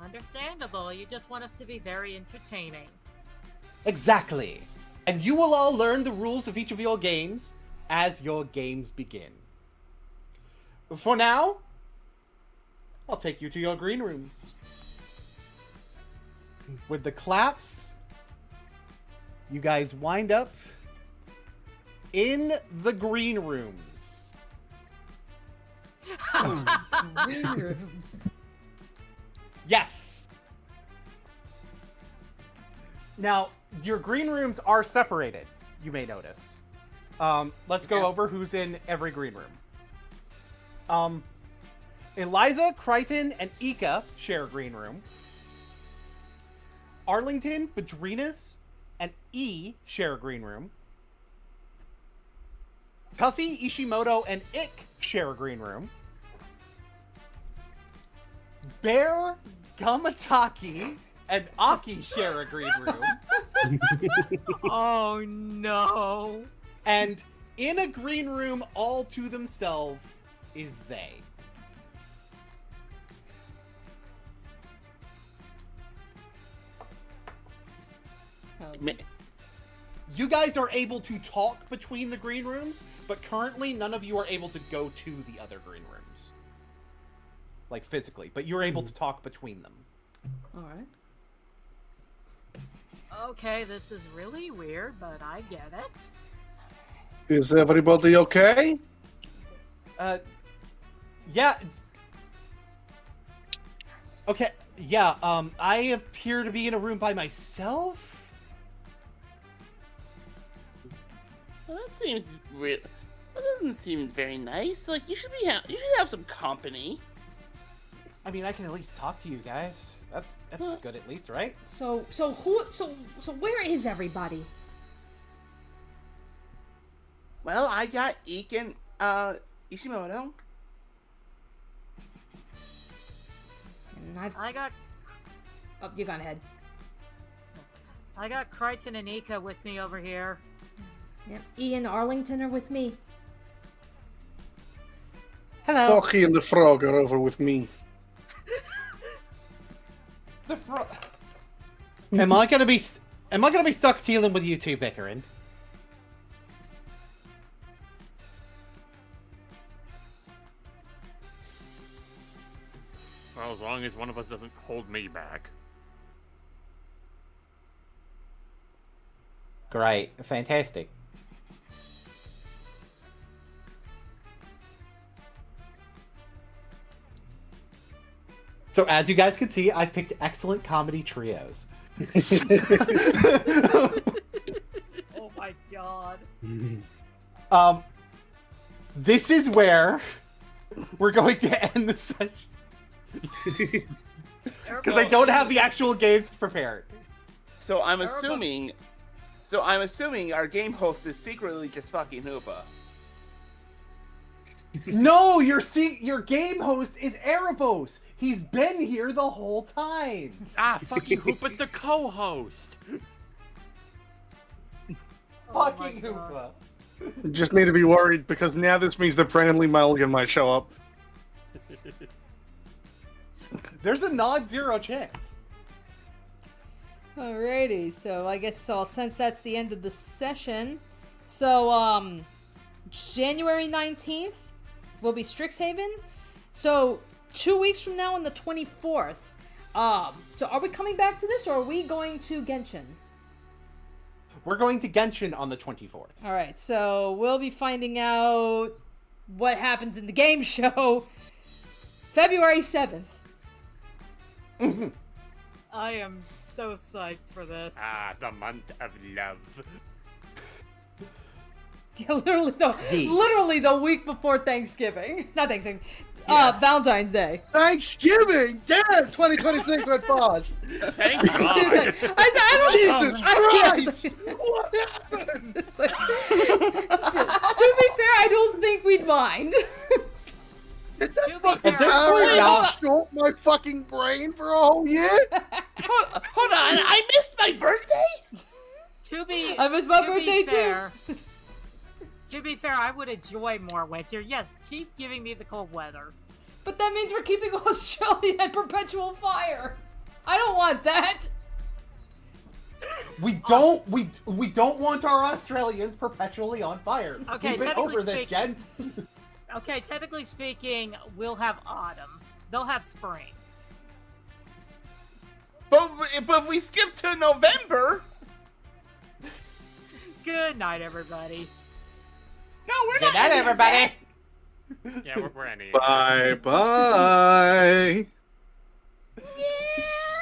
understandable. You just want us to be very entertaining. Exactly. And you will all learn the rules of each of your games as your games begin. For now, I'll take you to your green rooms. With the claps, you guys wind up in the green rooms. Green rooms. Yes. Now, your green rooms are separated, you may notice. Let's go over who's in every green room. Eliza, Crichton, and Ika share a green room. Arlington, Badrinas, and E share a green room. Puffy, Ishimoto, and Ik share a green room. Bear, Gamataki, and Aki share a green room. Oh no. And in a green room all to themselves is they. You guys are able to talk between the green rooms, but currently none of you are able to go to the other green rooms. Like physically, but you're able to talk between them. Alright. Okay, this is really weird, but I get it. Is everybody okay? Yeah. Okay, yeah, I appear to be in a room by myself. Well, that seems real. That doesn't seem very nice. Like you should have some company. I mean, I can at least talk to you guys. That's good at least, right? So where is everybody? Well, I got Eek and Ishimoto. And I got Oh, you gone ahead. Crichton and Ika with me over here. Yep. Ian Arlington are with me. Hello. Docky and the frog are over with me. The Am I gonna be stuck dealing with you two bickering? Well, as long as one of us doesn't hold me back. Great. Fantastic. So as you guys can see, I've picked excellent comedy trios. Oh my god. This is where we're going to end the session. Because I don't have the actual games prepared. So I'm assuming our game host is secretly just fucking Hoopa. No, your game host is Erebos. He's been here the whole time. Ah, fuck you, Hoopa's the co-host. Fucking my God. Hoopa. Just need to be worried because now this means that Brandon Lee Mulligan might show up. There's a non-zero chance. Alrighty, so I guess since that's the end of the session, so January 19th will be Strixhaven. So 2 weeks from now on the 24th. So are we coming back to this or are we going to Genshin? We're going to Genshin on the 24th. Alright, so we'll be finding out what happens in the game show February 7th. I am so psyched for this. Ah, the month of love. Yeah, literally the week before Thanksgiving. Not Thanksgiving. Valentine's Day. Thanksgiving! Damn, 2026 went fast. Thank God. I don't Jesus Christ! Yeah, What happened? it's like, to be fair, I don't think we'd mind. Did that To be fucking fair, power short my fucking brain for a whole year? Hold on, I missed my birthday? I missed my to be birthday fair, too. To be fair, I would enjoy more winter. Yes, keep giving me the cold weather. But that means we're keeping Australia in perpetual fire. I don't want that. We don't want our Australians perpetually on fire. Okay, We've been technically over this, Jen. Okay, technically speaking, we'll have autumn. They'll have spring. But if we skip to November... Good night, everybody. No, we're Good not night, ending everybody. Yeah, we're ending it. Bye bye. that.